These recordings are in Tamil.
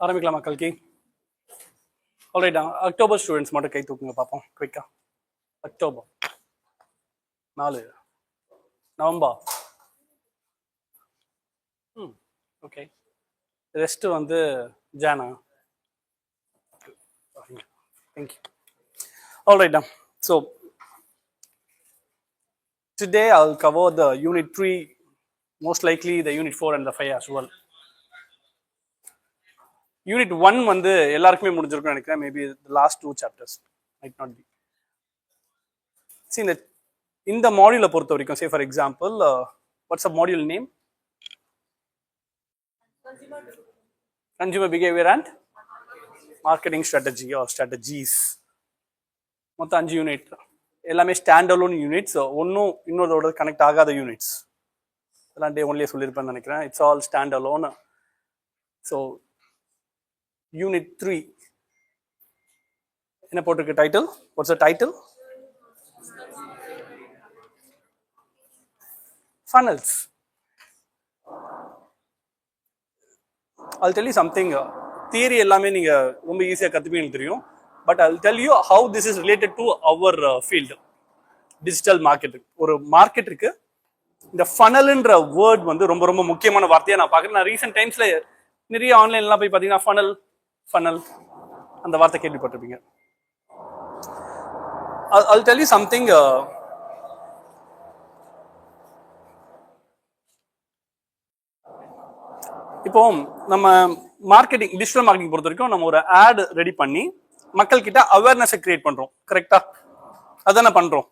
ஆரம்பிக்கலாம் மக்களுக்கு. ஆல்ரைட், அக்டோபர் ஸ்டூடெண்ட்ஸ் மட்டும் கை தூக்குங்க பார்ப்போம் குயிக்கா. அக்டோபர் 4, நவம்பர் ஓகே, ரெஸ்ட் வந்து Jana. Thank you. Alright, so today I'll cover the unit 3, most likely the unit 4 and the 5 as well. Unit 1 வந்து எல்லாருக்குமே முடிஞ்சிருக்கும் நினைக்கிறேன். Maybe the last 2 chapters might not be. See, இந்த மாடியூலை பொறுத்த வரைக்கும், say for example, what's the module name? Consumer behavior and marketing strategy or strategies. மொத்தம் 5 யூனிட், எல்லாமே ஸ்டாண்ட் அலோன் யூனிட்ஸ். ஒன்றும் இன்னொருத்தோட கனெக்ட் ஆகாத யூனிட்ஸ். அதெல்லாம் டே ஒன்லியே சொல்லியிருப்பேன்னு நினைக்கிறேன். It's all stand alone. So unit 3 என்ன போட்டிருக்கு title? What's the title? funnels. I'll tell you something. Theory எல்லாமே நீங்க ரொம்ப ஈஸியா கத்துப்பீங்கன்னு தெரியும். But I'll tell you how this is related to our field, digital marketing. ஒரு மார்க்கெட் இருக்கு, இந்த ஃபனல்ன்ற வேர்ட் வந்து ரொம்ப ரொம்ப முக்கியமான வார்த்தையா நான் பார்க்குறேன். நான் ரீசெண்ட் டைம்ஸ்ல நிறைய ஆன்லைன்லாம் போய் பார்த்தீங்கன்னா ஃபனல் அந்த வார்த்தை கேள்விப்பட்டிருப்பீங்க. I'll tell you something. இப்போ நம்ம மார்க்கெட்டிங், டிஜிட்டல் மார்க்கெட்டிங் பொறுத்த வரைக்கும் நம்ம ஒரு ஆட் ரெடி பண்ணி மக்கள் கிட்ட அவேர்னஸை கிரியேட் பண்றோம். கரெக்டா? அதான பண்றோம்.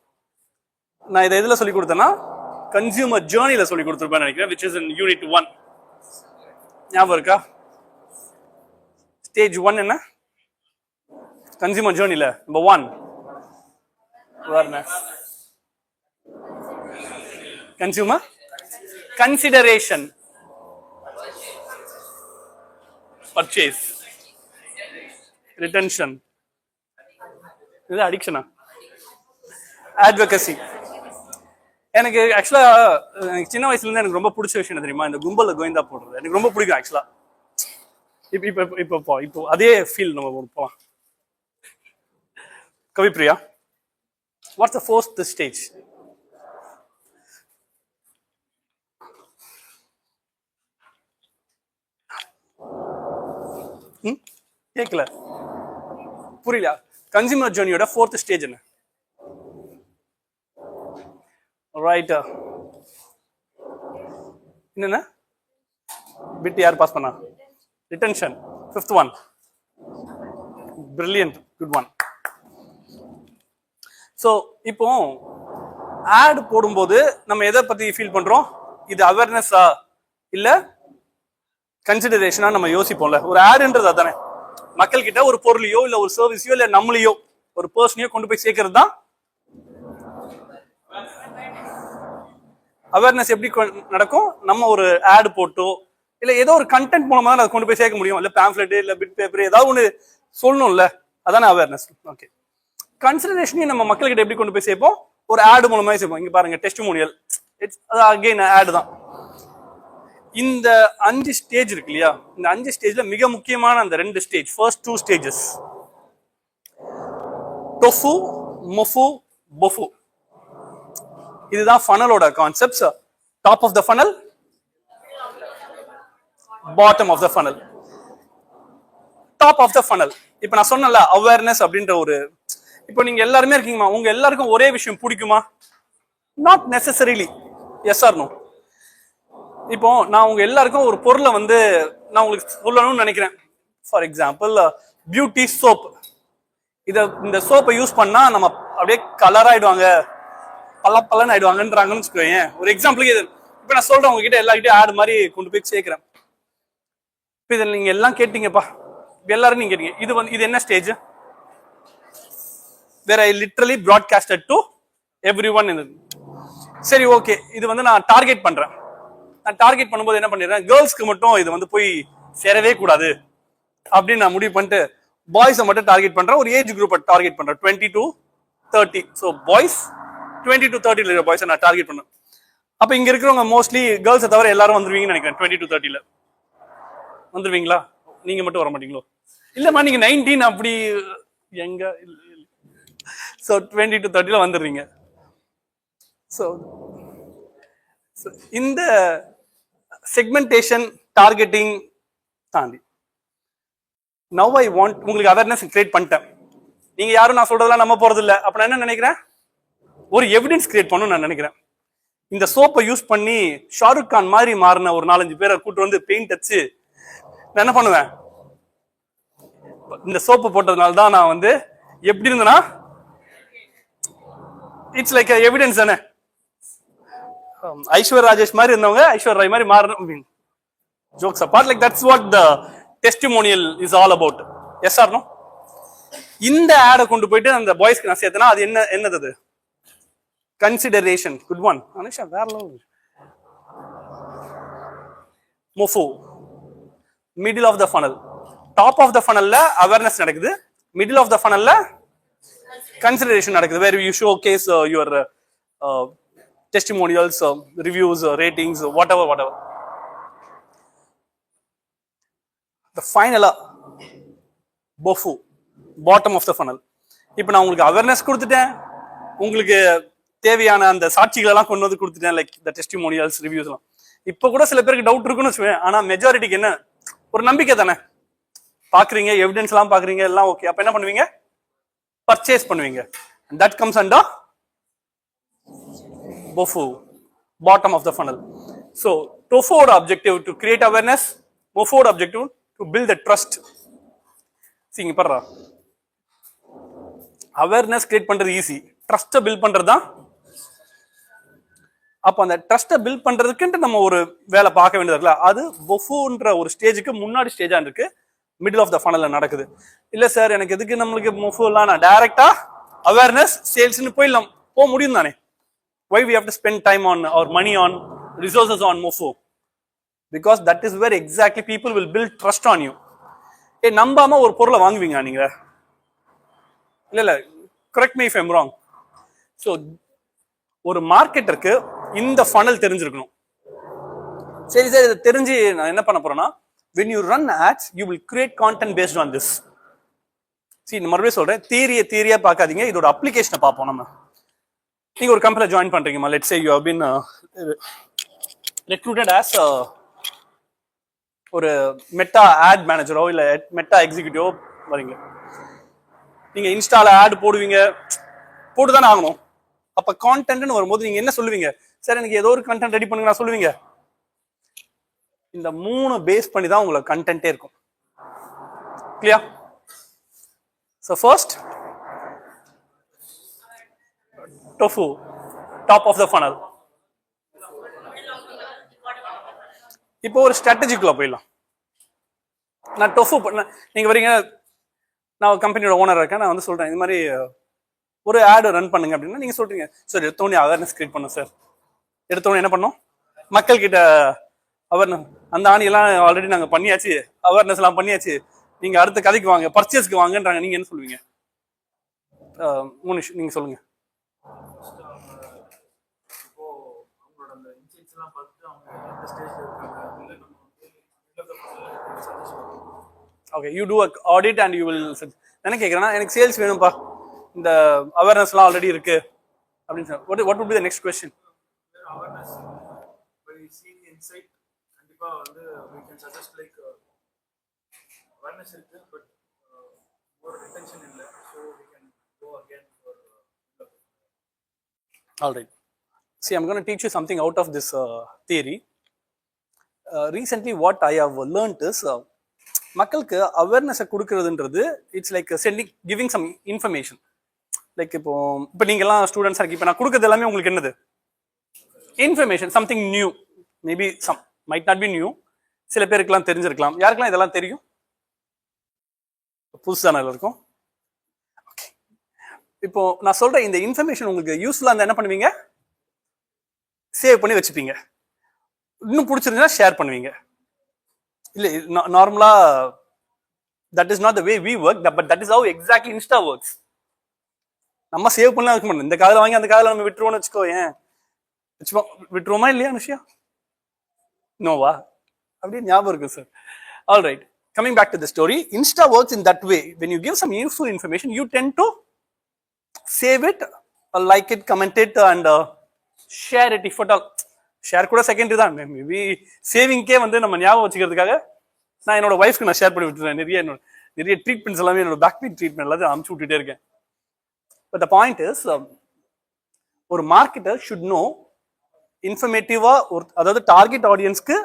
நான் இதை எதுல சொல்லி கொடுத்தேன்னா கன்சியூமர் ஜேர்னில சொல்லி கொடுத்துருப்பேன் நினைக்கிறேன், which is in unit 1. ஞாபகம் இருக்கா? ஸ்டேஜ் 1 என்ன? கன்சியூமர் ஜேர்னில number 1 awareness, consumer consideration, purchase, retention, இது அடிக்ஷனா, advocacy. எனக்கு ஆக்சுவலா சின்ன வயசுல இருந்து எனக்கு ரொம்ப பிடிச்ச விஷயம் என்ன தெரியுமா? இந்த கும்பல கோவிந்தா போடுறது எனக்கு ரொம்ப பிடிக்கும் ஆக்சுவலா. இப்போ அதே ஃபீல் நம்ம போலாம். Kavipriya, what's the fourth stage? கேட்கல, புரியல. கன்சியூமர் ஜர்னியோட 4th ஸ்டேஜ் என்ன? ரைட், என்னென்ன பிட் யார் பாஸ் பண்ணா? Retention, 5th one. Brilliant, good one. So இப்போ ஆட் போடும்போது நம்ம எதை பத்தி ஃபீல் பண்றோம்? இது அவேர்னஸா இல்ல கன்சிடரேஷனா நம்ம யோசிப்போம்ல. ஒரு ஆடுன்றது அதானே, மக்கள் கிட்ட ஒரு பொருளையோ இல்ல ஒரு சர்வீஸையோ இல்ல நம்மளையோ ஒரு பர்சனையோ கொண்டு போய் சேர்க்கறது தான் அவேர்னஸ். எப்படி நடக்கும்? நம்ம ஒரு ஆட் போட்டோ இல்ல ஏதோ ஒரு கண்டென்ட் மூலமா அதை கொண்டு போய் சேர்க்க முடியும். இல்ல பேம்ப்ளெட் இல்ல பிட் பேப்பர் ஏதாவது ஒன்று சொல்லணும்ல, அதானே அவேர்னஸ். ஓகே, கன்சிடரேஷனையும் நம்ம மக்கள் கிட்ட எப்படி கொண்டு போய் சேர்ப்போம்? ஒரு ஆடு மூலமா சேர்ப்போம். இங்க பாருங்க, டெஸ்டிமோனியல், அது அகைன் ஆடு தான். இந்த 5 ஸ்டேஜ் இருக்கு இல்லையா? இந்த 5 ஸ்டேஜ்ல மிக முக்கியமான அந்த 2 stage, first 2 stages, TOFU, MOFU, BOFU. இதுதான் ஃபனலோட concepts. Top of the funnel, bottom of the funnel. Top of the funnel, இப்போ நான் சொன்னல அவேர்னஸ் அப்படின்ற ஒரு, இப்போ நீங்க எல்லாருமே இருக்கீங்கம்மா, உங்க எல்லாருக்கும் ஒரே விஷயம் பிடிக்குமா? Not necessarily. Yes or no? இப்போ நான் உங்க எல்லாருக்கும் ஒரு பொருளை வந்து நான் உங்களுக்கு சொல்லணும்னு நினைக்கிறேன். For example, beauty soap. இந்த சோப்பை யூஸ் பண்ணா நம்ம அப்படியே கலர் ஆயிடுவாங்க, பல்லன்னு ஆயிடுவாங்கன்றாங்கன்னு வச்சுக்கோங்க. ஒரு எக்ஸாம்பிளுக்கு இது இப்போ நான் சொல்றேன், உங்ககிட்ட எல்லார்கிட்டயும் ஆட் மாதிரி கொண்டு போய் சேர்க்கிறேன். இப்போ இதில் நீங்க எல்லாம் கேட்டீங்கப்பா, எல்லாரும் நீங்க கேட்டீங்க. இது என்ன ஸ்டேஜ்? வேற ஐ லிட்டரலி ப்ராட்காஸ்டட் டு எவ்ரிஒன். சரி, ஓகே, இது வந்து நான் டார்கெட் பண்றேன். நான் டார்கெட் பண்ணும்போது என்ன பண்ணிடுறேன்? கேர்ள்ஸ்க்கு மட்டும் இது வந்து போய் சேரவே கூடாது அப்படின்னு நான் முடிவு பண்ணிட்டு பாய்ஸை மட்டும் டார்கெட் பண்றேன். ஒரு ஏஜ் குரூப்பை டார்கெட் பண்றேன், 20 to 30. ஸோ பாய்ஸ் 20 to 30 இருக்கிற பாய்ஸை நான் டார்கெட் பண்ணேன். அப்போ இங்க இருக்கிறவங்க மோஸ்ட்லி கேர்ள்ஸை தவிர எல்லாரும் வந்துருவீங்கன்னு நினைக்கிறேன். 20 to 30 வந்துருவீங்களா? நீங்க மட்டும் வர மாட்டீங்களோ? இல்லம்மா நீங்க 19 அப்படி எங்க ஸோ 20 to 30 வந்துடுறீங்க. ஸோ இந்த செக்மெண்டேஷன் டார்கெட்டிங் தாண்டி நவ் ஐ வாண்ட் உங்களுக்கு அவேர்னஸ் கிரியேட் பண்ணிட்டேன். நீங்க யாரும் நான் சொல்றதெல்லாம் நம்ப போறது இல்லை. அப்ப நான் என்ன நினைக்கிறேன், ஒரு எவிடன்ஸ் கிரியேட் பண்ணணும்னு நான் நினைக்கிறேன். இந்த சோப்பை யூஸ் பண்ணி ஷாருக் கான் மாதிரி மாறின ஒரு 4-5 பேரை கூட்டு வந்து பெயிண்ட் அடிச்சு நான் என்ன பண்ணுவேன், இந்த சோப்பு போட்டதுனால தான் நான் வந்து எப்படி இருந்தேன்னா இட்ஸ் லைக் எவிடன்ஸ் தானே. ஐஸ்வர் ராஜேஷ் மாதிரி இருந்தவங்க ஐஸ்வர் ராய் மாதிரி மாறணும். Jokes apart, like that's what the testimonial is all about. Yes or no? இந்த ஆடை கொண்டு போயிட்டு அந்த பாய்ஸ்க்கு நான் சேர்த்தனா அது என்னது அது? கன்சிடரேஷன். குட் ஒன் அனுஷா, வேற level. MOFU middle of the funnel. Top of the ஃபனல்ல அவேர்னஸ் நடக்குது, மிடில் ஆஃப் த ஃபனல்ல கன்சிடரேஷன் நடக்குது, where you showcase your testimonials, reviews, ratings, whatever. The final bofu, bottom of the funnel. இப்போ நான் உங்களுக்கு அவேர்னஸ் கொடுத்துட்டேன், உங்களுக்கு தேவையான அந்த சாட்சிகள் எல்லாம் கொண்டு வந்து கொடுத்துட்டேன், லைக் த டெஸ்டிமோனியல்ஸ், ரிவ்யூஸ் எல்லாம். இப்போ கூட சில பேருக்கு டவுட் இருக்குன்னு வச்சுவேன், ஆனா மெஜாரிட்டிக்கு என்ன ஒரு நம்பிக்கை தானே. பாக்குறீங்க, எவிடன்ஸ் எல்லாம் பாக்குறீங்க, எல்லாம் ஓகே. அப்ப என்ன பண்ணுவீங்க? பர்ச்சேஸ் பண்ணுவீங்க. That comes under BOFU, bottom of the funnel. So, TOFO objective to create awareness, MOFO objective to build the trust. See, இங்க பாருடா, அவேர்னஸ் கிரியேட் பண்றது ஈஸி, ட்ரஸ்ட்டை பில்ட் பண்றது தான். அப்போ அந்த ட்ரஸ்ட்டை பில்ட் பண்றதுக்குன்ட்டு நம்ம ஒரு வேலை பார்க்க வேண்டியது இருக்குல்ல, அது BOFUன்ற ஒரு ஸ்டேஜுக்கு முன்னாடி ஸ்டேஜா இருக்கு, மிடில் ஆஃப் த ஃபனல்ல நடக்குது. இல்ல சார் எனக்கு எதுக்கு நம்மளுக்கு MOFU எல்லாம், நான் டைரக்டா அவேர்னஸ் சேல்ஸ்னு போயிடலாம், போக முடியும் தானே. Why we have to spend time on or money on resources on MOFO? Because that is where exactly people will build trust on you. ஏ நம்பாம ஒரு பொருளை வாங்குவீங்க நீங்க? இல்ல, correct me if I'm wrong. So ஒரு மார்க்கெட்டருக்கு இந்த ஃபனல் தெரிஞ்சிருக்கணும். சரி சார், இது தெரிஞ்சு நான் என்ன பண்ண போறேன்னா, when you run ads you will create content based on this. See, நான் மறுபடியும் சொல்றேன், தியரியா பார்க்காதீங்க, இதோட அப்ளிகேஷனை பார்ப்போம். நம்ம நீங்க ஒரு கம்பெனில ஜாயின் பண்றீங்கம்மா, let's say you have been recruited as ஒரு மெட்டா ஆட் மேனேஜரோ இல்ல மெட்டா எக்ஸிக்யூட்டிவோ வரீங்க. நீங்க இன்ஸ்டால ஆட் போடுவீங்க, போட்டுதானே ஆகணும். அப்ப கான்டென்ட்னு வரும்போது நீங்க என்ன சொல்லுவீங்க? சார் எனக்கு ஏதோ ஒரு கண்டென்ட் ரெடி பண்ணுங்க நான் சொல்லுவீங்க. இந்த 3 பேஸ் பண்ணி தான் உங்களுக்கு கண்டென்ட்டே இருக்கும். Clear? So first TOFU, top of the funnel. இப்போ ஒரு ஸ்ட்ராட்டஜிக்குள்ள போயிடலாம். நான் TOFU நீங்க வரீங்க, நான் கம்பெனியோட ஓனர் இருக்கேன், நான் வந்து சொல்றேன் இந்த மாதிரி ஒரு ஆட் ரன் பண்ணுங்க அப்படின்னா நீங்க சொல்றீங்க, சார் எடுத்தோடனே அவேர்னஸ் கிரியேட் பண்ணும் சார். எடுத்தோடனே என்ன பண்ணோம், மக்கள் கிட்ட அவேர்னஸ், அந்த ஆணியெல்லாம் ஆல்ரெடி நாங்க பண்ணியாச்சு, அவேர்னஸ் எல்லாம் பண்ணியாச்சு, நீங்க அடுத்த கதைக்கு வாங்க, பர்ச்சேஸ்க்கு வாங்கன்றாங்க. நீங்க என்ன சொல்லுவீங்க? நீங்க சொல்லுங்க. Okay, you do an audit and you will. என்ன கேக்குறேன்னா, எனக்கு சேல்ஸ் வேணும்பா, இந்த அவேர்னஸ்லாம் ஆல்ரெடி இருக்கு அப்படின்னு சொன்னா, what would be the next question? Awareness by seeing insight கண்டிப்பா வந்து we can suggest like awareness இருக்கு, but more retention இல்ல, so we can go again for all right. See, I'm going to teach you something out of this theory. Recently what I have learned is மக்களுக்கு அவேர்னஸ் கொடுக்கிறதுன்றது it's like sending, giving some information. Like இப்போ நீங்க எல்லாம் ஸ்டூடெண்ட்ஸா இருக்கு, இப்போ நான் கொடுக்கறது எல்லாமே உங்களுக்கு என்னது? Information, something new, maybe some might not be new, சில பேருக்குலாம் தெரிஞ்சிருக்கலாம். யாருக்கெல்லாம் இதெல்லாம் தெரியும்? புதுசான இருக்கும். இப்போ நான் சொல்ற இந்த இன்ஃபர்மேஷன் உங்களுக்கு யூஸ்ஃபுல்லா இருந்தா என்ன பண்ணுவீங்க? சேவ் பண்ணி வச்சுப்பீங்க. இன்னும் பிடிச்சிருந்தா ஷேர் பண்ணுவீங்க. இல்ல நார்மலா that is not the way we work, but that is how exactly Insta works. நம்ம சேவ் பண்ணலாம் வைக்க மாட்டோம். இந்த காதுல வாங்கி அந்த காதுல நம்ம விட்டுருவோம்னு வச்சுக்கோ, ஏன் விட்டுருவோமா இல்லையா நிஷா? நோவா? அப்படியே ஞாபகம் இருக்கு sir. All right. coming back to the story, Insta works in that way. When you give some useful information, you tend to save it, like it, comment it, and share it if at all. Share கூட செகண்டரி தான். மேபி சேவிங்க்கே வந்து நம்ம ஞாபகம் வச்சுக்கிறதுக்காக நான் என்னோட ஒய்ஃப்க்கு நான் ஷேர் பண்ணி விட்டுருவேன். நிறைய ட்ரீட்மெண்ட்ஸ் எல்லாமே என்னோட பேக் பெயின் ட்ரீட்மெண்ட் எல்லாத்தையும் அனுப்பிச்சு விட்டுட்டே இருக்கேன். பட் த பாயிண்ட் இஸ், ஒரு மார்க்கெட்டர் ஷுட் நோ இன்ஃபர்மேட்டிவா, ஒரு அதாவது டார்கெட் ஆடியன்ஸ்க்கு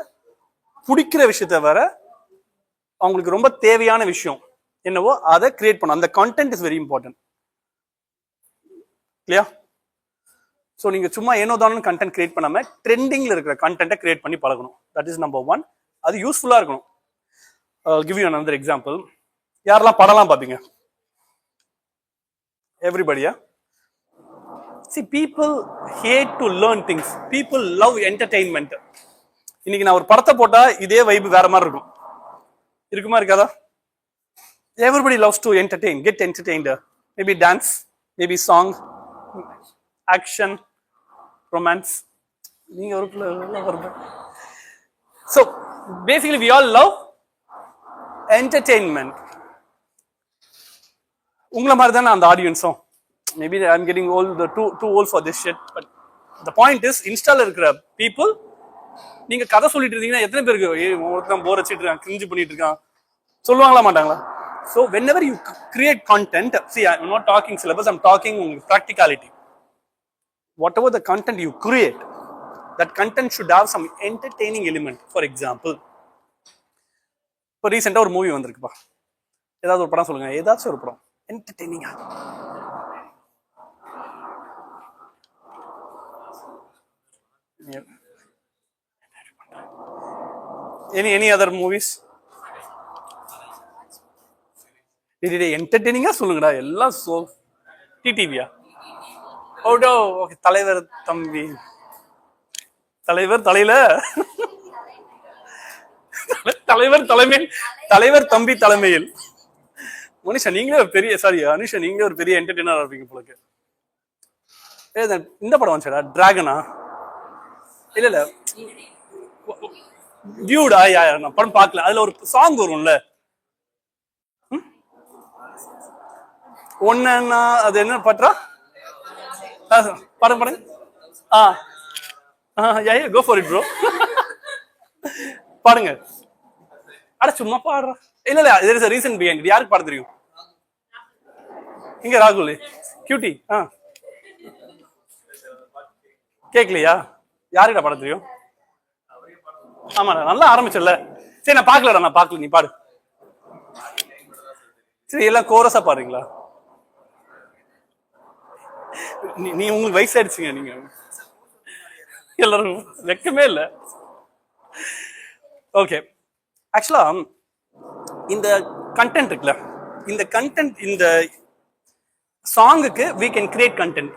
பிடிக்கிற விஷயத்த வர அவங்களுக்கு ரொம்ப தேவையான விஷயம் என்னவோ அதை கிரியேட் பண்ணும். அந்த கண்டென்ட் இஸ் வெரி இம்பார்ட்டன்ட். இல்லையா? ஸோ நீங்க சும்மா ஏனோதான கண்டென்ட் கிரியேட் பண்ணாம ட்ரெண்டிங்ல இருக்கிற கண்டென்ட்டை கிரியேட் பண்ணி பழகணும். That is number one. அது யூஸ்ஃபுல்லா இருக்கணும். Give you another example. யாரெல்லாம் படம்லாம் பாப்பீங்க? எவ்ரிபடியா? See, people hate to learn things. People love entertainment. இன்னைக்கு நான் ஒரு படத்தை போட்டா இதே வைப் வேற மாதிரி இருக்கும். இருக்குமா இருக்காதா? Everybody loves to entertain, get entertained. Maybe dance, maybe song, action, romance. நீங்க ஒரு So basically we all love entertainment. உங்கள மாதிரி தானே அந்த ஆடியன்ஸும். Maybe I'm getting old, too old for this shit, but the point is, இன்ஸ்டால இருக்கிற people, நீங்க கதை சொல்லிட்டு இருந்தீங்கன்னா எத்தனை பேருக்கு ஒருத்தன் போர் அடிச்சிட்டு இருக்கான், கிரிஞ்சு பண்ணிட்டு இருக்கான், சொல்லுவாங்களா மாட்டாங்களா? So whenever you create content, see, I'm not talking syllabus, I'm talking practicality. Whatever the content you create, that content should have some entertaining element. For example, இப்போ ரீசெண்டா ஒரு மூவி வந்திருக்குப்பா, ஏதாவது ஒரு படம் சொல்லுங்க, ஏதாச்சும் ஒரு படம் என்டர்டெய்னிங்கா. any other movies? இது என்டர்டெய்னிங்கா சொல்லுங்கடா. எல்லாம் சோ டிடிவியா? ஓடோ, ஓகே. தலைவர் தம்பி, தலைவர் தலையில, தலைவர் தலைமையில், தலைவர் தம்பி தலைமையில். மனுஷா நீங்களே ஒரு பெரிய, சாரி அனுஷா நீங்களே ஒரு பெரிய என்டர்டெய்னரா இருப்பீங்க போலக்கு. இந்த படம் வந்துச்சா, டிராகனா? இல்ல டியூடா? நான் படம் பார்க்கல. அதுல ஒரு சாங் வரும்ல, ஒன்னா, அது என்ன பண்றா? பாருங்க பாருங்க. Go for it bro. பாருங்க. அட சும்மா பாடுறா. இல்ல there is a reason behind it. யாருக்கு பாட தெரியும்? இங்க ராகுல் கியூட்டி. கேக்கலையா? யாருக்கிட்ட பாட தெரியும்? ஆமா, நல்லா ஆரம்பிச்சல. சரி, நான் பாக்கலடா, நான் பாக்கல, நீ பாடு. சரி, எல்லாம் கோரஸா பாடுறீங்களா? நீ உங்களுக்கு வயசாயிடுச்சுங்க, நீங்க எல்லாரும் வெக்கமே இல்ல. ஓகே, ஆக்சுவலா இந்த கண்டென்ட் இருக்குல்ல, இந்த கண்டென்ட், இந்த சாங்குக்கு we can create content.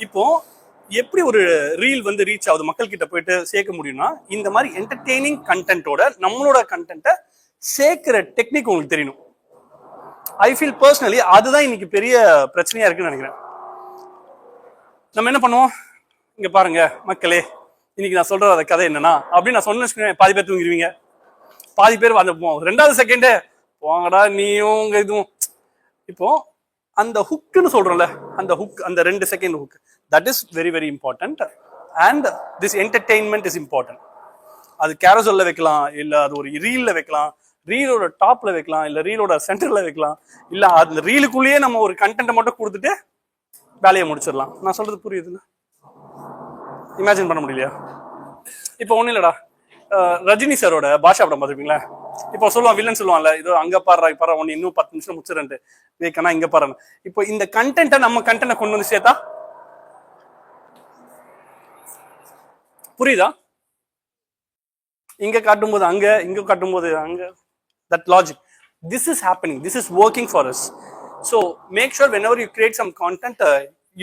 இப்போ எப்படி ஒரு ரீல் வந்து ரீச் ஆகுது, மக்கள் கிட்ட போயிட்டு சேர்க்க முடியும்னா, இந்த மாதிரி என்டர்டெய்னிங் கண்டென்ட்டோட நம்மளோட கண்டென்ட்டை சேர்க்கிற டெக்னிக் உங்களுக்கு தெரியணும். ஐ ஃபீல் பர்சனலி அதுதான் இன்னைக்கு பெரிய பிரச்சனையா இருக்குன்னு நினைக்கிறேன். நம்ம என்ன பண்ணுவோம், இங்க பாருங்க மக்களே, இன்னைக்கு நான் சொல்ற அந்த கதை என்னன்னா அப்படின்னு நான் சொன்னேன், பாதி பேர் தூங்கிடுவீங்க, பாதி பேர் அந்த ரெண்டாவது செகண்டே போங்கடா நீயும் உங்க இதுவும். இப்போ அந்த ஹுக்குன்னு சொல்றோம்ல, அந்த ஹுக், அந்த 2 second hook, that is very very important. And this entertainment is important. அது கேரசல்ல வைக்கலாம், இல்ல அது ஒரு ரீல்ல வைக்கலாம், ரீலோட டாப்ல வைக்கலாம், இல்ல ரீலோட சென்டர்ல வைக்கலாம், இல்ல அந்த ரீலுக்குள்ளேயே நம்ம ஒரு கண்டென்ட் மட்டும் கொடுத்துட்டு வேலையை முடிச்சிடலாம். நான் சொல்றது புரியுதுல்ல? இமேஜின் பண்ண முடியலையா? இப்போ ஒன்றும் இல்லடா, ரஜினி சாரோட பாஷா படம் பார்த்துருப்பீங்களா? இப்போ சொல்லுவான், வில்லன் சொல்லுவான்ல, இதோ அங்க பாரு ஒன்னு இன்னும் 10 நிமிஷம் முடிச்சிடறேன் வேக்கனா, இங்க பாரு. இப்போ இந்த கண்டென்ட்டை நம்ம கண்டென்ட்டை கொண்டு வந்து சேர்த்தா புரியுதா? இங்க காட்டும் போது அங்க, இங்க காட்டும் போது அங்க, that logic, this is happening, this is working for us. So make sure whenever you create some content,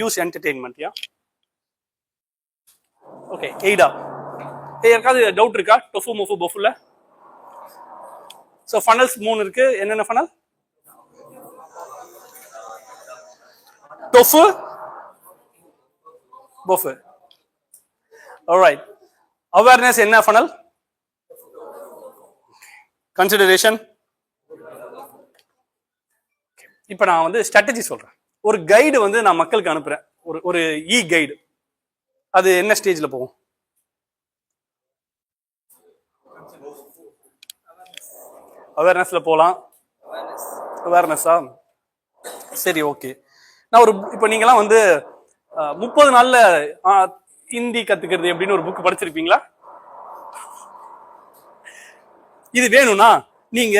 use entertainment. Yeah, okay. Ada, யாருக்காவது டவுட் இருக்கா? டொஃபு மொஃபு பொஃபுல. ஸோ ஃபனல்ஸ் 3 இருக்கு. என்னென்ன ஃபனல்? டொஃபு, பொஃபு. ஆல்ரைட். அவேர்னஸ் என்ன ஃபனல்? கன்சிடரேஷன். இப்போ நான் வந்து ஸ்ட்ராட்டஜி சொல்றேன். ஒரு கைடு வந்து நான் மக்களுக்கு அனுப்புறேன், ஒரு இ கைடு. அது என்ன ஸ்டேஜ்ல போகும்? அவேர்னஸ்ல போகலாம். அவேர்னஸா? சரி, ஓகே. நான் இப்போ நீங்களாம் வந்து 30 நாள்ல ஹிந்தி கத்துக்கிறது எப்படின்னு ஒரு புக் படிச்சிருப்பீங்களா? இது வேணும்னா நீங்க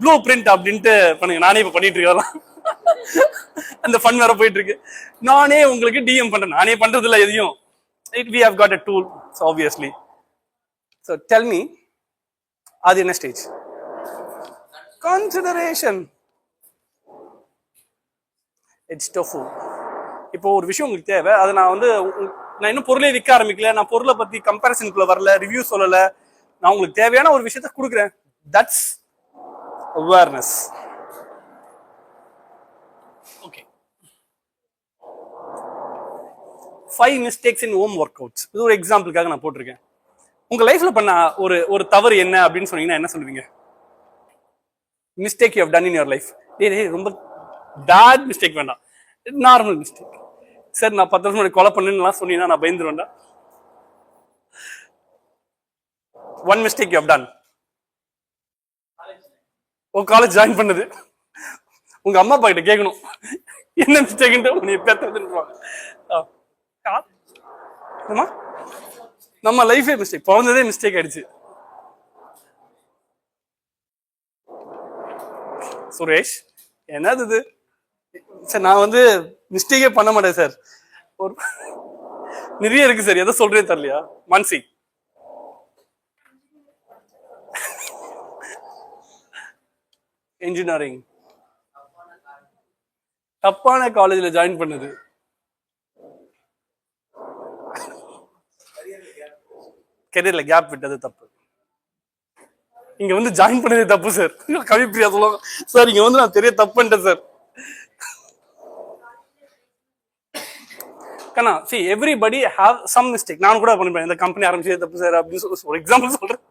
ப்ளூ பிரிண்ட் அப்படின்ட்டு பண்ணுங்க. நானே இப்போ பண்ணிட்டு இருக்கேன். அந்த ஃபன் வேற போயிட்டு இருக்கு. நானே உங்களுக்கு டிஎம் பண்றேன். நானே பண்றது இல்லை எதையும். We have got a tool, so obviously. So tell me, அது என்ன ஸ்டேஜ்? கன்சிடரேஷன். It's tofu. இப்போ ஒரு விஷயம் உங்களுக்கு தேவை, அதை நான் இன்னும் பொருளே விற்க ஆரம்பிக்கல, நான் பொருளை பத்தி கம்பேரிசனுக்குள்ள வரல, ரிவ்யூ சொல்லல, நான் உங்களுக்கு தேவையான ஒரு விஷயத்த கொடுக்குறேன். That's awareness. Okay. 5 mistakes in home workouts. இது ஒரு எக்ஸாம்பிளுக்காக நான் போட்டிருக்கேன். உங்க லைஃப்ல பண்ண ஒரு தவறு என்ன அப்படின்னு சொன்னீங்கன்னா என்ன சொல்லுவீங்க? Mistake you have done in your life. ரொம்ப பேட் மிஸ்டேக் வேண்டாம், நார்மல் மிஸ்டேக். சார் நான் 10 வருஷம் கொலை பண்ணுன்னு சொன்னீங்கன்னா நான் பயந்துருவேன்டா. One mistake you have done. உங்க காலேஜ் ஜாயின் பண்ணது. உங்க அம்மா அப்பா கிட்ட கேட்கணும் என்ன மிஸ்டேக்ன்ட்டு. உன்னை பெத்ததுன்னுவாங்க. நம்ம லைஃபே மிஸ்டேக், பிறந்ததே மிஸ்டேக் ஆயிடுச்சு. சுரேஷ் என்னது இது? சார் நான் வந்து மிஸ்டேக்கே பண்ண மாட்டேன் சார். ஒரு நிறைய இருக்கு சார், எதை சொல்றேன்னு தெரியலையா? மான்சி இன்ஜினியரிங் தப்பான காலேஜ்ல ஜாயின் பண்ணது. கெரியர்ல கேப் விட்டது தப்பு. இங்க வந்து ஜாயின் பண்ணது தப்பு சார். கவிப்பிரியா சொல்லுவாங்க, சார் இங்க வந்து நான் தெரிய தப்பு பண்ணிட்டேன் சார். கண்ணா, see everybody have some mistake. நான் கூட பண்ணிப்பேன், இந்த கம்பெனி ஆரம்பிச்சது தப்பு சார் அப்படின்னு ஒரு எக்ஸாம்பிள் சொல்றேன்.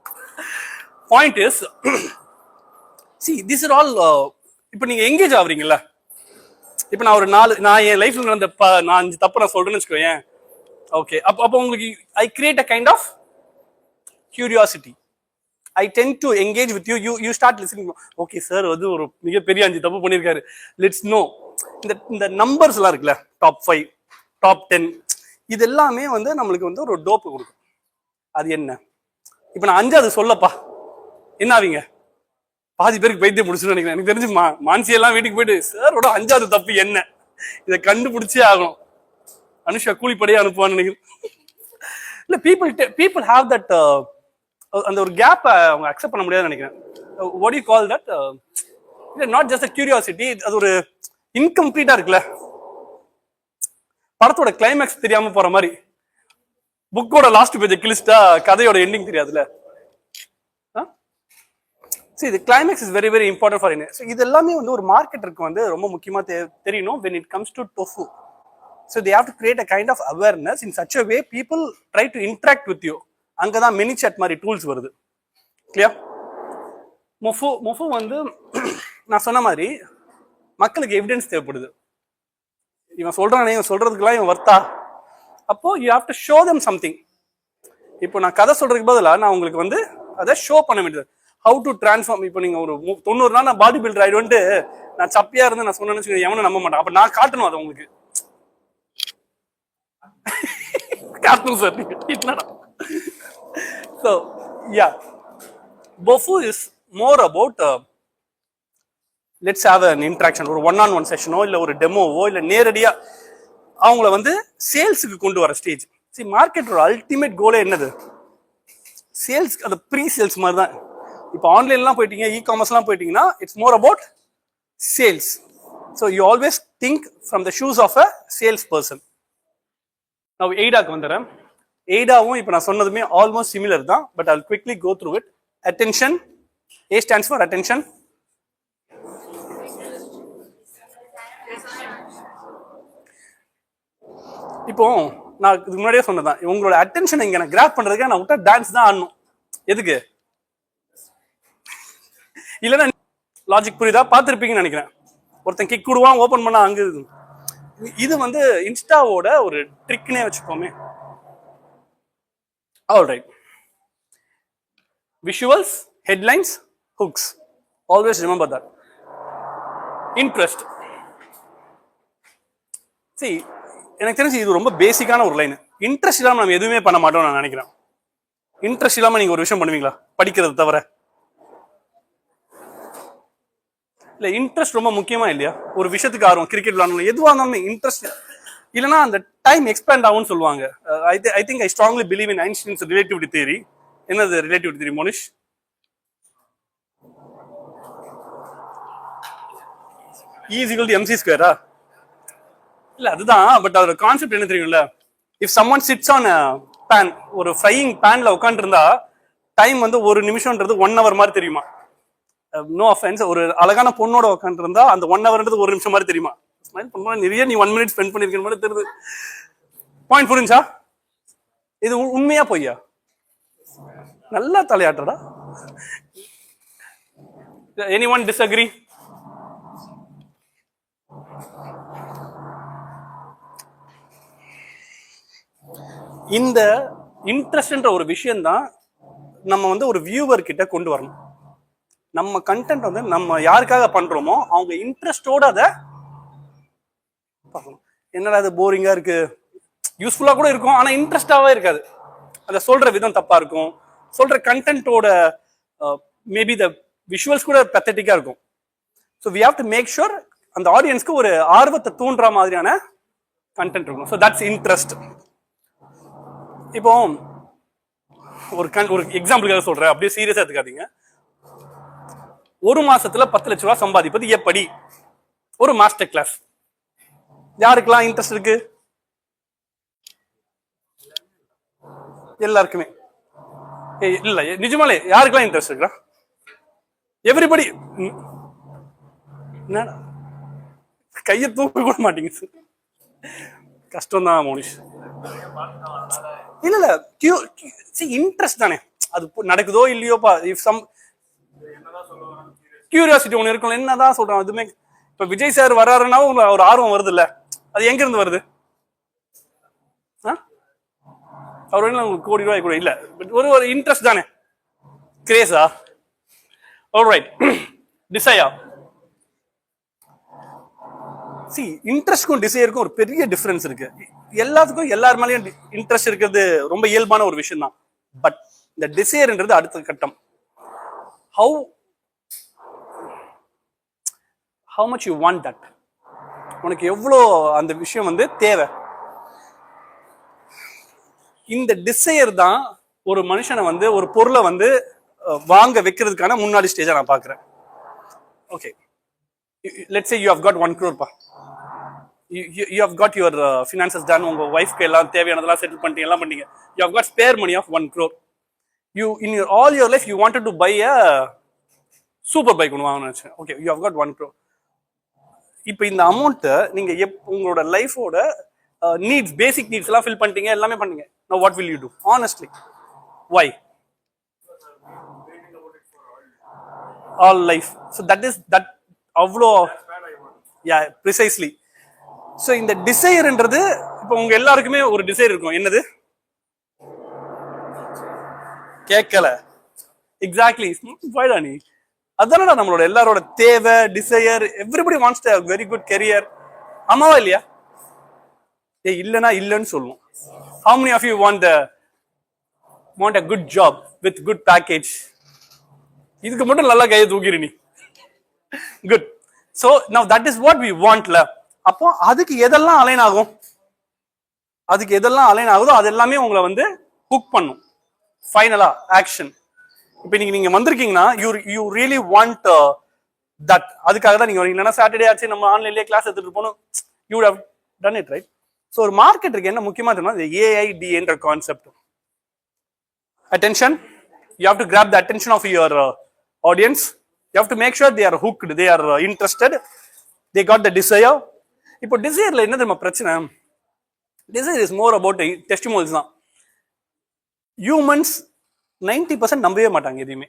Point is, see this are all இப்போ நீங்க எங்கேஜ் ஆகுறீங்கல்ல. இப்போ நான் என் லைஃப்ல நடந்த 5 தப்பு நான் சொல்றேன்னு வச்சுக்கோங்க. ஓகே, அப்போ உங்களுக்கு I create a kind of curiosity. I tend to engage with you. You start listening. Okay sir, அது ஒரு மிகப்பெரிய 5 தப்பு பண்ணிருக்காரு, let's know. இந்த நம்பர்ஸ் எல்லாம் இருக்குல்ல, டாப் 5 டாப் 10, இது எல்லாமே வந்து நம்மளுக்கு வந்து ஒரு டோப்பு கொடுக்கும். அது என்ன? இப்போ நான் 5வது சொல்லப்பா என்ன ஆவீங்க? பாதி பேருக்கு பைத்தியம் முடிச்சுன்னு நினைக்கிறேன். எனக்கு தெரிஞ்சு மான்சி எல்லாம் வீட்டுக்கு போயிட்டு சாரோட 5வது தப்பு என்ன, இதை கண்டுபிடிச்சே ஆகணும். அனுஷா கூலிப்படையே அனுப்புவான்னு நினைக்கிறேன். இல்ல, people have that அந்த ஒரு கேப் அவங்க அக்செப்ட் பண்ண முடியாதுன்னு நினைக்கிறேன். what do you call that? not just a curiosity, அது ஒரு இன்கம்ப்ளீட்டா இருக்குல்ல. படத்தோட கிளைமேக்ஸ் தெரியாம போற மாதிரி, புக்கோட லாஸ்ட் பேஜ் கிழிச்சிட்டா கதையோட எண்டிங் தெரியாதுல்ல. See, the climax is very very important for India. So இது எல்லாமே வந்து ஒரு மார்க்கெட்டருக்கு வந்து ரொம்ப முக்கியமா தெரியணும் when it comes to tofu. So they have to create a kind of awareness in such a way people try to interact with you. அங்கதான் மினி சாட் மாதிரி டூல்ஸ் வருது. கிளியர்? மொஃபு வந்து நான் சொன்ன மாதிரி மக்களுக்கு எவிடன்ஸ் தேவைப்படுது. இவன் சொல்றானே, இவன் சொல்றதுக்கெல்லாம் இவன் வர்த்தா. அப்போ you have to show them something. இப்போ நான் கதை சொல்றதுக்கு பதிலாக நான் உங்களுக்கு வந்து அதை ஷோ பண்ண வேண்டியது. How to transform. இப்போ நீங்க ஒரு 90 நாள் நான் பாடி பில்டர் ஆயிடுவேன்ட்டு நான் சப்பியா இருந்து நான் சொன்னேன்னு எவனும் நம்ப மாட்டேன். அப்ப நான் காட்டணும் அதை உங்களுக்கு. காட்டணும் சார், என்னடா. So yeah, Bofu is more about let's have an interaction, ஒரு one-on-one session-ஓ இல்ல ஒரு டெமோவோ இல்ல நேரடியா அவங்கள வந்து சேல்ஸுக்கு கொண்டு வர ஸ்டேஜ். See, மார்க்கெட்டோட அல்டிமேட் கோலே என்னது? சேல்ஸ். அது ப்ரீ சேல்ஸ் மாதிரி தான். இப்போ ஆன்லைன்லாம் போயிட்டீங்க, இ-காமர்ஸ்லாம் போயிட்டீங்கன்னா it's more about sales. So you always think from the shoes of a sales person. நான் எய்டாக்கு வந்துடுறேன். எய்டாவும் இப்போ நான் சொன்னதுமே ஆல்மோஸ்ட் சிமிலர் தான், but I'll quickly go through it. Attention. A stands for attention. இப்போ நான் இதுக்கு முன்னாடியே சொன்னதான், உங்களோட அட்டென்ஷன் இங்க நான் கிராப் பண்றதுக்கு நான் விட்டா டான்ஸ் தான் ஆடணும். எதுக்கு? இல்லைன்னா லாஜிக் புரியுதா? பார்த்துருப்பீங்கன்னு நினைக்கிறேன். ஒருத்தன் கிக் விடுவான், ஓப்பன் பண்ணா அங்கே இருக்கும். இது வந்து இன்ஸ்டாவோட ஒரு ட்ரிக்னே வச்சுக்கோமே. Alright, visuals, headlines, hooks, always remember that. Interest. சரி, எனக்கு தெரிஞ்சு இது ரொம்ப பேசிக்கான ஒரு லைன். இன்ட்ரெஸ்ட் இல்லாமல் நம்ம எதுவுமே பண்ண மாட்டோம் நான் நினைக்கிறேன். இன்ட்ரெஸ்ட் இல்லாமல் நீங்கள் ஒரு விஷயம் பண்ணுவீங்களா படிக்கிறது தவிர? இல்லை, இன்ட்ரெஸ்ட் ரொம்ப முக்கியமா இல்லையா? ஒரு விஷயத்துக்கு ஆர்வம், கிரிக்கெட் விளாடணும், எதுவாக இருந்தாலும் இன்ட்ரெஸ்ட் இல்லைன்னா அந்த டைம் எக்ஸ்பேண்ட் ஆகும்னு சொல்லுவாங்க. I think I strongly believe in Einstein's relativity theory. என்னது relativity theory Monish? E is equal to mc ஸ்கொயரா? இல்ல அதுதான், பட் அதோட கான்செப்ட் என்ன தெரியும்ல? If someone sits on pan, ஒரு ஃப்ரையிங் பேன்ல உட்காந்து இருந்தா டைம் வந்து ஒரு நிமிஷம்ன்றது 1 hour மாதிரி தெரியுமா? நோ அஃபென்ஸ், ஒரு அழகான பொண்ணோட உட்காந்து இருந்தா அந்த 1 hourன்றது 1 நிமிஷம் மாதிரி தெரியுமா? ஸ்மைல் பண்ணும்போது நிறைய நீ 1 minute ஸ்பெண்ட் பண்ணிருக்கிற மாதிரி தெரியுது. பாயிண்ட் புரிஞ்சா? இது உண்மையா பொய்யா? நல்லா தலையாட்டுறடா. Anyone disagree? இந்த இன்ட்ரெஸ்ட்ன்ற ஒரு விஷயம் தான் நம்ம வந்து ஒரு வியூவர் கிட்ட கொண்டு வரணும். நம்ம கண்டென்ட் வந்து நம்ம யாருக்காக பண்றோமோ அவங்க இன்ட்ரெஸ்டோட அதை பார்க்கணும். என்னடா அது போரிங்கா இருக்கு, யூஸ்ஃபுல்லா கூட இருக்கும் ஆனா இன்ட்ரெஸ்டாவே இருக்காது, அதை சொல்ற விதம் தப்பா இருக்கும், சொல்ற கண்டென்ட்டோட மேபி த விஷுவல்ஸ் கூட பெத்தட்டிக்கா இருக்கும். So we have to make sure அந்த ஆடியன்ஸ்க்கு ஒரு ஆர்வத்தை தூண்டுற மாதிரியான கண்டென்ட் இருக்கும். So that's interest. இப்போ ஒரு எக்ஸாம்பிளுக்காக சொல்றேன், அப்படியே சீரியஸா எடுத்துக்காதீங்க. ஒரு மாசத்துல 10 லட்ச ரூபாய் சம்பாதிப்பது எப்படி? ஒரு மாஸ்டர் கிளாஸ். யாருக்கெல்லாம் இன்ட்ரெஸ்ட் இருக்கு? எல்லாருக்குமே. இல்ல நிஜமாலே யாருக்கெல்லாம் இன்ட்ரெஸ்ட் இருக்கா? எவ்ரிபடி. கையை தூக்க கூட மாட்டீங்க சார், கஷ்டம் தான் மோனிஷ். இல்ல இல்ல, இன்ட்ரெஸ்ட் தானே, அது நடக்குதோ இல்லையோப்பா. இஃப் சம் கியூரியாசிட்டி ஒன்று இருக்கும், என்னதான் சொல்றான் அதுமே. இப்ப விஜய் சார் வர்றாருன்னா ஒரு ஆர்வம் வருது இல்ல, அது எங்க இருந்து வருது? அவர் உங்களுக்கு கோடி ரூபாய் கூட இல்ல, பட் ஒரு இன்ட்ரெஸ்ட் தானே, கிரேஸா? Alright, desire. சி, இன்ட்ரெஸ்ட்க்கும் டிசையருக்கும் ஒரு பெரிய டிஃபரன்ஸ் இருக்கு. எல்லாத்துக்கும் எல்லார் மேலேயும் இன்ட்ரெஸ்ட் இருக்கிறது ரொம்ப இயல்பான ஒரு விஷயம் தான். பட் இந்த டிசையர்ன்றது அடுத்த கட்டம். How much you want that, உனக்கு எவ்வளோ அந்த விஷயம் வந்து தேவை. இந்த டிசையர் தான் ஒரு மனுஷனை வந்து ஒரு பொருளை வந்து வாங்க வைக்கிறதுக்கான முன்னாடி ஸ்டேஜா நான் பாக்குறேன். Okay, let's say you have got 1 crore பா. You have got your finances done, உங்க வைஃப்க்கு எல்லாம் தேவையானதெல்லாம் செட்டில் பண்ணிட்டீங்க, எல்லாம் பண்ணீங்க. You have got spare money of 1 crore. You in all your life you wanted to buy a super bike ஒன்று வாங்கணும்னு நினைச்சேன். Okay, you have got 1 crore. இப்போ இந்த அமௌண்ட்டை நீங்க உங்களோட லைஃபோட நீட்ஸ், பேசிக் நீட்ஸ் எல்லாம் ஃபில் பண்ணிட்டீங்க, எல்லாமே பண்ணீங்க. Now what will you do? Honestly, why? All life. So that அவ்வளோ, yeah, precisely. ஸோ இந்த டிசையர்ன்றது இப்போ உங்க எல்லாருக்குமே ஒரு டிசைர் இருக்கும். என்னது? கேட்கல. எக்ஸாக்ட்லி, போய்டா நீ. அதானடா நம்மளோட எல்லாரோட தேவை, desire. Everybody wants to have very good career. ஆமாவா இல்லையா? இல்லைன்னா இல்லைன்னு சொல்லுவோம். How many of you want a good job with good package? இதுக்கு மட்டும் நல்லா கையை தூக்கிடு நீ. Good. So now that is what we want la. அப்போ அதுக்கு எதெல்லாம் அலைன் ஆகும், அதுக்கு எதெல்லாம் அலைன் ஆகுதோ அது எல்லாமே உங்களை வந்து குக் பண்ணும். ஃபைனலா ஆக்ஷன். இப்போ நீங்க வந்திருக்கீங்கன்னா யூ ரியலி வாண்ட் தட். அதுக்காக தான் நீங்க வரீங்க. இல்லைன்னா சாட்டர்டே ஆச்சு நம்ம ஆன்லைன்லேயே கிளாஸ் எடுத்துட்டு போகணும், you would have done it, right? So ஒரு மார்க்கெட்டுக்கு என்ன முக்கியமா தெரியுமா? இந்த AIDAன்ற concept. Attention. You have to grab the attention of your audience. You have to make sure they are hooked, they are interested, they got the desire. இப்போ டிசையர்ல என்ன தெரியுமா பிரச்சனை? Desire is more about testimonials தான். ஹியூமன்ஸ் 90% நம்பவே மாட்டாங்க எதையுமே.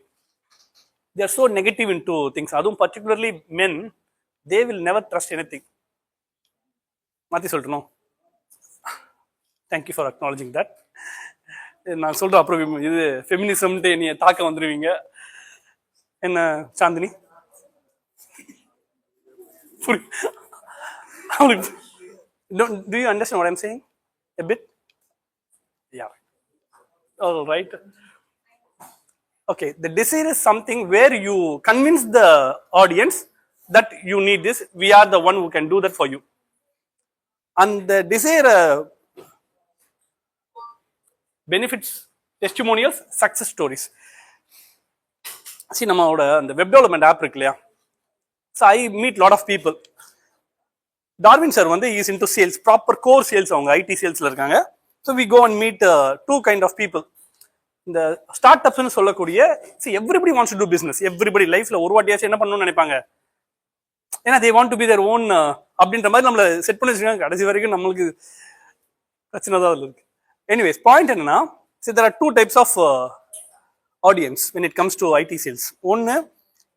they are so negative into things. அதுவும் particularly men, they will never trust anything. மாத்தி சொல்லணும். Thank you for acknowledging that. நான் சொல்ற அப்புறம் இது ஃபெமினிசம்ட்டு என்னைய தாக்க வந்துருவீங்க. என்ன Chandni? Do you understand what I'm saying? A bit? Yeah. All right. Okay, the desire is something where you convince the audience that you need this. We are the one who can do that for you. And the desire benefits, testimonials, success stories. See, நம்மளோட அந்த வெப் டெவலப்மெண்ட் ஆப் இருக்கு இல்லையா? So I meet lot of people. Darwin sir வந்து is into sales, proper core sales, அவங்க ஐடி சேல்ஸ்ல இருக்காங்க. So we go and meet two kind of people. இந்த ஸ்டார்ட் அப்ஸ்னு சொல்லக்கூடிய, everybody wants to do business. Everybody லைஃப்ல ஒரு வாட்டியாச்சும் என்ன பண்ணணும்னு நினைப்பாங்க, ஏன்னா they want to be their own அப்படின்ற மாதிரி நம்மள செட் பண்ணி வச்சிருக்காங்க. கடைசி வரைக்கும் நம்மளுக்கு பிரச்சனை தான் அதில் இருக்கு. எனிவேஸ், பாயிண்ட் என்னன்னா, there are two types of audience when it comes to IT sales. ஒன்று,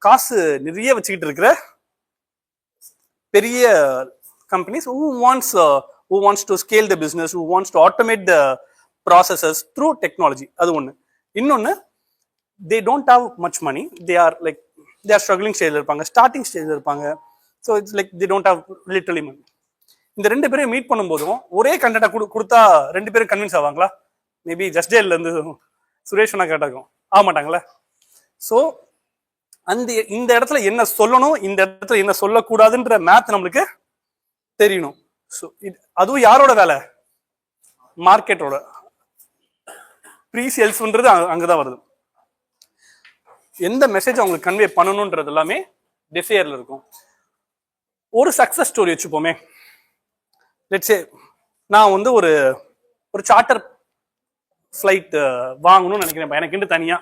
காசு நிறைய வச்சுக்கிட்டு இருக்கிற பெரிய companies who wants to scale the business, who wants to automate the processes through technology. அது ஒன்று. இன்னொன்று, they don't have much money, they are struggling stage இருப்பாங்க, ஸ்டார்டிங் ஸ்டேஜ் இருப்பாங்க. So it's like they don't have literally money. இந்த ரெண்டு பேரும் மீட் பண்ணும்போதும் ஒரே கண்டென்ட்டை கொடுத்தா ரெண்டு பேரும் கன்வின்ஸ் ஆவாங்களா? மேபி ஜஸ்ட் டேல இருந்து சுரேஷ் சொன்னா கேட்டாக்கும் ஆக மாட்டாங்களே. ஸோ இந்த இடத்துல என்ன சொல்லணும், இந்த இடத்துல என்ன சொல்லக்கூடாதுன்ற மேத் நம்மளுக்கு தெரியணும். ஸோ அதுவும் யாரோட வேலை? மார்க்கெட்டோட. ப்ரீ சேல்ஸ்ன்றது அங்கதான் வருது. எந்த மெசேஜ் அவங்களுக்கு கன்வே பண்ணணும்ன்றது எல்லாமே டிசையர்ல இருக்கும். ஒரு சக்சஸ் ஸ்டோரி வச்சுப்போமே. லெட்ஸ் சே, நான் வந்து ஒரு சார்ட்டர் ஃப்ளைட் வாங்கணும்னு நினைக்கிறேன். எனக்கு தனியா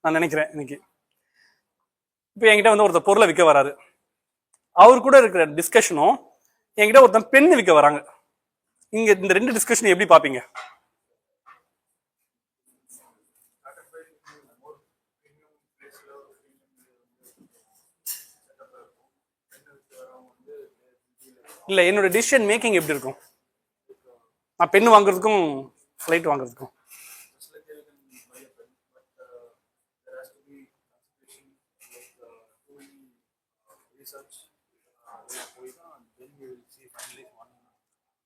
நான் நினைக்கிறேன். இன்னைக்கு இப்போ என்கிட்ட வந்து ஒருத்தர் பொருளை விற்க வராரு. அவர் கூட இருக்கிற டிஸ்கஷனும் என்கிட்ட ஒருத்தன் பெண்ணு விற்க வராங்க. இங்க இந்த ரெண்டு டிஸ்கஷன் எப்படி பாப்பீங்க? இல்ல, என்னோட டிசிஷன் மேக்கிங் எப்படி இருக்கும்? நான் பெண்ணு வாங்குறதுக்கும் ஃப்ளைட் வாங்குறதுக்கும்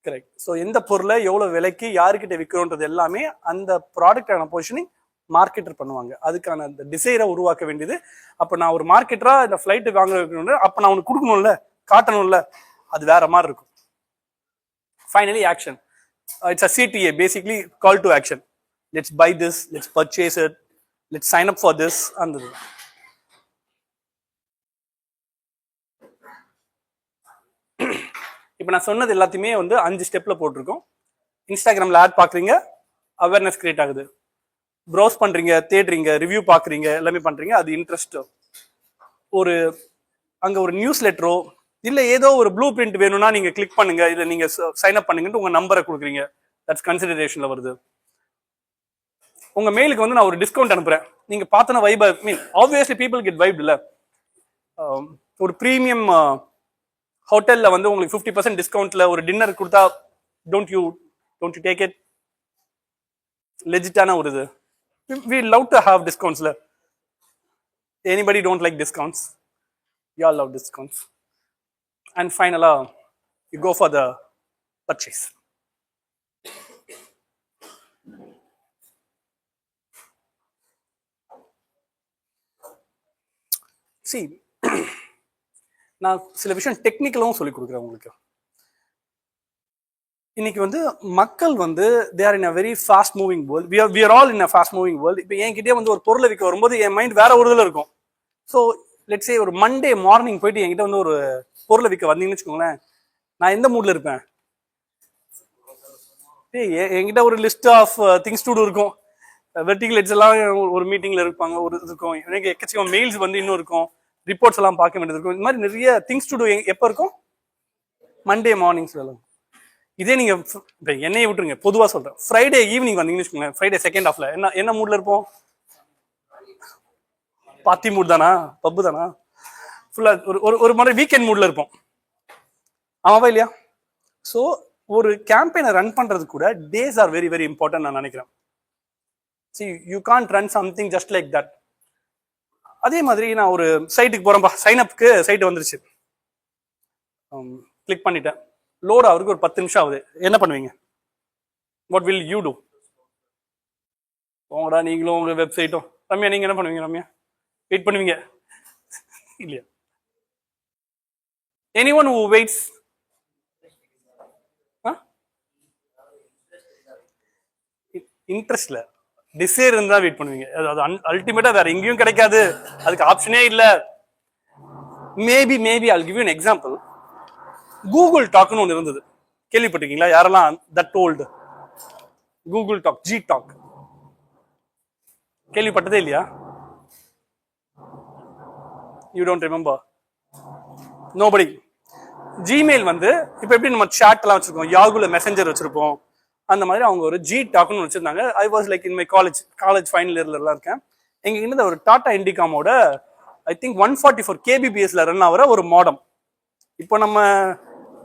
கரெக்ட். ஸோ எந்த பொருளை எவ்வளவு விலைக்கு யாருக்கிட்ட விற்கிறோன்றது எல்லாமே அந்த ப்ராடக்டான பொசிஷனிங் மார்க்கெட்டர் பண்ணுவாங்க. அதுக்கான அந்த டிசைரை உருவாக்க வேண்டியது. அப்போ நான் ஒரு மார்க்கெட்டரா இந்த ஃப்ளைட்டு வாங்க வைக்கணும், அப்போ நான் உனக்கு கொடுக்கணும்ல, காட்டணும்ல, அது வேற மாதிரி இருக்கும். Finally action. It's a CTA, basically call to action. Let's buy this, let's purchase it, let's sign up for this. அந்த இப்போ நான் சொன்னது எல்லாத்தையுமே வந்து 5 ஸ்டெப்ல போட்டிருக்கோம். இன்ஸ்டாகிராம்ல ஆட் பாக்குறீங்க, அவேர்னஸ் கிரியேட் ஆகுது. ப்ரௌஸ் பண்றீங்க, தேடுறீங்க, ரிவ்யூ பாக்குறீங்க, எல்லாமே பண்றீங்க, அது இன்ட்ரெஸ்ட். அங்க ஒரு நியூஸ் லெட்டரோ இல்ல ஏதோ ஒரு ப்ளூ பிரிண்ட் வேணும்னா நீங்க கிளிக் பண்ணுங்க, இல்ல நீங்க சைன் அப் பண்ணுங்கன்னு உங்க நம்பரை கொடுக்குறீங்க. தட்ஸ் கன்சிடரேஷன்ல வருது. உங்க மெயிலுக்கு வந்து நான் ஒரு டிஸ்கவுண்ட் அனுப்புறேன், நீங்க பார்த்தன vibe mean obviously people get vibe. இல்ல, ஒரு ப்ரீமியம் ஹோட்டல்ல வந்து உங்களுக்கு 50% டிஸ்கவுண்ட்ல ஒரு டின்னர் கொடுத்தா டோன்ட் யூ டேக் இட்? லெஜிட்டான ஒரு இது. we love to have discounts. Anybody don't like discounts? You all love discounts. And finally, you go for the purchase. See, நான் சில விஷயம் டெக்னிக்கலும் சொல்லி கொடுக்குறேன் உங்களுக்கு. இன்னைக்கு வந்து மக்கள் வந்து they are in a very fast moving world. we are all in a fast moving world. இப்போ என்கிட்டயே வந்து ஒரு பொருளை விற்க வரும்போது என் மைண்ட் வேற ஒரு இதில் இருக்கும். ஸோ லெட்ஸ் சே ஒரு மண்டே மார்னிங் போயிட்டு என்கிட்ட வந்து ஒரு பொருளை விற்க வந்தீங்கன்னு வச்சுக்கோங்களேன், நான் எந்த மூட்ல இருப்பேன்? என்கிட்ட ஒரு list of things to do இருக்கும். வெர்டிகல் எட்ஜ் எல்லாம் ஒரு மீட்டிங்ல இருப்பாங்க, ஒரு இருக்கும். எனக்கு எக்கச்சக்கம் மெயில்ஸ் வந்து இன்னும் இருக்கும், ரிப்போர்ட்ஸ் எல்லாம் பார்க்க வேண்டியது இருக்கும். இந்த மாதிரி நிறைய திங்ஸ் டு டூ எப்போ இருக்கும்? மண்டே மார்னிங் சொல்லலாம். இதே நீங்க என்னைய விட்டுருங்க, பொதுவா சொல்றேன், ஃப்ரைடே ஈவினிங் வந்தீங்கன்னு வச்சுக்கோங்களேன், ஃப்ரைடே செகண்ட் ஹாஃப்ல என்ன மூட்ல இருப்போம்? பார்ட்டி மூட் தானா, பப்பு தானா, ஃபுல்லா ஒரு மாதிரி வீக்கெண்ட் மூட்ல இருப்போம். ஆமாவா இல்லையா? ஸோ ஒரு கேம்பெயினை ரன் பண்றது கூட days are very very important நான் நினைக்கிறேன். See you can't run something just like that. அதே மாதிரி நான் ஒரு சைட்டுக்கு போறேன்பா, சைன் அப்க்கு சைட் வந்துருச்சு, கிளிக் பண்ணிட்டேன், லோட் ஆகுறதுக்கு ஒரு 10 நிமிஷம் ஆகுது. என்ன பண்ணுவீங்க? What will you do? உங்களா நீங்களும் உங்க வெப்சைட்டும். ரம்யா நீங்க என்ன பண்ணுவீங்க? ரம்யா வெயிட் பண்ணுவீங்க இல்லையா? Anyone who waits? இன்ட்ரெஸ்ட்ல டிசைர் இருந்தா வெயிட் பண்ணுவீங்க. அது அல்டிமேட்டா வேற எங்கேயும் கிடைக்காது, அதுக்கு ஆப்ஷனே இல்ல. Maybe I'll give you an example. Google டாக்னு ஒன்று இருந்தது, கேள்விப்பட்டிருக்கீங்களா? யாரெல்லாம் that old? Google talk, G talk, கேள்விப்பட்டதே இல்லையா? You don't remember? Nobody. Gmail வந்து இப்போ எப்படி நம்ம சாட் எல்லாம் வச்சிருக்கோம், யாகுல மெசஞ்சர் வச்சிருப்போம், அந்த மாதிரி அவங்க ஒரு ஜி டாக்னு வச்சிருந்தாங்க. I was like in my college final இயர்ல இருக்கேன். எங்க இருந்த ஒரு டாடா இண்டிகாமோட ஐ திங்க் 144 kbpsல ரன் ஆகிற ஒரு மாடம். இப்போ நம்ம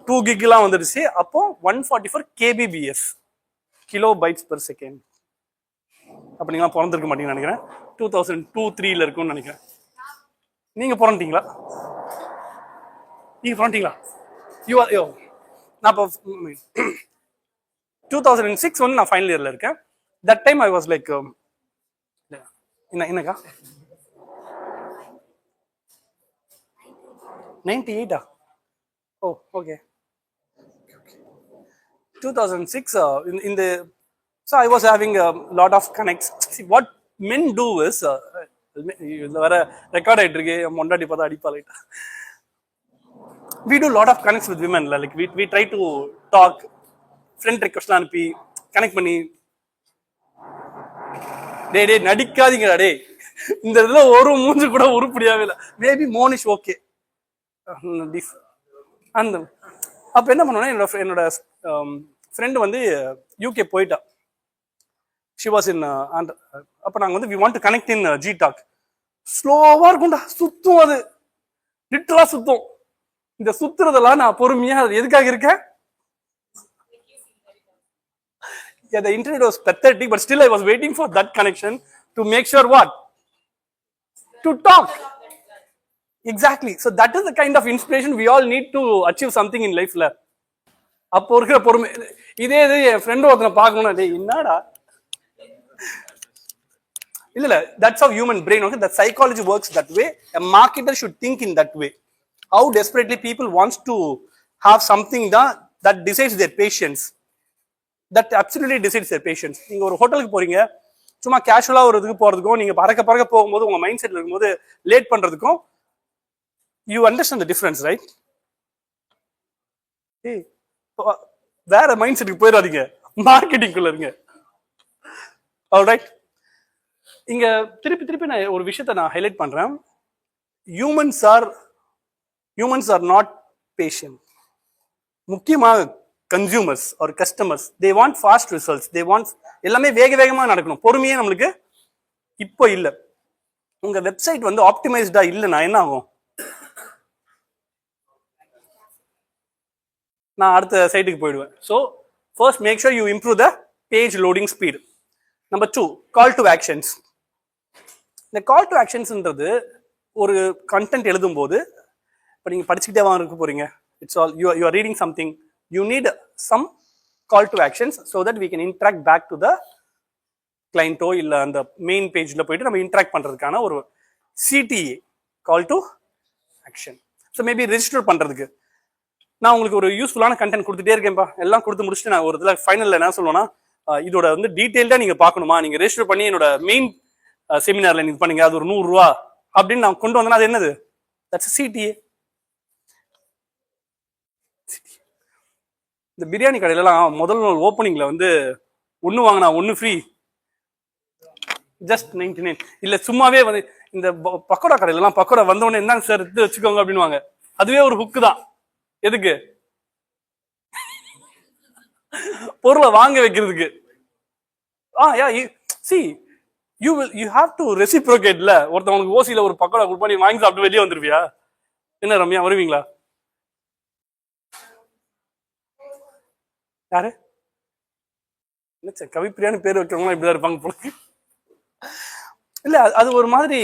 2 gigலாம் வந்துருச்சு, அப்போ 144 kbps, kilo bytes per second. அப்ப நீங்க பிறந்திருக்க மாட்டீங்கன்னு நினைக்கிறேன். 2002-03 இருக்கும்னு நினைக்கிறேன். நீங்க பிறந்தீங்களா? நீங்க பிறந்தீங்களா? யூ ஆர் யோ. நான் இப்போ 2006 வந்து நான் ஃபைனல் இயர்ல இருக்கேன். That time I was like என்னக்கா 98? ஓ okay. 2006 in the, so I was having a lot of connects. See what men do is இதுல வர ரெக்கார்ட் ஆயிட்டு இருக்கு, மொண்டாடி பார்த்தா அடிப்பா லைட்டா. We do lot of connects with women, like we try to talk, friend request அனுப்பி கனெக்ட் பண்ணி. டே நடிக்காதீங்கடா டே, இந்த இதுல ஒரு மூஞ்சு கூட உருப்படியாவே இல்லை. Maybe Monish okay. அந்த அப்ப என்ன பண்ணுவேன்னா, என்னோட ஃப்ரெண்டு வந்து யூகே போயிட்டா. ஷி வாஸ் இன் அப்ப நாங்க வந்து we want to connect in G Talk. ஸ்லோவா இருக்கும்டா, சுத்தும், அது லிட்டரலா சுத்தும். இந்த சுத்துறதெல்லாம் நான் பொறுமையா அது எதுக்காக இருக்கேன்? Yeah, the internet was pathetic, but still I was waiting for that connection to make sure what? To talk. Exactly. So that is the kind of inspiration we all need to achieve something in life. அப்போ இருக்கிற பொறுமை இதே இது என் ஃப்ரெண்ட் ஒருத்தனை பார்க்கணும், டேய் என்னடா இல்ல, that's how human brain works. That psychology works that way. A marketer should think in that way. How desperately people wants to have something that decides their patience. That absolutely decides their patience. நீங்க ஒரு ஹோட்டலுக்கு போறீங்க, சும்மா கேஷுவலா ஒரு இதுக்கு போறதுக்கும் நீங்க பறக்க போகும்போது உங்க மைண்ட் செட்ல இருக்கும்போது லேட் பண்றதுக்கும், you understand the difference, right? ஏய் வேற மைண்ட் செட்டுக்கு போயிடாதீங்க, மார்க்கெட்டிங் குள்ள இருங்க. ஆல்ரைட். இங்க திருப்பி நான் ஒரு விஷயத்தை நான் ஹைலைட் பண்றேன். Humans are not patient. முக்கியமாக consumers are customers, they want fast results. They want எல்லாமே வேகமா நடக்கணும். பொறுமையே நம்மளுக்கு இப்போ இல்ல. உங்க வெப்சைட் வந்து ஆப்டிமைஸ்டா இல்லைன்னா என்ன ஆகும்? நான் அடுத்த சைட்டுக்கு போயிடுவேன். So first make sure you improve the page loading speed. Number 2, call to actions. இந்த கால் டு ஆக்ஷன்ஸ்ன்றது ஒரு கண்டென்ட் எழுதும் போது, இப்போ நீங்க படிச்சுக்கிட்டே இருக்க போறீங்க, it's all you are reading something, you need some call to actions so that we can interact back to the கிளைண்டோ இல்லை அந்த மெயின் பேஜ்ல போயிட்டு நம்ம இன்ட்ராக்ட் பண்றதுக்கான ஒரு CTA, call to action. So maybe register பண்றதுக்கு நான் உங்களுக்கு ஒரு யூஸ்ஃபுல்லான கண்டென்ட் கொடுத்துட்டே இருக்கேன்ப்பா. எல்லாம் கொடுத்து முடிச்சுட்டு நான் ஒரு இதில் ஃபைனலில் என்ன சொல்லுவேன்னா, இதோட வந்து டீட்டெயில்டாக நீங்கள் பார்க்கணுமா, நீங்கள் ரெஜிஸ்டர் பண்ணி என்னோட மெயின் செமினாரில் நீங்கள் பண்ணீங்க, அது ஒரு 100 ரூபா அப்படின்னு நான் கொண்டு வந்தேன்னா அது என்னது? That's CTA. இந்த பிரியாணி கடையிலலாம் முதல் நாள் ஓப்பனிங்கில் வந்து 1 வாங்கினா 1 ஃப்ரீ, ஜஸ்ட் 99. இல்லை சும்மாவே வந்து இந்த பக்கோடா கடையிலலாம் பக்கோடா வந்தவொடனே என்னங்க சார் எடுத்து வச்சுக்கோங்க அப்படின்வாங்க. அதுவே ஒரு ஹுக்கு தான். எதுக்கு? பொருளை வாங்க வைக்கிறதுக்கு. see யூ ஹாவ் டு ரெசிப்ரோகேட்ல. ஒருத்தவங்களுக்கு ஓசியில ஒரு பக்கோடா கொடுப்பா, நீ வாங்கி சாப்பிட்டு வெளியே வந்துருவியா? என்ன ரம்யா, வருவீங்களா? யாரு என்ன கவிப்பிரியான்னு பேர் வைக்கிறவங்க இப்படிதான் இருப்பாங்க போல. இல்ல அது ஒரு மாதிரி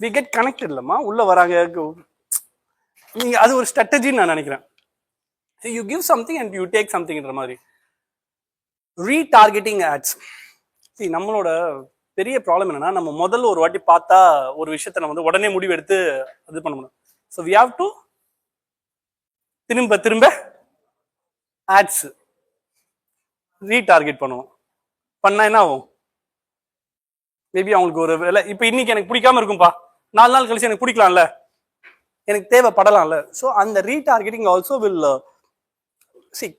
வி கெட் கனெக்டட் இல்லம்மா, உள்ள வராங்க. நீங்க அது ஒரு ஸ்ட்ராட்டஜின்னு நான் நினைக்கிறேன். You give something and you take சம்திங்ன்ற மாதிரி. Retargeting ads. நம்மளோட பெரிய ப்ராப்ளம் என்னன்னா, நம்ம முதல்ல ஒரு வாட்டி பார்த்தா ஒரு விஷயத்த நம்ம வந்து உடனே முடிவு எடுத்து இது பண்ண முடியும். ஸோ வி ஹாவ் டு திரும்ப திரும்ப ஆட்ஸ் ரீடார்கெட் பண்ணுவோம். பண்ணா என்ன ஆகும்? மேபி அவங்களுக்கு ஒரு வேலை, இப்போ இன்னைக்கு எனக்கு பிடிக்காம இருக்கும்பா, 4 நாள் கழிச்சு எனக்கு பிடிக்கலாம்ல, எனக்கு தேவைப்படலாம்ல. ஸோ அந்த ரீடார்கெட்டிங் ஆல்சோ வில்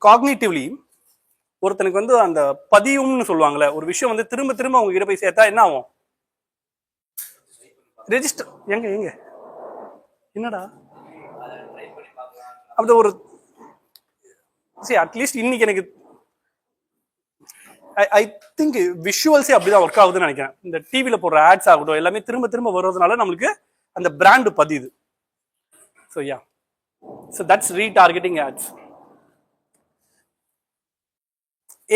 காக்னிட்டிவ்லி ஒருத்தனுக்கு வந்து அந்த பதியும்னு சொல்லுவாங்கல்ல, ஒரு விஷயம் வந்து திரும்ப திரும்ப அவங்க கிட்ட போய் சேர்த்தா என்ன ஆகும்? ரெஜிஸ்டர். எங்க எங்க என்னடா அப்படி ஒரு அட்லீஸ்ட் இன்னைக்கு எனக்கு ஐ திங்க் விஷுவல்ஸே அப்படிதான் ஒர்க் ஆகுதுன்னு நினைக்கிறேன். இந்த டிவியில போடுற ஆட்ஸ் ஆகட்டும் எல்லாமே திரும்ப திரும்ப வர்றதுனால நம்மளுக்கு அந்த பிராண்ட் பதியுது. So yeah, so that's retargeting ads.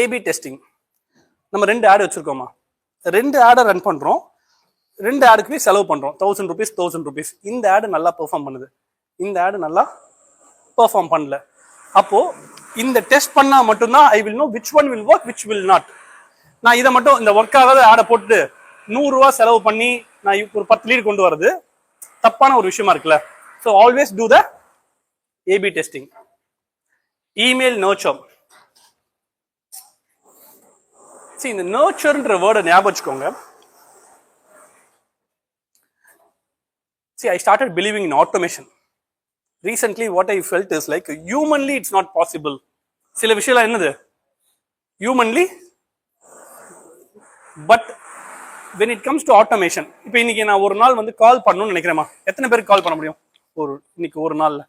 AB testing. நம்ம 2 ஆட் வச்சிருக்கோமா, 2 ஆடை ரன் பண்றோம், 2 ஆடுக்குமே செலவு பண்றோம், 1000 rupees 1000 rupees. இந்த ஆடு நல்லா பெர்ஃபார்ம் பண்ணுது, இந்த ஆடு நல்லா பெர்ஃபார்ம் பண்ணல. அப்போ இந்த டெஸ்ட் பண்ணா மட்டும்தான் I will know which one will work which will not. நான் இதை மட்டும் இந்த ஒர்க் ஆகாத ஆடை போட்டு 100 ரூபா செலவு பண்ணி நான் ஒரு 10 லீடு கொண்டு வரது தப்பான ஒரு விஷயமா இருக்குல்ல. So always do the AB testing. Email nurture. இந்த நர்ச்சர்ன்ற வேர்டை ஞாபகம் வச்சுக்கோங்க. I started believing in automation. Recently, what I felt is like humanly it's not possible. சில விஷயம் என்னது humanly, but when it comes to automation, இப்போ இன்னைக்கு நான் ஒரு நாள் வந்து கால் பண்ணணும்னு நினைக்கிறேமா, எத்தனை பேருக்கு கால் பண்ண முடியும்? இன்னைக்கு ஒரு நாள்ல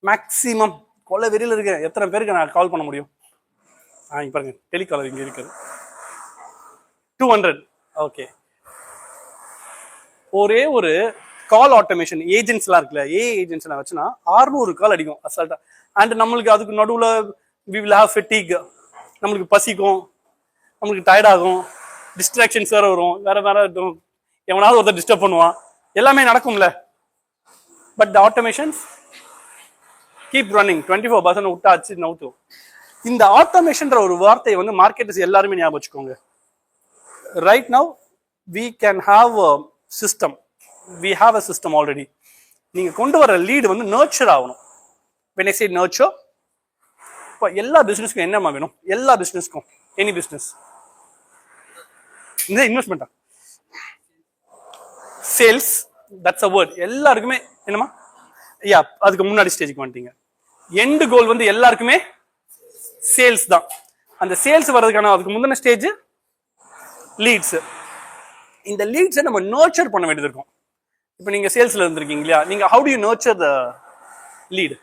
மேக்சிமம் கொலை வெறியில் இருக்க எத்தனை பேருக்கு நான் கால் பண்ண முடியும்? இங்க பாருங்க, டெலிகாலர் இங்க இருக்குது 200. ஓகே, ஒரே ஒரு கால் ஆட்டோமேஷன் ஏஜென்ட்ஸ்லாம் இருக்குல்ல, ஏஜென்ட்ஸ் வச்சுன்னா 600 கால் அடிக்கும் அசால்ட்டா. அண்ட் நம்மளுக்கு அதுக்கு நடுவில் வி வில் ஹேவ் ஃபெட்டிக், நம்மளுக்கு பசிக்கும், நம்மளுக்கு டயர்ட் ஆகும், டிஸ்ட்ராக்ஷன்ஸ் வேற வரும், வேற எவனாவது ஒருத்தர் டிஸ்டர்ப் பண்ணுவான், எல்லாமே நடக்கும்ல. But the automations keep running 24/7 விட்டாச்சு நவுத்தும். இந்த ஆட்டோமேஷன்ற ஒரு வார்த்தையை வந்து மார்க்கெட்டர்ஸ் எல்லாருமே ஞாபகம் வச்சுக்கோங்க. Right now we can have a system, we have a system already. நீங்க கொண்டு வர லீடு வந்து நர்ச்சர் ஆகணும். when I say nurture, இப்போ எல்லா பிசினஸ்க்கும் என்னமா வேணும்? எல்லா பிசினஸ்க்கும், எனி பிசினஸ், இந்த இன்வெஸ்ட்மெண்டா, சேல்ஸ், தட்ஸ் அ வேர்ட். எல்லாருக்குமே என்னமா, யா அதுக்கு முன்னாடி ஸ்டேஜுக்கு வந்துட்டீங்க. எண்டு கோல் வந்து எல்லாருக்குமே சேல்ஸ் தான். அந்த சேல்ஸ் வர்றதுக்கான அதுக்கு முந்தின ஸ்டேஜ் லீட்ஸ். இந்த லீட்ஸை நம்ம நர்ச்சர் பண்ண வேண்டியது இருக்கும். இப்போ நீங்க சேல்ஸ்ல இருந்திருக்கீங்க இல்லையா, நீங்க how do you nurture the lead?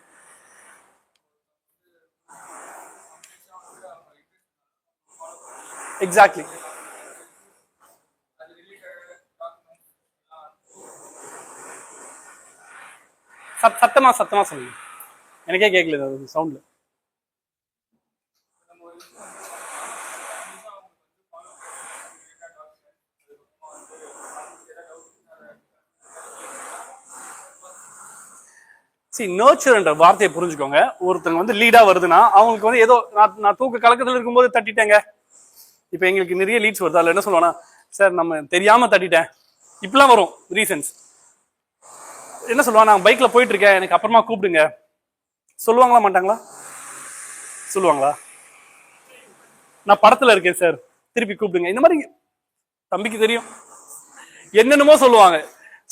Exactly. சத்தமா சத்தமா சொல்லுங்க, எனக்கே கேட்கல சவுண்ட்ல. நர்ச்சர்ன்ற வார்த்தையை புரிஞ்சுக்கோங்க. ஒருத்தங்க வந்து லீடா வருதுன்னா அவங்களுக்கு வந்து ஏதோ நான் தூக்க கலக்கத்துல இருக்கும்போது தட்டிட்டேங்க. இப்ப எங்களுக்கு நிறைய லீட்ஸ் வருது, அதுல என்ன சொல்லுவானா, சார் நம்ம தெரியாம தட்டிட்டேன், இப்பெல்லாம் வரும் ரீசன்ஸ். என்ன சொல்லுவான், நான் பைக்ல போயிட்டு இருக்கேன், எனக்கு அப்புறமா கூப்பிடுங்க. சொல்லுவாங்களா மாட்டாங்களா? சொல்லுவாங்களா? நான் படத்துல இருக்கேன் சார், திருப்பி கூப்பிடுங்க. இந்த மாதிரி தம்பிக்கு தெரியும், என்னென்னமோ சொல்லுவாங்க.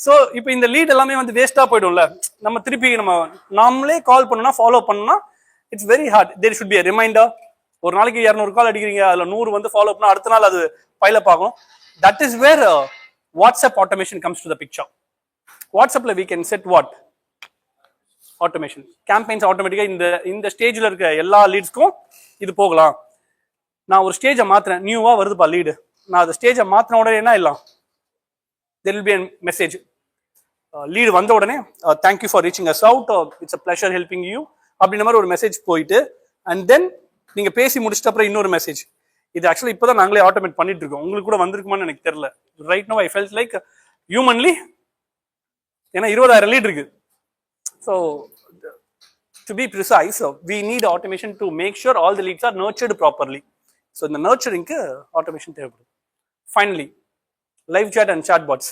ஸோ இப்போ இந்த லீட் எல்லாமே வந்து வேஸ்டா போயிடும்ல. நம்ம திருப்பி நாமளே கால் பண்ணா ஃபாலோ பண்ணா it's very hard. There should be a reminder. ஒரு நாளைக்கு 200 கால் அடிக்கிறீங்க, அதுல 100 வந்து ஃபாலோ பண்ணா அடுத்த நாள் அது பைலப் ஆகும். That is where WhatsApp automation comes to the picture. வாட்ஸ்அப்ல we can set what automation campaigns ஆட்டோமேட்டிக்கா இந்த ஸ்டேஜ்ல இருக்க எல்லா லீட்ஸ்க்கும் இது போகலாம். நான் ஒரு ஸ்டேஜை மாத்துறேன், நியூவா வருதுப்பா லீடு, நான் அந்த ஸ்டேஜை மாற்றின உடனே என்ன ஆயிடலாம், there will be a message, lead வந்த உடனே thank you for reaching as out, it's a pleasure helping you அப்படின்ற மாதிரி ஒரு மெசேஜ் போயிட்டு, அண்ட் தென் நீங்க பேசி முடிச்சிட்ட அப்புறம் இன்னொரு மெசேஜ். இது ஆக்சுவலி இப்போதான் நாங்களே ஆட்டோமேட் பண்ணிட்டு இருக்கோம். உங்களுக்கு கூட வந்திருக்குமான்னு எனக்கு தெரியல. Right no I felt like humanly, ஏன்னா 20,000 லீட் இருக்கு. So to be precise, we need automation to make sure all the leads are nurtured properly. So இந்த nurturingக்கு automation தேவைப்படுது. Finally, live chat and chat bots.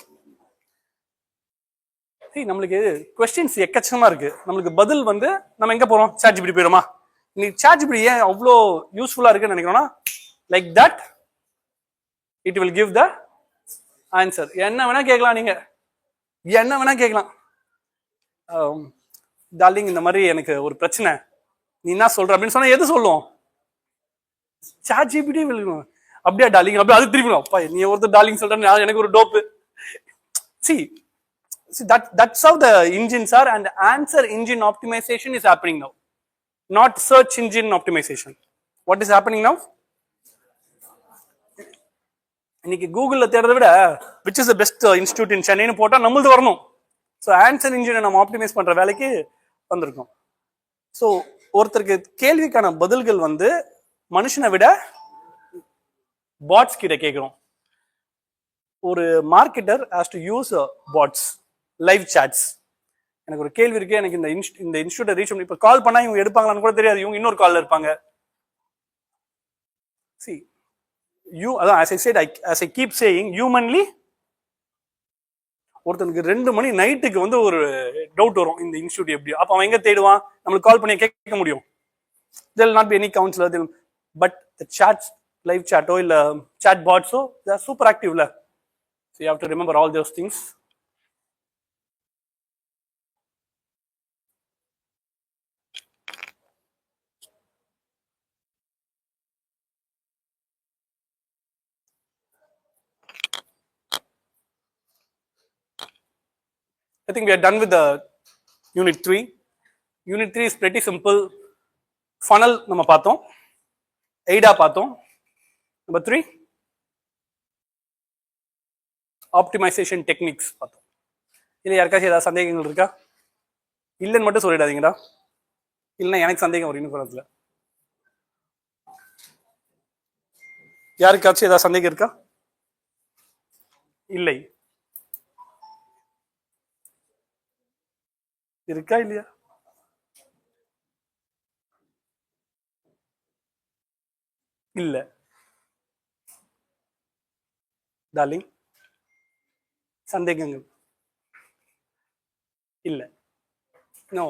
நம்மளுக்கு கொஸ்டின்ஸ் எக்கச்சக்கமா இருக்கு. நம்மளுக்கு பதில் வந்து நம்ம எங்க போறோம், சாட் ஜிபிடி போயிடுமா? நீ சாட் ஜிபிடி ஏன் அவ்வளோ யூஸ்ஃபுல்லா இருக்குன்னு நினைக்கிறோம்னா, like that it will give the answer. என்ன வேணா கேட்கலாம், நீங்க என்ன வேணா கேட்கலாம். டார்லிங் இந்த மாதிரி எனக்கு ஒரு பிரச்சனை, நீ என்ன சொல்ற அப்படின்னு சொன்னா எது சொல்லுவோம், சாட் ஜிபிடி அப்படியா டார்லிங், அப்படியே அது திரும்பி அப்பா நீ ஒருத்தர் டார்லிங் சொல்ற, எனக்கு ஒரு டோப்பு. See, that's how the engines are, and answer engine optimization is happening now, not search engine optimization. What is happening now? இன்னைக்கு கூகுள்ல தேடுறத விட which is the best institute in Chennai னு போட்டா நம்மளுது வரணும். ஸோ ஆன்சர் இன்ஜினை நம்ம ஆப்டிமைஸ் பண்ற வேலைக்கு வந்திருக்கோம். ஸோ ஒருத்தருக்கு கேள்விக்கான பதில்கள் வந்து மனுஷனை விட பாட்ஸ் கிட்ட கேட்கிறோம். ஒரு marketer has to use bots, live chats. எனக்கு ஒரு கேள்வி இருக்கு, எனக்கு இந்த இன்ஸ்டியூட்டை ரீச் பண்ணி இப்போ கால் பண்ணா இவங்க எடுப்பாங்களான்னு கூட தெரியாது, இவங்க இன்னொரு கால்ல இருப்பாங்க. See, அதான் as I said, as I keep saying, humanly ஒருத்தனுக்கு 2 மணி நைட்டுக்கு வந்து ஒரு டவுட் வரும், இந்த இன்ஸ்டியூட் எப்படி, அப்ப அவன் எங்க தேடுவான், நம்மளுக்கு கால் பண்ணி கேட்க முடியும். there will not be any counselor, but the chats, live chat இல்ல chat bots, they are super active la. So you have to remember all those things. I think we are done with the unit 3. Unit 3 is pretty simple. Funnel நம்ம பார்த்தோம், AIDA பார்த்தோம். Number 3, optimization techniques பார்த்தோம். இல்லை யாருக்காச்சும் ஏதாவது சந்தேகங்கள் இருக்கா? இல்லைன்னு மட்டும் சொல்லிடாதீங்கடா, இல்லைன்னா எனக்கு சந்தேகம் வரும் இன்னும் காலத்தில். யாருக்காச்சும் ஏதாவது சந்தேகம் இருக்கா? இல்லை இருக்கா இல்லையா? இல்ல டார்லிங், சந்தேகங்கள் இல்ல. No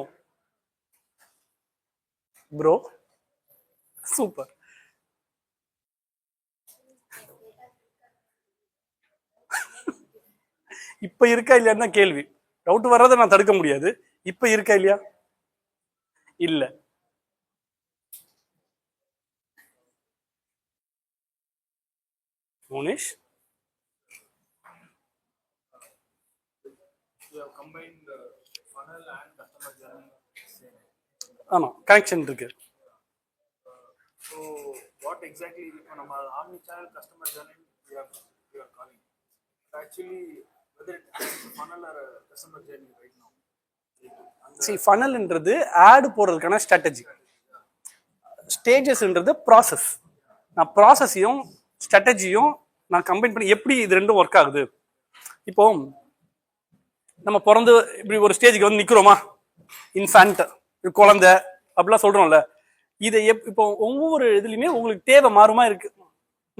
bro, super. இப்ப இருக்கா இல்லையா கேள்வி. டவுட் வர்றதை நான் தடுக்க முடியாது. இப்ப இருக்கா இல்லையா? இல்ல. மோனிஷ், ஆமா கனெக்ஷன் இருக்கு. So what exactly நம்ம omni channel customer journey we are calling, actually whether it is funnel or a customer journey right now. See, funnelன்றது ஆட் போடுறதுக்கான ஸ்ட்ராட்டஜி, ஸ்டேஜஸ்ன்றது ப்ராசஸ். நான் ப்ராசஸையும் ஸ்ட்ராட்டஜியும் நான் கம்பைன் பண்ணி எப்படி இது ரெண்டும் ஒர்க் ஆகுது. இப்போ நம்ம பிறந்து இப்படி ஒரு ஸ்டேஜுக்கு வந்து நிக்கிறோமா, இன்ஃபேண்ட், குழந்தை அப்படிலாம் சொல்றோம்ல, இதை இப்போ ஒவ்வொரு இதுலையுமே உங்களுக்கு தேவை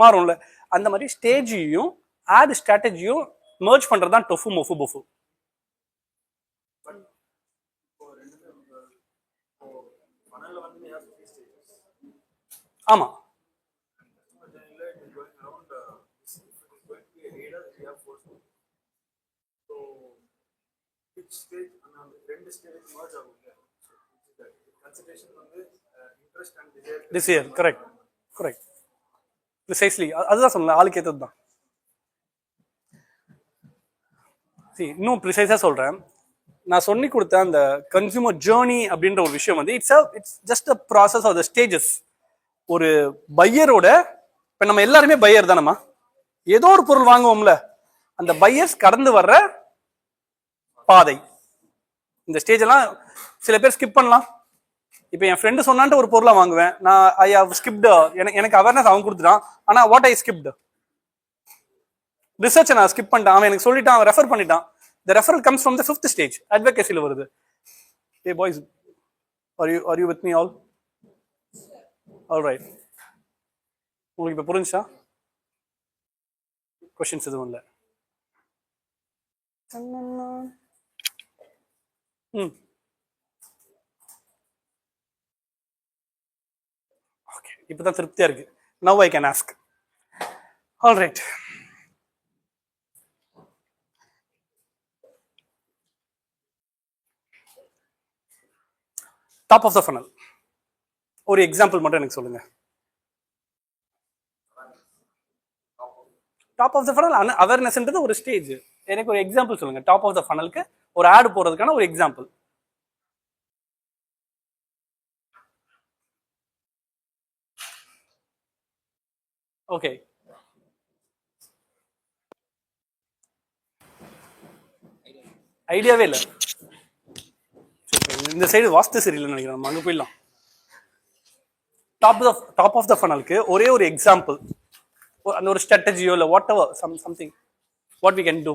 மாறும்ல, அந்த மாதிரி ஸ்டேஜையும் ஆட் ஸ்ட்ராட்டஜியும் மர்ஜ் பண்றதுதான் டொஃபு மொஃபு பொஃபு. ஆமா, desire, correct, precisely. அதுதான் சொன்னேன், ஆளுக்கு ஏற்றது தான். இன்னும் ப்ரிசைஸா சொல்றேன், நான் சொல்லி கொடுத்த அந்த கன்சியூமர் ஜேர்னி அப்படின்ற ஒரு விஷயம் வந்து it's just a process of the stages. ஒரு பையரோட, இப்ப நம்ம எல்லாருமே பையர் தானம்மா, ஏதோ ஒரு பொருள் வாங்குவோம்ல, அந்த பையர்ஸ் கடந்து வர்ற பாதை. இந்த ஸ்டேஜ் எல்லாம் சில பேர் ஸ்கிப் பண்ணலாம். இப்போ என் ஃப்ரெண்டு சொன்னான்ட்டு ஒரு பொருளை வாங்குவேன் நான். I have skipped. எனக்கு அவேர்னஸ் அவன் கொடுத்துட்டான். ஆனா வாட் ஐ ஸ்கிப்டு, ரிசர்ச் நான் ஸ்கிப் பண்ணிட்டான். அவன் எனக்கு சொல்லிட்டான், அவன் ரெஃபர் பண்ணிட்டான். The referral comes from the 5th stage, advocacy-ல வருது. Hey boys, are you with me all? All right. உங்களுக்கு இப்ப புரிஞ்சா? கொஸ்டின்ஸ் எதுவும் இல்லை. ஓகே, இப்பதான் திருப்தியா இருக்கு. Now I can ask. All right. Top of the funnel ஒரு எக்ஸாம்பிள் மட்டும் எனக்கு சொல்லுங்க. டாப் ஆஃப் த ஃபனல் அவேர்னஸ்ன்றது ஒரு ஸ்டேஜ். எனக்கு ஒரு எக்ஸாம்பிள் சொல்லுங்க. டாப் ஆஃப் த ஃபனலுக்கு ஒரு ஆட் போறதுக்கான ஒரு எக்ஸாம்பிள். ஓகே, ஐடியாவே இல்லை. இந்த சைடு வாஸ்து சரியில்லைன்னு நினைக்கிறேன். நம்ம அங்கே போயிடலாம். டாப் ஆஃப் த ஃபனலுக்கு ஒரே ஒரு எக்ஸாம்பிள், அந்த ஒரு ஸ்ட்ராட்டஜியோ இல்லை whatever something what we can do.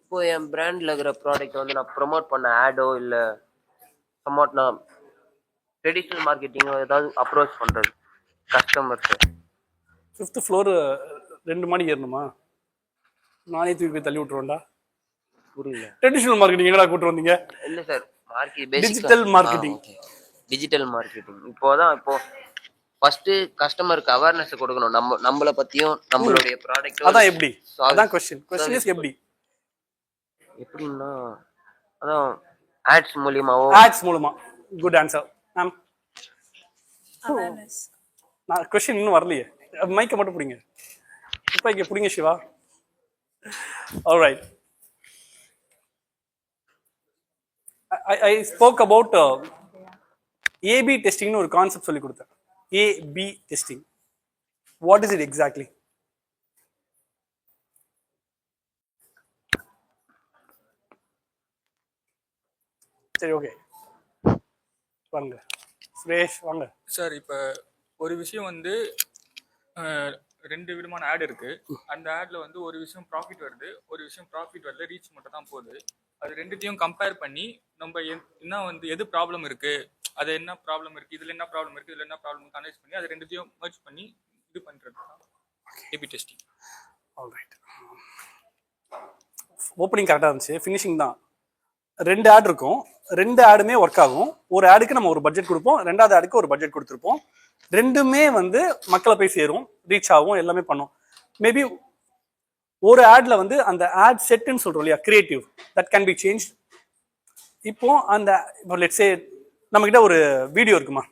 இப்போ என் பிராண்ட்ல இருக்கிற ப்ராடக்ட் வந்து நான் ப்ரொமோட் பண்ண ஆடோ இல்லை சம்வாட் நான் ட்ரெடிஷ்னல் மார்க்கெட்டிங்கோ ஏதாவது அப்ரோச் பண்ணுறது கஸ்டமர்ஸு. 5th ஃப்ளோர் 2 மாடி ஏறணுமா? நானே தூக்கி போய் தள்ளி விட்டுருவேன்டா. புரியல. ட்ரெடிஷ்னல் மார்க்கெட்டிங் எங்கடா கூட்டு வந்தீங்க? இல்லை sir, digital marketing. Digital marketing இப்போ ஃபர்ஸ்ட் கஸ்டமருக்கு அவேர்னஸ் கொடுக்கணும். நம்மளை பத்தியும் நம்மளுடைய ப்ராடக்ட். அதான் எப்படி? அதான் क्वेश्चन இஸ் எப்படி? எப்படின்னா அதான் ஆட்ஸ் மூலமாவோ. ஆட்ஸ் மூலமா. Good answer ma'am. அவேர்னஸ். நான் क्वेश्चन இன்னும் வரலையே. மைக்க மட்டும் பிடிங்க. இப்போ இங்க பிடிங்க Siva. Alright. I spoke about AB testing ஒரு கான்செப்ட் சொல்லி கொடுத்தேன். AB testing. What is it exactly? சரி, ஓகே, வாங்க சுரேஷ் வாங்க. சார், இப்போ ஒரு விஷயம் வந்து 2 விதமான ஆட் இருக்கு. அந்த ஆட்ல வந்து ஒரு விஷயம் ப்ராஃபிட் வருது, ஒரு விஷயம் ப்ராஃபிட் வரல, ரீச் மட்டும் தான் போகுது. அது ரெண்டுத்தையும் கம்பேர் பண்ணி நம்ம என்ன வந்து எது ப்ராப்ளம் இருக்கு, அது என்ன ப்ராப்ளம் இருக்கு, இதுல என்ன ப்ராப்ளம் இருக்கு, இதுல என்ன ப்ராப்ளம் அனலைஸ் பண்ணி அது ரெண்டுத்தையும் மர்ஜ் பண்ணி இது பண்றது தான் ஏபி டெஸ்டிங். ஆல்ரைட். ஓப்பனிங் கரெக்டாக இருந்துச்சு, ஃபினிஷிங் தான். 2 ஆட் இருக்கும், 2 ஆடுமே ஒர்க் ஆகும். ஒரு ஆடுக்கு நம்ம ஒரு பட்ஜெட் கொடுப்போம், 2வது ஆடுக்கு ஒரு பட்ஜெட் கொடுத்துருப்போம். 2மே வந்து மக்களை போய் சேரும், ரீச் ஆகும், எல்லாமே பண்ணும். மேபி ஒரு ஆட்ல வந்து அந்த ஆட் செட்னு சொல்றோம் இல்லையா, creative, that can be change. இப்போ அந்த லெட்ஸ் சே நம்ம கிட்ட ஒரு வீடியோ இருக்குமா,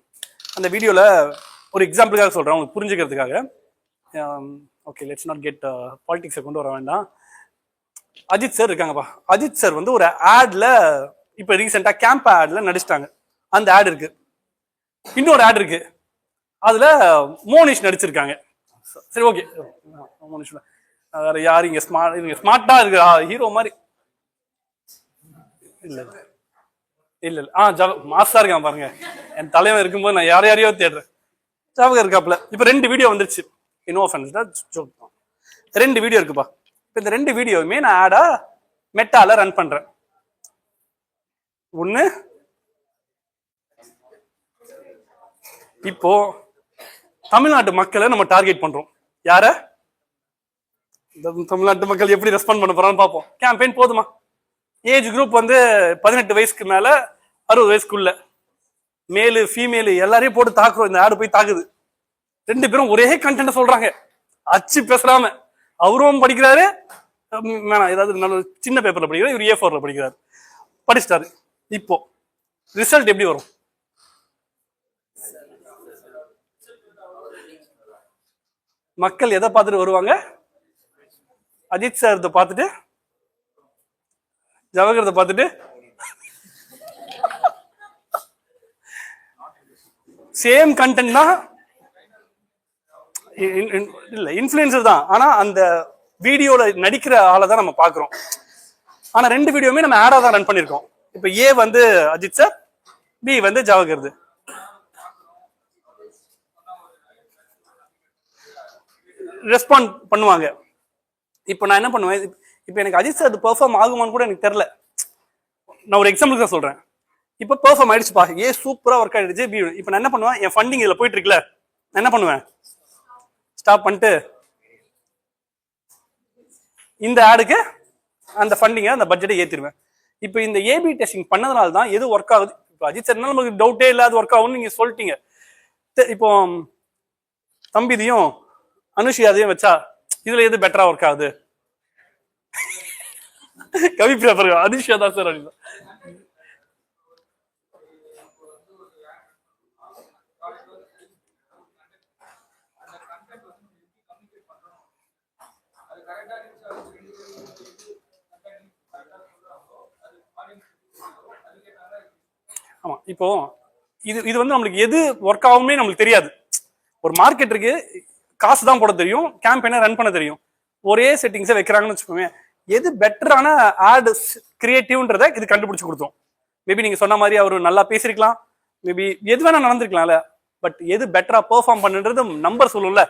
அந்த வீடியோல ஒரு எக்ஸாம்பிளுக்காக சொல்றேன் உங்களுக்கு புரிஞ்சுக்கிறதுக்காக. ஓகே, லெட்ஸ் நாட் கெட் பாலிடிக்ஸை கொண்டு வர வேண்டாம். அஜித் சார் இருக்காங்கப்பா. அஜித் சார் வந்து ஒரு ஆட்ல இப்போ ரீசெண்டா கேம்ப் ஆட்ல நடிச்சிட்டாங்க. அந்த ஆட் இருக்கு. இன்னொரு ஆட் இருக்கு, அதுல மோனிஷ் நடிச்சிருக்காங்க. சரி, ஓகே, மோனிஷ் வேற யாரு இங்க ஸ்மார்ட்டா இருக்கு ஹீரோ மாதிரி? இல்ல இல்ல இல்ல மாஸ்டா இருக்கான் பாருங்க. என் தலைவன் இருக்கும்போது நான் யாரையோ தேடுறேன். ஞாபகம் இருக்காப்ல. இப்ப 2 வீடியோ வந்துருச்சு. நோ ஆஃபென்ஸ், 2 வீடியோ இருக்குப்பா. இப்ப இந்த 2 வீடியோவுமே நான் ஆடா மெட்டால ரன் பண்றேன். ஒண்ணு இப்போ தமிழ்நாட்டு மக்களை நம்ம டார்கெட் பண்றோம். யார? தமிழ்நாட்டு மக்கள் எப்படி ரெஸ்பாண்ட் பண்ண போறான்னு பார்ப்போம். கேம்பெயின் போதுமா? ஏஜ் குரூப் வந்து 18 வயசுக்கு மேல 60 வயசுக்குள்ள, மேலு ஃபீமேலு எல்லாரையும் போட்டு தாக்குறோம். இந்த ஆடு போய் தாக்குது. 2 பேரும் ஒரே கண்டென்ட் சொல்றாங்க, அச்சு பேசுறாம. அவரும் படிக்கிறாரு, வேணாம் ஏதாவது நல்ல சின்ன பேப்பர்ல படிக்கிறார், இவர் A4ல படிக்கிறாரு, படிச்சிட்டாரு. இப்போ ரிசல்ட் எப்படி வரும்? மக்கள் எதை பார்த்துட்டு வருவாங்க? அஜித் சார் பார்த்துட்டு, ஜவஹர்த பார்த்துட்டு, சேம் கண்டென்ட் தான், இல்ல இன்ஃப்ளூயன்சர் தான், ஆனா அந்த வீடியோல நடிக்கிற ஆளை தான் நம்ம பாக்குறோம். ஆனா ரெண்டு வீடியோமே நம்ம ஆடா தான் ரன் பண்ணிருக்கோம். இப்ப ஏ வந்து அஜித் சார், பி வந்து ஜவஹர்து. ரெஸ்பாண்ட் பண்ணுவாங்க. இப்போ நான் என்ன பண்ணுவேன், இப்போ எனக்கு அஜித் சார் அது பெர்ஃபார்ம் ஆகுமான்னு கூட எனக்கு தெரியல. நான் ஒரு எக்ஸாம்பிள் தான் சொல்றேன். இப்போ பெர்ஃபார்ம் ஆயிடுச்சுப்பா, ஏ சூப்பரா ஒர்க் ஆயிடுச்சு, பி. இப்போ நான் என்ன பண்ணுவேன், என் ஃபண்டிங் இதுல போயிட்டு இருக்குல்ல, நான் என்ன பண்ணுவேன், ஸ்டாப் பண்ணிட்டு இந்த ஆடுக்கு அந்த ஃபண்டிங்கை அந்த பட்ஜெட்டை ஏற்றிடுவேன். இப்போ இந்த ஏபி டெஸ்டிங் பண்ணதுனால தான் எது ஒர்க் ஆகுது. இப்போ அஜித் சார் நமக்கு டவுட்டே இல்லாத ஒர்க் ஆகும்னு நீங்க சொல்லிட்டீங்க. இப்போ தம்பிதையும் அனுஷியாதையும் வச்சா இதுல எது பெட்டரா ஒர்க் ஆகுது? கவி பேப்பர் அனுஷியா தான் சார் அப்படின்னு. ஆமா, இப்போ இது வந்து நம்மளுக்கு எது ஒர்க் ஆகும்னே நம்மளுக்கு தெரியாது. ஒரு மார்க்கெட் இருக்கு, காசு தான் போட தெரியும், கேம்பெயினை ரன் பண்ண தெரியும், ஒரே செட்டிங்ஸை வைக்கிறாங்கன்னு வச்சுக்கோங்க. எது பெட்டரான ஆட் கிரியேட்டிவ்ன்றத இது கண்டுபிடிச்சு கொடுத்தோம். மேபி நீங்க சொன்ன மாதிரி அவர் நல்லா பேசிருக்கலாம், மேபி எது வேணா நடந்திருக்கலாம்ல, பட் எது பெட்டரா பெர்ஃபார்ம் பண்ணுன்றது நம்பர் சொல்லும்ல.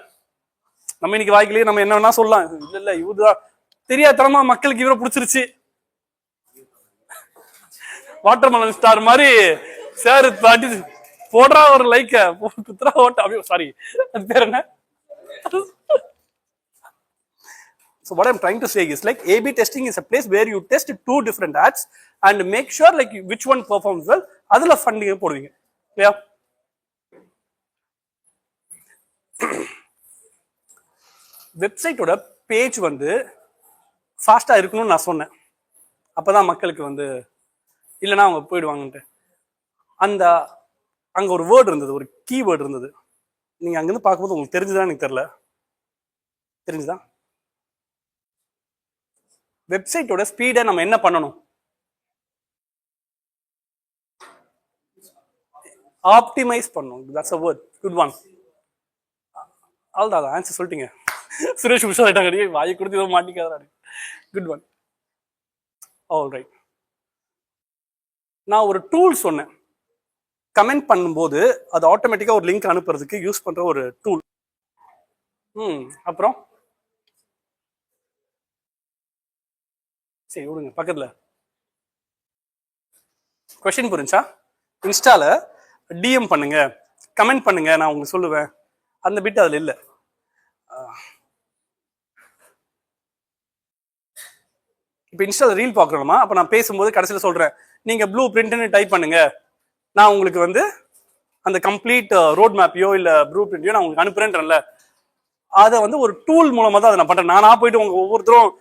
நம்ம இன்னைக்கு வாய்க்கிலேயே நம்ம என்ன வேணா சொல்லலாம், இல்ல இல்ல இவருதான் தெரியாதனமா மக்களுக்கு இவரை பிடிச்சிருச்சு, வாட்டர்மெலன் ஸ்டார் மாதிரி சார் தாட்டி போடுறா ஒரு லைக் குத்துறா ஓட்ட அப்படியே. சாரி, அது பேர் என்ன? So what I'm trying to say is like A/B testing is a place where you test two different ads and make sure like which one performs well. அதுல ஃபண்டிங் போடுவீங்க. Yeah. வெப்சைட்டோட பேஜ் வந்து ஃபாஸ்டா இருக்கணும்னு நான் சொன்னேன். அப்பதான் மக்களுக்கு வந்து இல்லைன்னா அவங்க போயிடுவாங்கன்ட்டு. அந்த அங்க ஒரு வேர்டு இருந்தது, ஒரு கீவேர்டு இருந்தது. நீங்க அங்கிருந்து பார்க்கும்போது உங்களுக்கு தெரிஞ்சுதான் எனக்கு தெரியல, தெரிஞ்சுதா? வெப்சைட்டோட ஸ்பீடை நம்ம என்ன பண்ணணும்? ஆப்டிமைஸ் பண்ணணும். That's a word. Good one. அவ்வளோதான், ஆன்சர் சொல்லிட்டீங்க. சுரேஷ் உஷா ஆயிட்டாங்க, வாயை கொடுத்து ஏதோ மாட்டிக்காத. Good one. All right. நான் ஒரு டூல் சொன்னேன், கமெண்ட் பண்ணும்போது அது ஆட்டோமேட்டிக்கா ஒரு லிங்க் அனுப்புறதுக்கு யூஸ் பண்ற ஒரு டூல். அப்புறம் சரி விடுங்க, பக்கத்துல கொஸ்டின் புரிஞ்சா இன்ஸ்டால டிஎம் பண்ணுங்க, கமெண்ட் பண்ணுங்க, நான் உங்களுக்கு சொல்லுவேன். அந்த பிட் அதுல இல்ல. இப்போ இன்ஸ்டால ரீல் பார்க்கணுமா, அப்ப நான் பேசும்போது கடைசியில் சொல்றேன் நீங்க ப்ளூ பிரிண்ட்னு டைப் பண்ணுங்க, நான் உங்களுக்கு வந்து அந்த கம்ப்ளீட் ரோட் மேப்பையோ இல்ல ப்ளூ பிரிண்டையோ நான் உங்களுக்கு அனுப்புறேன்றேன்ல. அதை வந்து ஒரு டூல் மூலமா தான் அதை நான் பண்றேன். நானா போயிட்டு உங்க ஒவ்வொருத்தரும்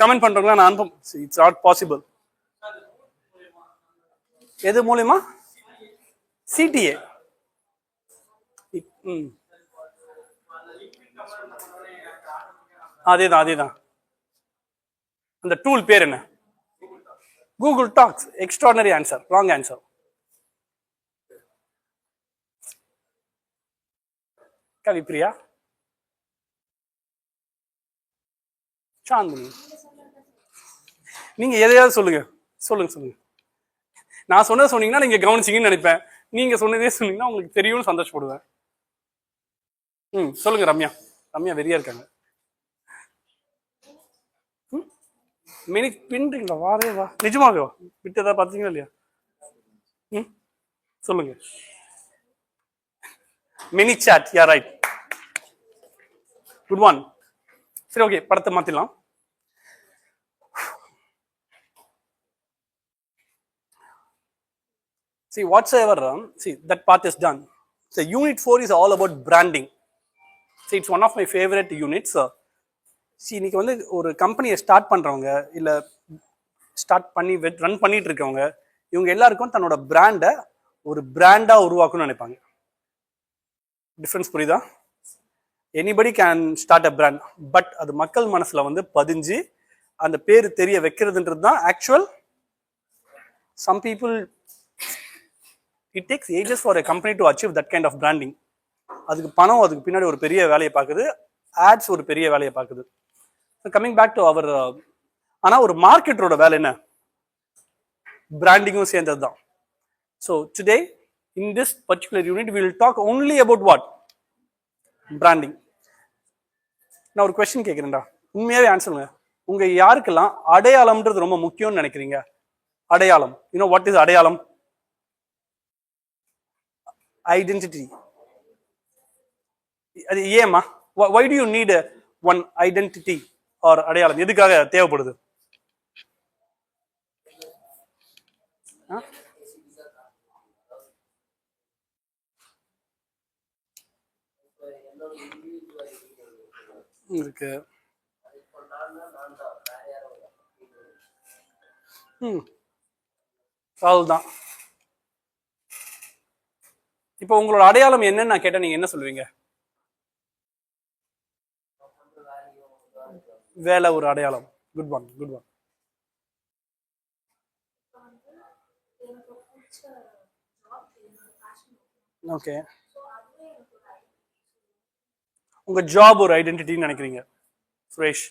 கமெண்ட் பண்றவங்களா நான் அனுப்ப, இட்ஸ் நாட் பாசிபிள். எது மூலமா? சிடிஏ. அதேதான். அந்த டூல் பேர் என்ன? Google Docs. Extraordinary answer, wrong answer. Kavipriya, Chandini, நீங்க எதையாவது சொல்லுங்க. நான் சொன்னதை சொன்னீங்கன்னா நீங்க கவனிச்சிங்கன்னு நினைப்பேன், நீங்க சொன்னதே சொன்னீங்கன்னா உங்களுக்கு தெரியும்னு சந்தோஷப்படுவேன். சொல்லுங்க. ரம்யா வெறியா இருக்காங்க. மினி பின்றீங்களா? வாரே வா, நிஜமாவே வா. விட்டு ஏதாவது பார்த்தீங்களா இல்லையா? சொல்லுங்க. Mini chat, yeah right. Good one. சரி, ஓகே, படத்தை மாத்திடலாம். See, whatsoever, that part is done. So, unit 4 is all about branding. See, it's one of my favorite units. See, இன்னைக்கு வந்து ஒரு கம்பெனியை ஸ்டார்ட் பண்றவங்க இல்ல ஸ்டார்ட் பண்ணி ரன் பண்ணிட்டு இருக்கவங்க, இவங்க எல்லாருக்கும் தன்னோட பிராண்டை ஒரு பிராண்டா உருவாக்கணும்னு நினைப்பாங்க. டிஃபரன்ஸ் புரியுதா? Anybody can start a brand, but அது மக்கள் மனசுல வந்து பதிஞ்சு அந்த பேரு தெரிய வைக்கிறதுன்றது தான் actual. Some people it takes ages for a company to achieve that kind of branding. அதுக்கு பணம் அதுக்கு பின்னாடி ஒரு பெரிய வேலையை பார்க்குது, ஆட்ஸ் ஒரு பெரிய வேலையை பார்க்குது. கம்மிங் பேக் டு அவர், ஆனால் ஒரு மார்க்கெட்டரோட வேலை என்ன? பிராண்டிங்கும் சேர்ந்தது தான். So today in this particular unit we will talk only about what? Branding. நான் ஒரு கொஸ்டின் கேட்குறேன்டா, உண்மையாவே ஆன்சருங்க. உங்க யாருக்கெல்லாம் அடையாளம்ன்றது ரொம்ப முக்கியம்னு நினைக்கிறீங்க? அடையாளம், யூனோ வாட் இஸ் அடையாளம்? ஐடென்டிட்டி. அது ஏமா? why do you need one identity or அடையாளம்? எதுக்காக தேவைப்படுது? இருக்கு. அதுதான். இப்போ உங்களோட அடையாளம் என்னன்னு நான் கேட்டா நீங்க என்ன சொல்லுவீங்க? வேலை ஒரு அடையாளம். Good one, good one. Okay, உங்க ஜாப் ஒரு ஐடென்டிட்டின்னு நினைக்கிறீங்க சுரேஷ்?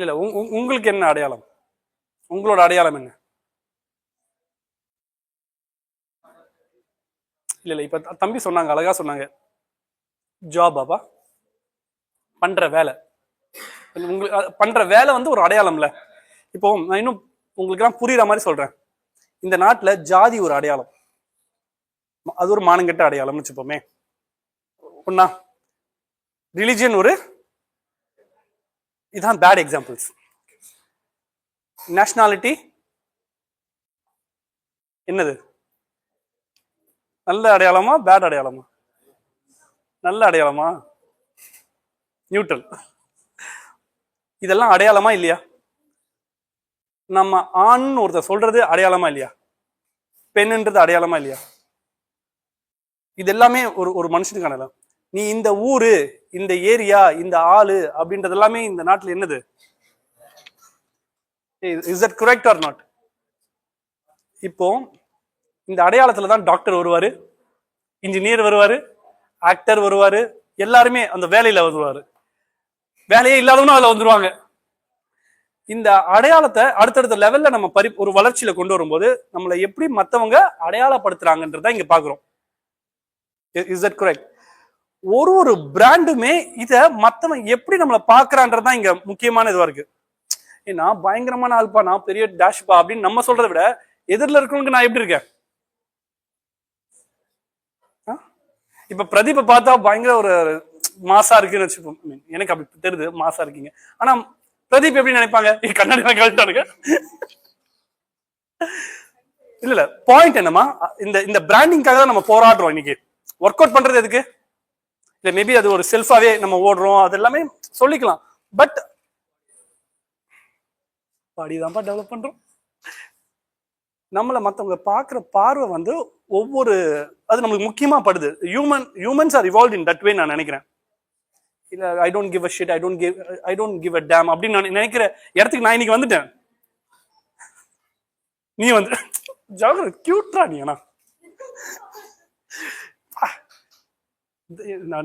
இல்ல உங்களுக்கு என்ன அடையாளம்? உங்களோட அடையாளம் என்ன? இல்ல இப்ப தம்பி சொன்னாங்க, அழகா சொன்னாங்க, ஜாப். அப்பா பண்ற வேலை, உங்களுக்கு பண்ற வேலை வந்து ஒரு அடையாளம்ல. இப்போ நான் இன்னும் உங்களுக்கு எல்லாம் புரியுற மாதிரி சொல்றேன். இந்த நாட்டுல ஜாதி ஒரு அடையாளம், அது ஒரு மானங்கெட்ட அடையாளம்னு வச்சுப்போமே. ஒன்னா ரிலிஜியன் ஒரு, இதான் பேட் எக்ஸாம்பிள்ஸ். நேஷனாலிட்டி என்னது? நல்ல அடையாளமா பேட் அடையாளமா? நல்ல அடையாளமா? நியூட்ரல். இதெல்லாம் அடையாளமா இல்லையா? நம்ம ஆண் ஒருத்தர் சொல்றது அடையாளமா இல்லையா? பெண்ன்றது அடையாளமா இல்லையா? இது எல்லாமே ஒரு ஒரு மனுஷனுக்கான. நீ இந்த ஊரு, இந்த ஏரியா, இந்த ஆளு அப்படின்றது எல்லாமே இந்த நாட்டுல என்னது? Is that correct R not? இப்போ இந்த அடையாளத்துல தான் டாக்டர் வருவாரு, இன்ஜினியர் வருவாரு, ஆக்டர் வருவாரு, எல்லாருமே அந்த வேலையில வருவாரு. வேலையே இல்லாதவனும் அதுல வந்துருவாங்க. இந்த அடையாளத்தை அடுத்தடுத்த லெவல்ல நம்ம ஒரு வளர்ச்சியில கொண்டு வரும்போது நம்மளை எப்படி மத்தவங்க அடையாளப்படுத்துறாங்கன்றத இங்க பாக்குறோம். Is that correct? ஒரு ஒரு பிராண்டுமே இத மத்தவன் எப்படி நம்மளை பாக்குறான்றதுதான் இங்க முக்கியமான இதுவா இருக்கு. ஏன்னா பயங்கரமான ஆள்பா, நான் பெரிய டேஷ்பா அப்படின்னு நம்ம சொல்றதை விட எதிரில் இருக்கவனுக்கு நான் எப்படி இருக்கேன்? இப்ப பிரதீப்பை பார்த்தா பயங்கர ஒரு மாசா இருக்குன்னு வச்சுப்போம். எனக்கு அப்படி தெரியுது, மாசா இருக்கீங்க. ஆனா பிரதீப் எப்படி நினைப்பாங்க? கண்ணாடி கழிட்டானுங்க. இல்ல இல்ல, பாயிண்ட் என்னமா, இந்த இந்த பிராண்டிங்காக தான் நம்ம போராடுறோம் இன்னைக்கு. ஒர்க் அவுட் பண்றது எதுக்கு? இல்ல மேபி அது ஒரு செல்ஃபாவே நம்ம ஓடுறோம், அது எல்லாமே சொல்லிக்கலாம். பட் பாடிதான்ப்பா டெவலப் பண்றோம். நம்மள மத்தவங்க பாக்குற பார்வை வந்து ஒவ்வொரு, அது நம்மளுக்கு முக்கியமா படுது. Humans are evolve in that way நான் நினைக்கிறேன். இல்ல I don't give a shit, I don't give a damn அப்படின்னு நான் நினைக்கிற இடத்துக்கு நான் இன்னைக்கு வந்துட்டேன். நீ வந்து ஜாகிர கியூட்ரா நீ. ஆனா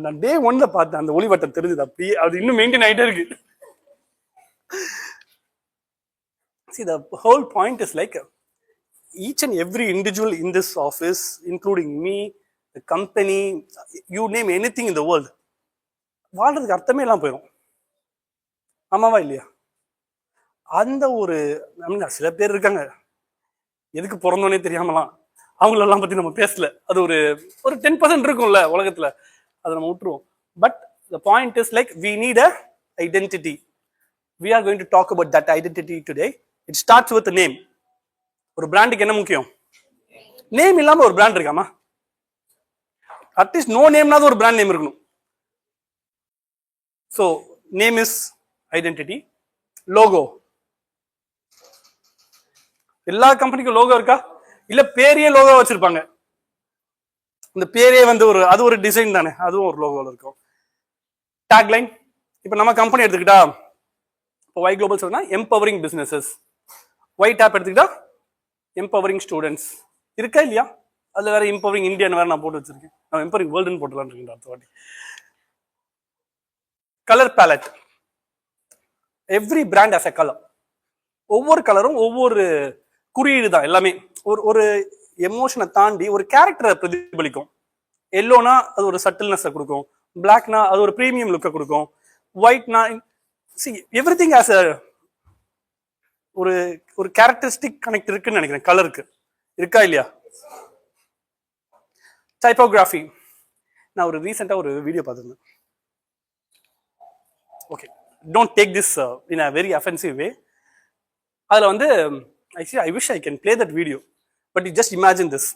நான் டே ஒன்ல பார்த்தேன், அந்த ஒளிவட்டம் தெரிஞ்சது அப்படியே, அது இன்னும் மெயின்டைன் ஆயிட்டே இருக்கு. See, the whole point is like each and every individual in this office, including me, the company, you name anything in the world, வாழ்றதுக்கு அர்த்தமே எல்லாம் போயிடும். ஆமாவா இல்லையா? அந்த ஒரு சில பேர் இருக்காங்க, எதுக்கு பிறந்தோன்னே தெரியாமலாம், அவங்களெல்லாம் பத்தி நம்ம பேசல. அது ஒரு ஒரு 10% இருக்கும்ல உலகத்துல, அதை நம்ம விட்டுருவோம். But the point is like we need a identity. We are going to talk about that identity today. It starts with a name. ஒரு பிராண்டுக்கு என்ன முக்கியம்? நேம் இல்லாம ஒரு பிராண்ட் இருக்காமா? அட்லீஸ்ட் நோ நேம்னாவது ஒரு பிராண்ட் நேம் இருக்கணும். So name is identity. Logo. எல்லா கம்பெனிக்கும் லோகோ இருக்கா? இல்ல பேரையே லோகோ வச்சிருப்பாங்க. இந்த பேரே வந்து அது ஒரு டிசைன் தானே, அதுவும் ஒரு லோகோல இருக்கும். டேக்லைன், இப்போ நம்ம கம்பெனி எடுத்துக்கிட்டா, இப்போ ஒய் குளோபல் சொன்னா எம்பவரிங் பிசினஸஸ், WHYTAP எடுத்துக்கிட்டா எம்பவரிங் ஸ்டூடெண்ட்ஸ் இருக்கா இல்லையா? அதுல வேற எம்பவரிங் இந்தியன் வேற நான் போட்டு வச்சிருக்கேன், நான் எம்பவரிங் வேர்ல்டுன்னு போட்டுலான்னு இருக்கேன் அடுத்த வாட்டி. Colour ballot, every brand has a colour. ஒவ்வொரு கலரும் ஒவ்வொரு குறியீடு தான் எல்லாமே. ஒரு எமோஷனை தாண்டி ஒரு கேரக்டரை பிரதிபலிக்கும். எல்லோனா அது ஒரு சட்டில்னஸை கொடுக்கும், பிளாக்னா அது ஒரு ப்ரீமியம் லுக்கை கொடுக்கும், ஒயிட்னா எவ்ரிதிங் ஹஸ் ஒரு கேரக்டரிஸ்டிக் கனெக்ட் இருக்குன்னு நினைக்கிறேன் கலருக்கு. இருக்கா இல்லையா? டைப்போகிராஃபி, நான் ஒரு ரீசெண்டா ஒரு வீடியோ பார்த்துருந்தேன். Okay, don't take this in a very offensive way. அதுல வந்து I wish I can play that video, but you just imagine this.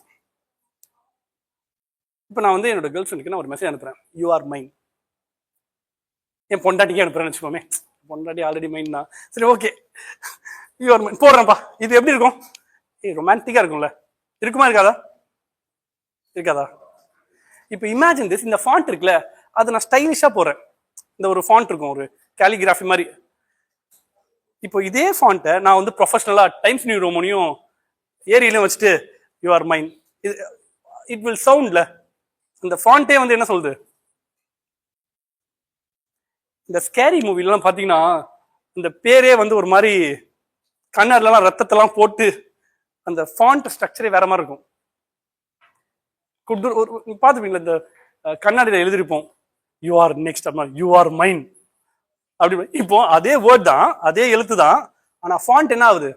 இப்போ நான் வந்து என்னோட கேர்ள் ஃப்ரெண்டுக்கு நான் ஒரு மெசேஜ் அனுப்புறேன், யூ ஆர் மைன். என் பொண்டாட்டிக்கே அனுப்புறேன்னு வச்சுக்கோமே, பொண்டாட்டி ஆல்ரெடி மைன் தான், சரி ஓகே யூ ஆர் மைன் போடுறேன்ப்பா. இது எப்படி இருக்கும்? ரொமான்டிக்கா இருக்கும்ல, இருக்குமா இருக்காதா? இருக்காதா? இப்போ இமேஜின் திஸ், இந்த ஃபாண்ட் இருக்குல்ல, அதை நான் ஸ்டைலிஷா போடுறேன். இந்த ஒரு ஃபாண்ட் இருக்கும், ஒரு கேலிகிராஃபி மாதிரி. இப்போ இதே ஃபாண்ட்டை நான் வந்து ப்ரொஃபஷனலா டைம்ஸ் நியூ ரோமனையும் ஏரியிலும் வச்சுட்டு you are mine, it will சவுண்ட்ல. இந்த ஃபாண்ட்டே வந்து என்ன சொல்லுது? இந்த ஸ்கேரி மூவிலாம் பாத்தீங்கன்னா இந்த பேரே வந்து ஒரு மாதிரி கண்ணர்லாம் ரத்தத்தெல்லாம் போட்டு அந்த ஃபாண்ட் ஸ்ட்ரக்சரே வேற மாதிரி இருக்கும். பாத்துப்பீங்களா, இந்த கண்ணாடியில எழுதிருப்போம் you are next, you are mine அப்படி. இப்போ அதே வேர்ட் தான், அதே எழுத்து தான், ஆனா ஃபாண்ட் என்ன ஆகுது?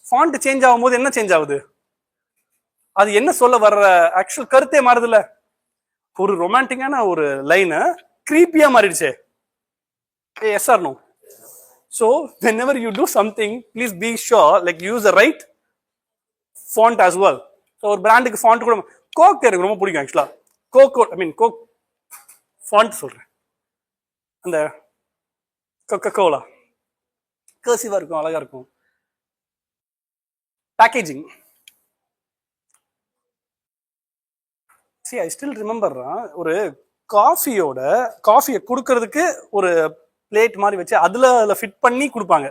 ஃபாண்ட் சேஞ்ச் ஆகும் போது என்ன சேஞ்ச் ஆகுது? அது என்ன சொல்ல வர்ற ஆக்சுவல் கருத்தே மாறுதுல்ல. ஒரு ரொமான்டிக்கான ஒரு லைனு கிரீப்பியா மாறிடுச்சு. Yes or no? So whenever you do something, please be sure like use the right font as well. So ஒரு பிராண்டுக்கு ஃபாண்ட் கூட, கோக் எனக்கு ரொம்ப பிடிக்கும் ஆக்சுவலா. கோக் ஃபாண்ட் சொல்றேன், அந்த கோகோலா கர்சிவா இருக்கும், அழகா இருக்கும். பேக்கேஜிங், I still remember ஒரு காஃபியை கொடுக்கறதுக்கு ஒரு பிளேட் மாதிரி வச்சு அதுல ஃபிட் பண்ணி கொடுப்பாங்க.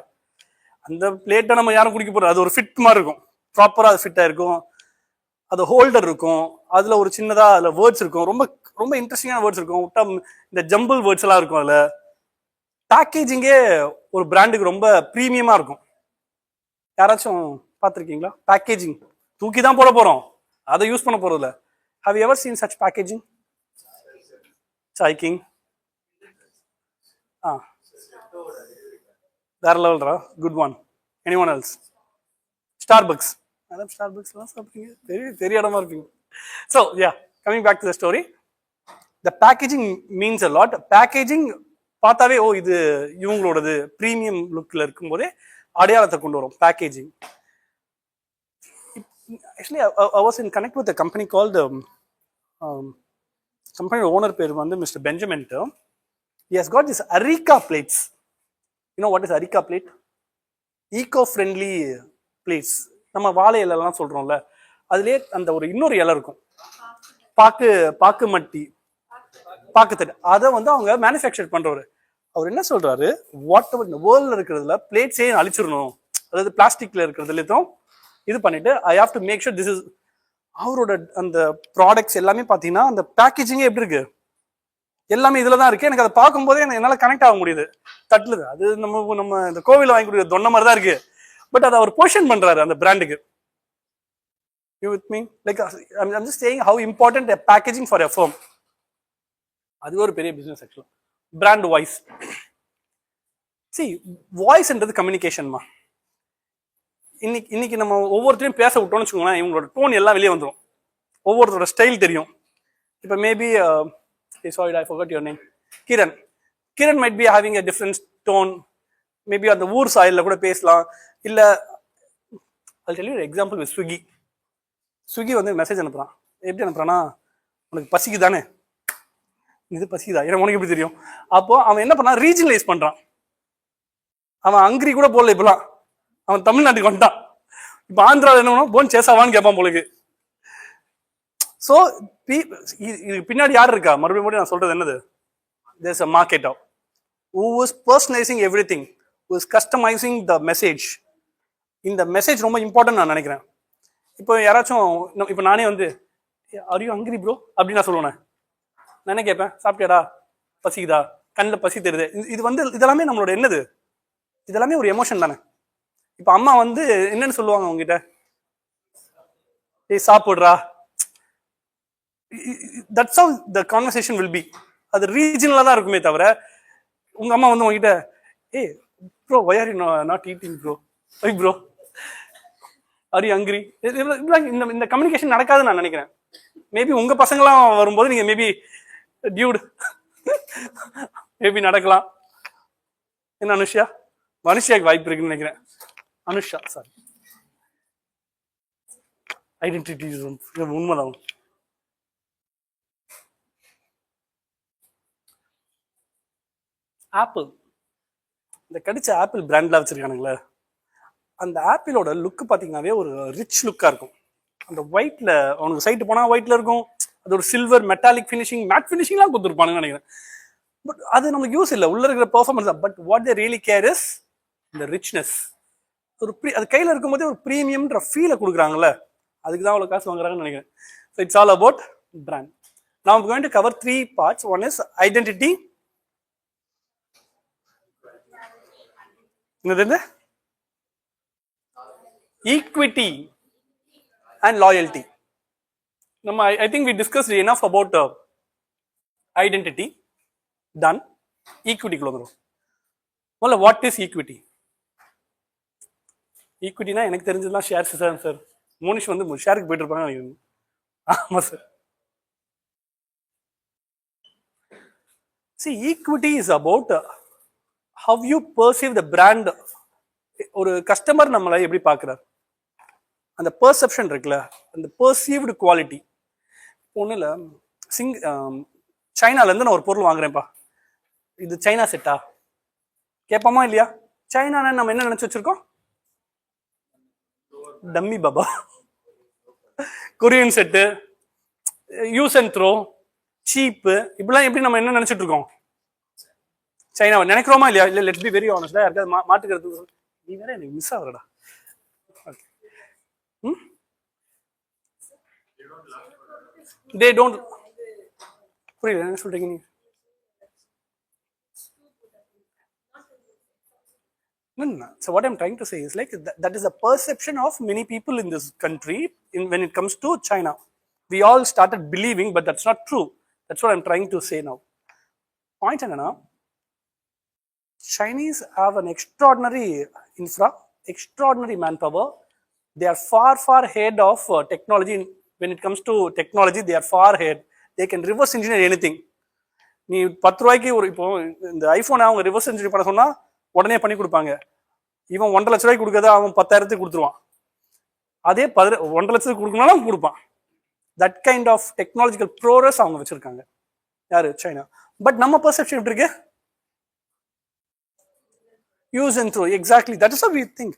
அந்த பிளேட்டை நம்ம யாரும் குடிக்க போறோம், அது ஒரு ஃபிட் மாதிரி இருக்கும், ப்ராப்பரா அது ஃபிட் ஆயிருக்கும். அது ஹோல்டர் இருக்கும், அதுல ஒரு சின்னதா அதுல வேர்ட்ஸ் இருக்கும், ரொம்ப ரொம்ப இன்ட்ரெஸ்டிங்கான வேர்ட்ஸ் இருக்கும், இந்த ஜம்பிள் வேர்ட்ஸ் எல்லாம் இருக்கும். அதுல பேக்கேஜிங்கே ஒரு பிராண்டுக்கு ரொம்ப ப்ரீமியமா இருக்கும். யாராச்சும் பார்த்துருக்கீங்களா? பேக்கேஜிங் தூக்கி தான் போட போறோம், அதை யூஸ் பண்ண போறது இல்ல. Have you ever seen such packaging? Chai King. That level, good one. Anyone else? Starbucks. Madam, Starbucks la saapinga. Very இடமா இருப்பீங்க. So yeah, coming back to the story, the packaging means a lot. Packaging பார்த்தாவே ஓ இது இவங்களோடது ப்ரீமியம் லுக்ல இருக்கும்போதே அடையாளத்தை கொண்டு வரும் packaging. Actually, I was in connect with a company called company owner பேர் வந்து Mr. Benjamin. He has got this Areca plates. You know what is Areca plate? Eco-friendly plates. நம்ம வாழை இலைலாம் சொல்றோம்ல, அதுலயே அந்த ஒரு இன்னொரு இலை இருக்கும், பாக்கு மட்டி, பாக்குத்தட்டு, அதை வந்து அவங்க மேனுஃபேக்சர் பண்றவரு. அவர் என்ன சொல்றாரு, வாட் எவர் இந்த வேர்ல்ட்ல இருக்கிறதுல பிளேட்ஸே அழிச்சிடணும், அதாவது பிளாஸ்டிக்ல இருக்கிறதுல இது பண்ணிட்டு I have to make sure this is. அவரோட அந்த ப்ராடக்ட்ஸ் எல்லாமே பாத்தீங்கன்னா அந்த பேக்கேஜிங்கே எப்படி இருக்கு, எல்லாமே இதுல தான் இருக்கு. எனக்கு அதை பார்க்கும் போதே என்னால கனெக்ட் ஆக முடியுது. தட்டுல அது நம்ம இந்த கோவில வாங்கி கொடுக்குற தொன்ன மாதிரி தான் இருக்கு, பட் அதை அவர் பொசிஷன் பண்றாரு அந்த பிராண்டுக்கு. You with me? Like I'm just saying how important a packaging for a firm. அது ஒரு பெரிய பிசினஸ் ஆக்சுவலா. Brand voice. See, வாய்ஸ்ன்றது கம்யூனிகேஷன்மா. இன்னைக்கு நம்ம ஒவ்வொருத்தரையும் பேச விட்டோம்னு வச்சுக்கோங்களேன், இவங்களோட டோன் எல்லாம் வெளியே வந்துடும், ஒவ்வொருத்தரோட ஸ்டைல் தெரியும். இப்போ maybe sorry I forgot your name, Kiran might be having a different tone. Maybe அந்த ஊர் சாயல்ல கூட பேசலாம். இல்ல I'll tell you an example with Swiggy வந்து மெசேஜ் அனுப்புறான். எப்படி அனுப்புறான்னா, உனக்கு பசிக்கு தானே, இது பசிக்குதா, எனக்கு உனக்கு எப்படி தெரியும்? அப்போ அவன் என்ன பண்ணான், ரீஜனலைஸ் பண்றான். அவன் அங்கிரி கூட போடல, இப்பெல்லாம் அவன் தமிழ்நாட்டுக்கு வந்துட்டான். இப்ப ஆந்திராவில் என்ன பண்ணுவோம், போன் சேசாவான்னு கேட்பான் போலுக்கு. ஸோ பின்னாடி யார் இருக்கா? மறுபடியும் நான் சொல்றது என்னது? There's a marketer who is personalizing everything, who is customizing the message. இந்த மெசேஜ் ரொம்ப இம்பார்ட்டன்ட் நான் நினைக்கிறேன். இப்போ யாராச்சும் இப்போ நானே வந்து ஆர் யூ ஹங்கிரி ப்ரோ அப்படின்னு நான் சொல்லுவேன். நான் என்ன கேட்பேன்? சாப்பிட்டியாடா? பசிக்குதா? கண்ணில் பசி தெரியுது. இது வந்து இதெல்லாமே நம்மளோட என்னது? இதெல்லாமே ஒரு எமோஷன் தானே. இப்போ அம்மா வந்து என்னன்னு சொல்லுவாங்க உங்ககிட்ட? ஏய் சாப்பிட்றா. That's how the conversation will be. அது ரீஜனலாக தான் இருக்குமே தவிர உங்க அம்மா வந்து உங்ககிட்ட ஏய் bro Y are you not eating bro, why bro are you hungry, இந்த கம்யூனிகேஷன் நடக்காதுன்னு நான் நினைக்கிறேன். மேபி உங்க பசங்களாம் வரும்போது நீங்க மேபி டியூட் மேபி நடக்கலாம். என்ன அனுஷா? மனுஷியாக்கு வாய்ப்பு இருக்குன்னு நினைக்கிறேன். அனுஷா சாரி, ஐடென்டிட்டி உண்மைதான். ஆப்பிள், இந்த கடிச்ச ஆப்பிள் பிராண்ட்ல வச்சிருக்கானுங்களே, அந்த ஆப்பிளோட லுக் பார்த்தீங்கன்னாவே ஒரு ரிச் லுக்காக இருக்கும். அந்த ஒயிட்ல அவனுக்கு சைட்டு போனால் ஒயிட்ல இருக்கும். அது ஒரு சில்வர் மெட்டாலிக் ஃபினிஷிங், மேட் ஃபினிஷிங்லாம் கொடுத்துருப்பானுன்னு நினைக்கிறேன். பட் அது நமக்கு யூஸ் இல்லை, உள்ள இருக்கிற பெர்ஃபார்மன்ஸ் தான். But what they really care is இந்த ரிச்னஸ். ஒரு அது கையில் இருக்கும்போதே ஒரு ப்ரீமியம்ன்ற ஃபீலை கொடுக்குறாங்கல்ல, அதுக்கு தான் அவ்வளோ காசு வாங்குறாங்கன்னு நினைக்கிறேன். So it's all about brand. Now I'm going to cover 3 parts. One is identity. Equity and loyalty. I think we discussed enough about identity. Done. Equity. Well, what is equity? Equity na எனக்கு தெரிஞ்சதுலாம் ஷேர்ஸ் தான் சார். மோனிஷ் வந்து ஷேருக்கு போயிட்டு இருப்பாங்க. ஆமா sir. See, equity is about how you perceive the brand. ஒரு கஸ்டமர் நம்மளை எப்படி பார்க்குறாரு, அந்த பெர்செப்ஷன் இருக்குல்ல, அந்த பெர்சீவ்டு குவாலிட்டி. ஒன்றும் இல்லை, சைனாலேருந்து நான் ஒரு பொருள் வாங்குறேன்ப்பா, இது சைனா செட்டா கேட்போமா இல்லையா? சைனான்னு நம்ம என்ன நினச்சி வச்சிருக்கோம்? Dummy Baba, Korean set, use and throw, சீப்பு, இப்படிலாம் எப்படி நம்ம என்ன நினைச்சிட்டு இருக்கோம்? சைனாவை நினைக்கிறோமா இல்லையா? இல்லை, லெட்ஸ் பி வெரி ஆனஸ்டா. யாருக்காவது மாட்டுக்கிறது நீ வேற எனக்கு மிஸ் ஆகுறடா. They don't. புரியல என்ன சொல்றீங்க நீங்க? No. So what I'm trying to say is like that is a perception of many people in this country when it comes to China. We all started believing, but that's not true. That's what I'm trying to say now. Point enna, Chinese have an extraordinary infra, extraordinary manpower. They are far ahead of technology. When it comes to technology, they are far ahead. They can reverse engineer anything. நீ 10 ரூபாய்க்கு ஒரு இப்போ இந்த ஐபோன் அவங்க ரிவர்ஸ் என்ஜினியர் பண்ண சொன்னா உடனே பண்ணி கொடுப்பாங்க. இவன் 1.5 லட்ச ரூபாய்க்கு கொடுக்கறத அவன் 10,000க்கு கொடுத்துருவான். அதே 1.5 லட்சத்துக்கு கொடுக்கணும்னாலும் கொடுப்பான். That kind of technological progress அவங்க வச்சிருக்காங்க. யாரு? சைனா. பட் நம்ம பெர்செப்ஷன் எப்படி இருக்கு? Use and throw. Exactly, that is how we think.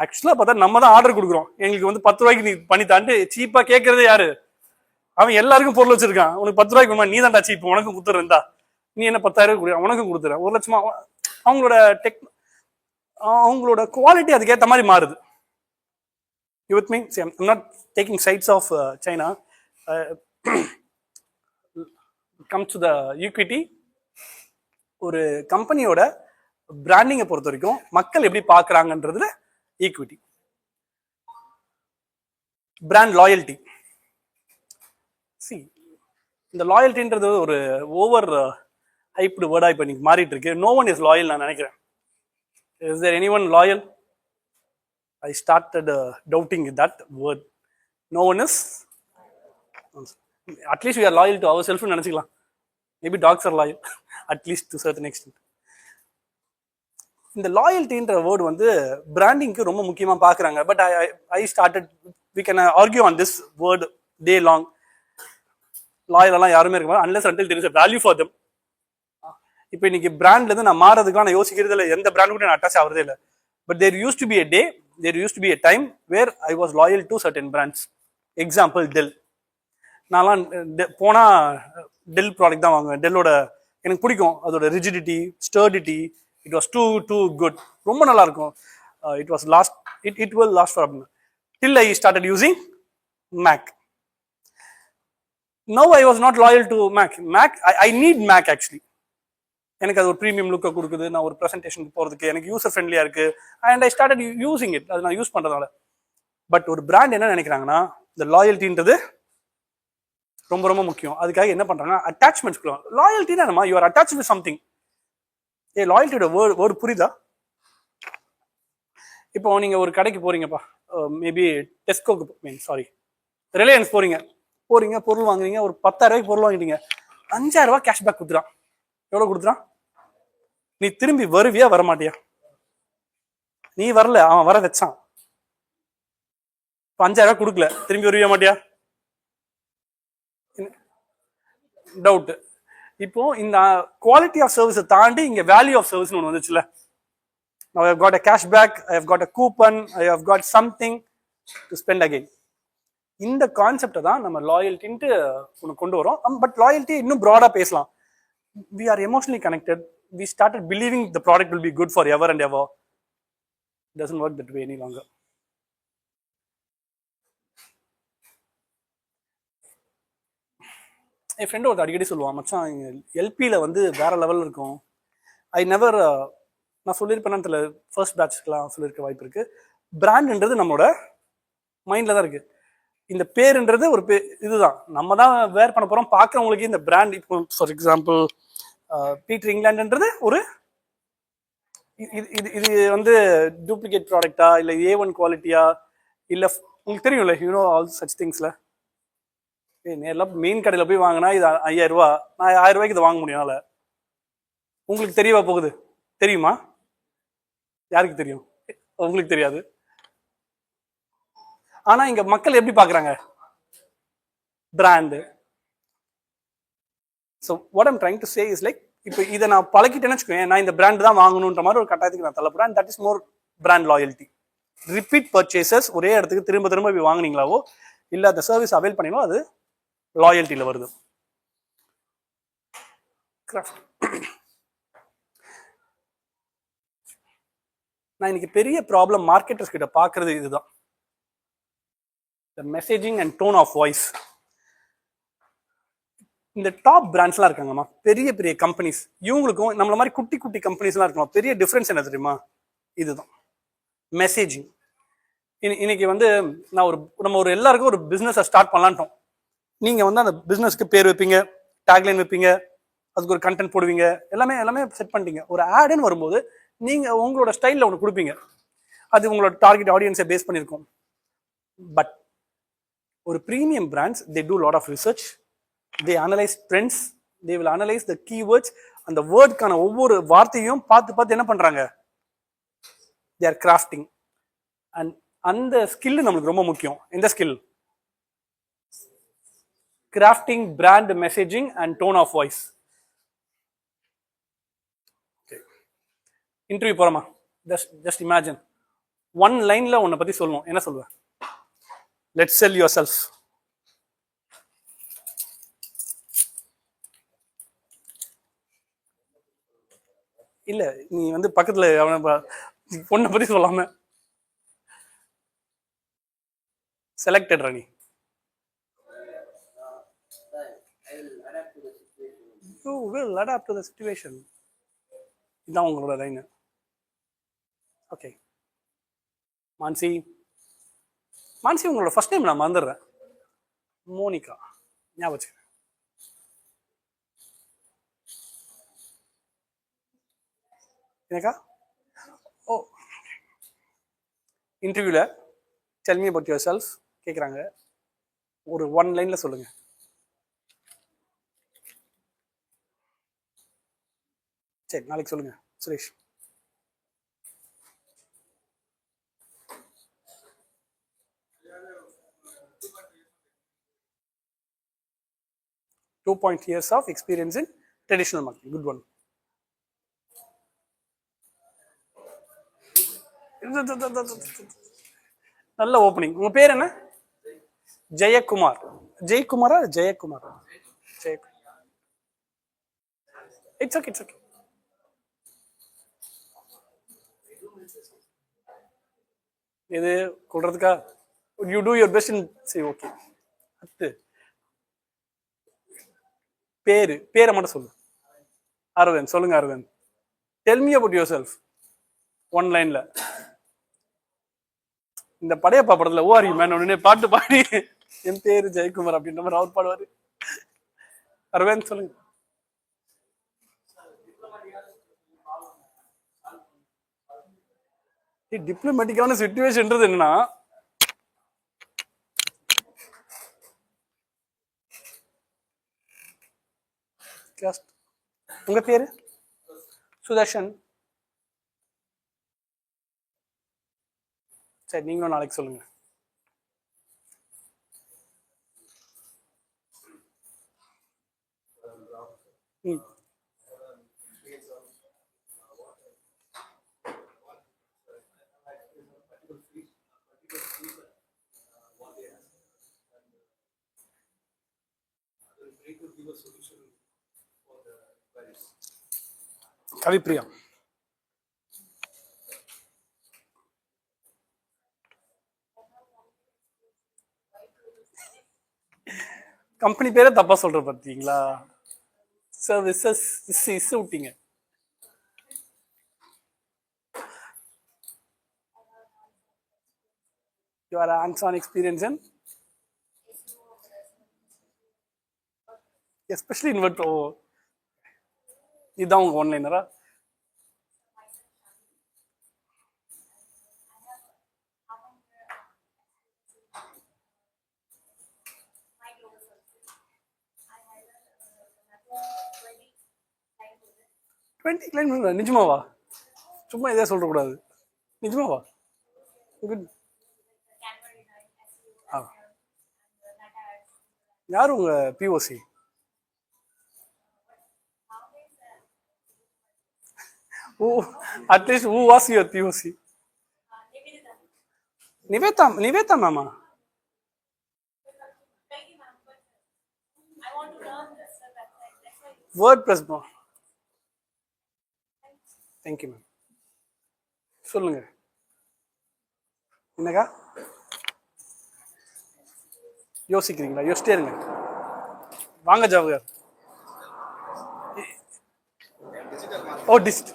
ஆக்சுவலா பார்த்தா நம்ம தான் ஆர்டர் கொடுக்குறோம். எங்களுக்கு வந்து 10 ரூபாய்க்கு நீ பண்ணி தாண்டு சீப்பா கேட்கறதே யாரு? அவன் எல்லாருக்கும் பொருள் வச்சிருக்கான். உனக்கு 10 ரூபாய்க்கு நீ தான்டா சீப், உனக்கும் கொடுத்துருந்தா, நீ என்ன 10,000 கொடுக்குற, உனக்கும் கொடுத்துறேன் 1 லட்சமா. அவங்களோட குவாலிட்டி அதுக்கேற்ற மாதிரி மாறுது. You with me? See, I'm not taking sides of China. Come to the equity. ஒரு கம்பெனியோட பிராண்டிங்கை பொறுத்த வரைக்கும் மக்கள் எப்படி பார்க்குறாங்கன்றதுல ஈக்விட்டி. Brand loyalty. சி, இந்த லாயல்ட்டின்றது ஒரு ஓவர் ஹைப்டு வேர்டாக இப்போ இன்னைக்கு மாறிட்டு இருக்கு. நோ ஒன் இஸ் லாயல் நான் நினைக்கிறேன். Is there anyone loyal? I started doubting that word. No one is. At least we are loyal to ourselves னு நினைச்சுக்கலாம். Maybe dogs are loyal at least to certain extent. இந்த லாயல்ட்டின்ற வேர்டு வந்து பிராண்டிங்க்கு ரொம்ப முக்கியமாக பார்க்குறாங்க. But I started, we can argue on this word day long. லாயலெல்லாம் யாருமே இருக்க மாட்டாங்க unless until there is a value for them. இப்போ இன்னைக்கு பிராண்ட்லேருந்து நான் மாறதுக்கு நான் யோசிக்கிறது இல்லை, எந்த பிராண்ட் கூட நான் அட்டாச் ஆகிறதே இல்லை. But there use to be a day, there used to be a time where I was loyal to certain brands. Example, Dell. நான்லாம் போனால் டெல் ப்ராடக்ட் தான் வாங்குவேன். டெல்லோட எனக்கு பிடிக்கும், அதோட rigidity, sturdity, it was too good, ரொம்ப நல்லா இருக்கும். It was last, it will last for till I started using Mac. Now I was not loyal to Mac. I need Mac actually. எனக்கு அது ஒரு ப்ரீமியம் லுக்கை கொடுக்குது, நான் ஒரு ப்ரெசன்டேஷனுக்கு போகிறதுக்கு எனக்கு யூசர் ஃப்ரெண்ட்லியாக இருக்குது, and I started using it. அது நான் யூஸ் பண்ணுறதுனால. பட் ஒரு பிராண்ட் என்ன நினைக்கிறாங்கன்னா, இந்த லாயல்ட்டின்றது ரொம்ப ரொம்ப முக்கியம். அதுக்காக என்ன பண்ணுறாங்கன்னா அட்டாச்மெண்ட்ஸ் கொடுக்கும். லாயல்ட்டினா என்னமா, you are attach with something. லாயல்ட்டியோட வேர்டு புரியுதா? இப்போ நீங்கள் ஒரு கடைக்கு போகிறீங்கப்பா, மேபி டெஸ்கோக்கு சாரி ரிலையன்ஸ் போகிறீங்க, பொருள் வாங்குறீங்க, ஒரு 10,000 ரூபாய்க்கு பொருள் வாங்கிட்டீங்க, 5,000 ரூபாய் கேஷ்பேக் கொடுத்துறான். எவ்வளோ கொடுத்துறான்? நீ திரும்பி வருவியா வரமாட்டியா? நீ வரல, அவன் வர வச்சான். 5,000 ரூபாய் கொடுக்கல, திரும்பி வருவியா மாட்டியா? டவுட். இப்போ இந்த குவாலிட்டி ஆஃப் சர்வீஸை தாண்டி இங்க வேல்யூ ஆஃப் சர்வீஸ் ஒன்று வந்துச்சுல. Now I have got a cashback, I have got a coupon, I have got something to spend again. இந்த கான்செப்டை தான் நம்ம லாயல்ட்டின்ட்டு ஒன்று கொண்டு வரோம். பட் லாயல்ட்டி இன்னும் ப்ராடாக பேசலாம். We are emotionally connected. We started believing the product will be good for ever and ever. It doesn't work that way any longer. N friend ஒரு அடிக்கடி சொல்லுவான், மச்சான் எல்பியில் வந்து வேற லெவலில் இருக்கும். ஐ நெவர், நான் சொல்லியிருப்பேன்னு தெரியல, ஃபர்ஸ்ட் பேட்ச்க்கெலாம் சொல்லியிருக்க வாய்ப்பு இருக்கு. பிராண்டுன்றது நம்மளோட மைண்டில் தான் இருக்கு. இந்த பேருன்றது ஒரு இதுதான், நம்ம தான் வேர் பண்ண போகிறோம். பார்க்குறவங்களுக்கு இந்த பிராண்ட், இப்போ ஃபார் எக்ஸாம்பிள் பீட்டர் இங்கிலாண்டுன்றது ஒரு இது வந்து டூப்ளிகேட் ப்ராடக்டா, இல்லை A1 குவாலிட்டியா, இல்லை உங்களுக்கு தெரியும்ல, யூனோ ஆல் சச் திங்ஸ்ல. நேரில் மெயின் கடையில் போய் வாங்கினா இது 5,000 ரூபா, நான் 1000 ரூபாய்க்கு இதை வாங்க முடியும். உங்களுக்கு தெரியவா போகுது? தெரியுமா? யாருக்கு தெரியும்? உங்களுக்கு தெரியாது. ஆனா இங்க மக்கள் எப்படி பாக்குறாங்க? Brand. So what I'm trying to say is like, இப்போ இதை நான் பழக்கிட்டேன்னு வச்சுக்கோங்க, நான் இந்த பிராண்ட் தான் வாங்கணுன்ற மாதிரி ஒரு கட்டாயத்துக்கு நான் தள்ளப்படுறேன். That is more brand loyalty. Repeat purchases, ஒரே இடத்துக்கு திரும்ப திரும்ப போய் வாங்கினீங்களாவோ இல்லை அந்த சர்வீஸ் அவைல் பண்ணீங்களோ, அது லாயல்ட்டியில் வருது. நான் இன்னைக்கு பெரிய ப்ராப்ளம் மார்க்கெட்டர்ஸ் கிட்ட பார்க்கறது இதுதான், messaging and tone of voice. இந்த டாப் பிராண்ட்ஸ்லாம் இருக்காங்கம்மா, பெரிய பெரிய கம்பெனிஸ், இவங்களுக்கும் நம்மள மாதிரி குட்டி குட்டி கம்பெனிஸ்லாம் இருக்கலாம். பெரிய டிஃப்ரென்ஸ் என்ன தெரியுமா? இதுதான் மெசேஜிங். இன்னைக்கு வந்து நம்ம ஒரு எல்லாருக்கும் ஒரு பிஸ்னஸை ஸ்டார்ட் பண்ணலான்ட்டோம். நீங்கள் வந்து அந்த பிஸ்னஸ்க்கு பேர் வைப்பீங்க, டேக்லைன் வைப்பீங்க, அதுக்கு ஒரு கண்டென்ட் போடுவீங்க, எல்லாமே செட் பண்ணிட்டீங்க. ஒரு ஆடுன்னு வரும்போது நீங்கள் உங்களோட ஸ்டைலில் ஒன்று கொடுப்பீங்க, அது உங்களோட டார்கெட் ஆடியன்ஸை பேஸ் பண்ணியிருக்கோம். பட் ஒரு premium brands, they do lot of research, they analyse trends, they will analyse the keywords. அந்த வேர்டுக்கான ஒவ்வொரு வார்த்தையும் பார்த்து என்ன பண்ணுறாங்க? They are crafting. அண்ட் அந்த ஸ்கில் நம்மளுக்கு ரொம்ப முக்கியம். எந்த skill? Crafting brand messaging and tone of voice. Interview போறோமா? ஜஸ்ட் இமேஜின், ஒன் லைன்ல உன்னை பத்தி சொல்லணும், என்ன சொல்லுவேன்? Let's sell yourself. இல்ல நீ வந்து பக்கத்துல பொண்ணை பத்தி சொல்லாம selected Rani. You will adapt to the situation. இதான் உங்களோட லைன். ஓகே மான்சி, உங்களோட ஃபர்ஸ்ட் நேம் நான் மறந்துடுறேன். மோனிகா ஞாபகம் வச்சுக்கிறேன். எனக்கா? ஓ, இன்டர்வியூல del me about your self கேட்குறாங்க, ஒரு ஒன் லைன்ல சொல்லுங்க. சரி, நாளைக்கு சொல்லுங்க Suresh. Two point years of experience in traditional marketing. Good one. நல்ல ஓப்பனிங். உங்க பேர் என்ன? ஜெயக்குமார். ஜெயக்குமாரா ஜெயக்குமாரா? Jayakumar. It's okay, it's okay. இது கொடுறதுக்கா? You do your best. சரி, ஓகே. அடுத்து பேரை மட்டும் சொல்லு. அரவிந்த். சொல்லுங்க Aravind. Tell me about yourself, one லைன்ல. இந்த படையப்பா படத்துல ஓ ஆர் யூ மேன் உடனே பாட்டு பாடி என் பேரு ஜெயக்குமார் அப்படின்ற மாதிரி அவர் பாடுவாரு. அரவிந்த் சொல்லுங்க. டிப்ளமேட்டிக்கான சிச்சுவேஷன்ன்றது என்னன்னா, உங்க பேரு சுதர்ஷன். சரி, நீங்களும் நாளைக்கு சொல்லுங்க. ம். கவிப்பிரியா. கம்பெனி பேரே தப்பா சொல்ற பார்த்தீங்களா? சர்வீசஸ் இஸ் விட்டீங்க. You are hands-on experience in especially in what? Oh, இதான் உங்க ஒன்லைனரா? நிஜமாவா? சும்மா இதே சொல்றக்கூடாது. நிஜமாவா? குட். யார் உங்க POC? Who, at least who was your POC? Nivetha mama. WordPress ma. Thank you ma'am. சொல்லுங்க. என்னக்கா யோசிக்கிறீங்களா? யோசிச்சிட்டே இருங்க. வாங்க ஜாவுகர். ஓ டிஸ்ட்.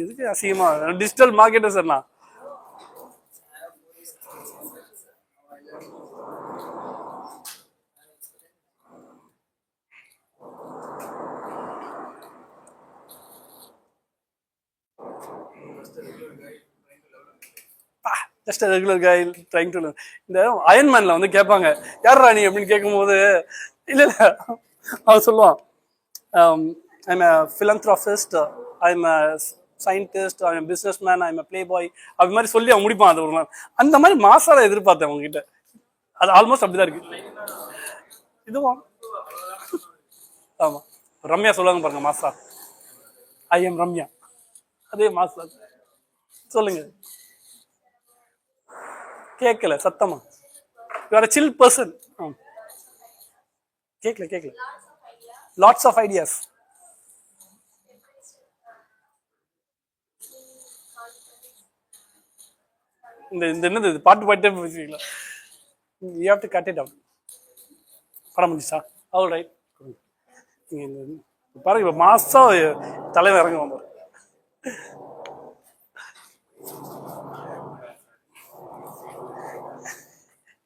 எதுக்கு அசிங்கமா? டிஜிட்டல் மார்க்கெட்டர் சார் நான். Just regular guy trying to. இந்த அயன்மேன்ல வந்து கேட்பாங்க யார் ராணி அப்படின்னு கேட்கும்போது, இல்ல அவர் சொல்லுவான், I'm a philanthropist, I'm a scientist, I'm a businessman, I'm a playboy, அது மாதிரி சொல்லி அவன் முடிப்பான். அது ஒரு நாள் அந்த மாதிரி மாசால எதிர்பார்த்தேன் அவங்ககிட்ட. அது ஆல்மோஸ்ட் அப்படிதான் இருக்கு. இதுவும் ஆமா, ரம்யா சொல்லுவாங்க பாருங்க மாசா, ஐ எம் ரம்யா, அதே மாசா. சொல்லுங்க. கேட்கல சத்தமா. You are a chill person. கேட்கல. Lots of ideas. இந்த என்னது பாட்டு பாட்டே பேசுவீங்களா? You have to cut it out. படம் முடிச்சா ஆல் ரைட். பாருங்க இப்போ மாசம் தலைவர் இறங்குவாங்க.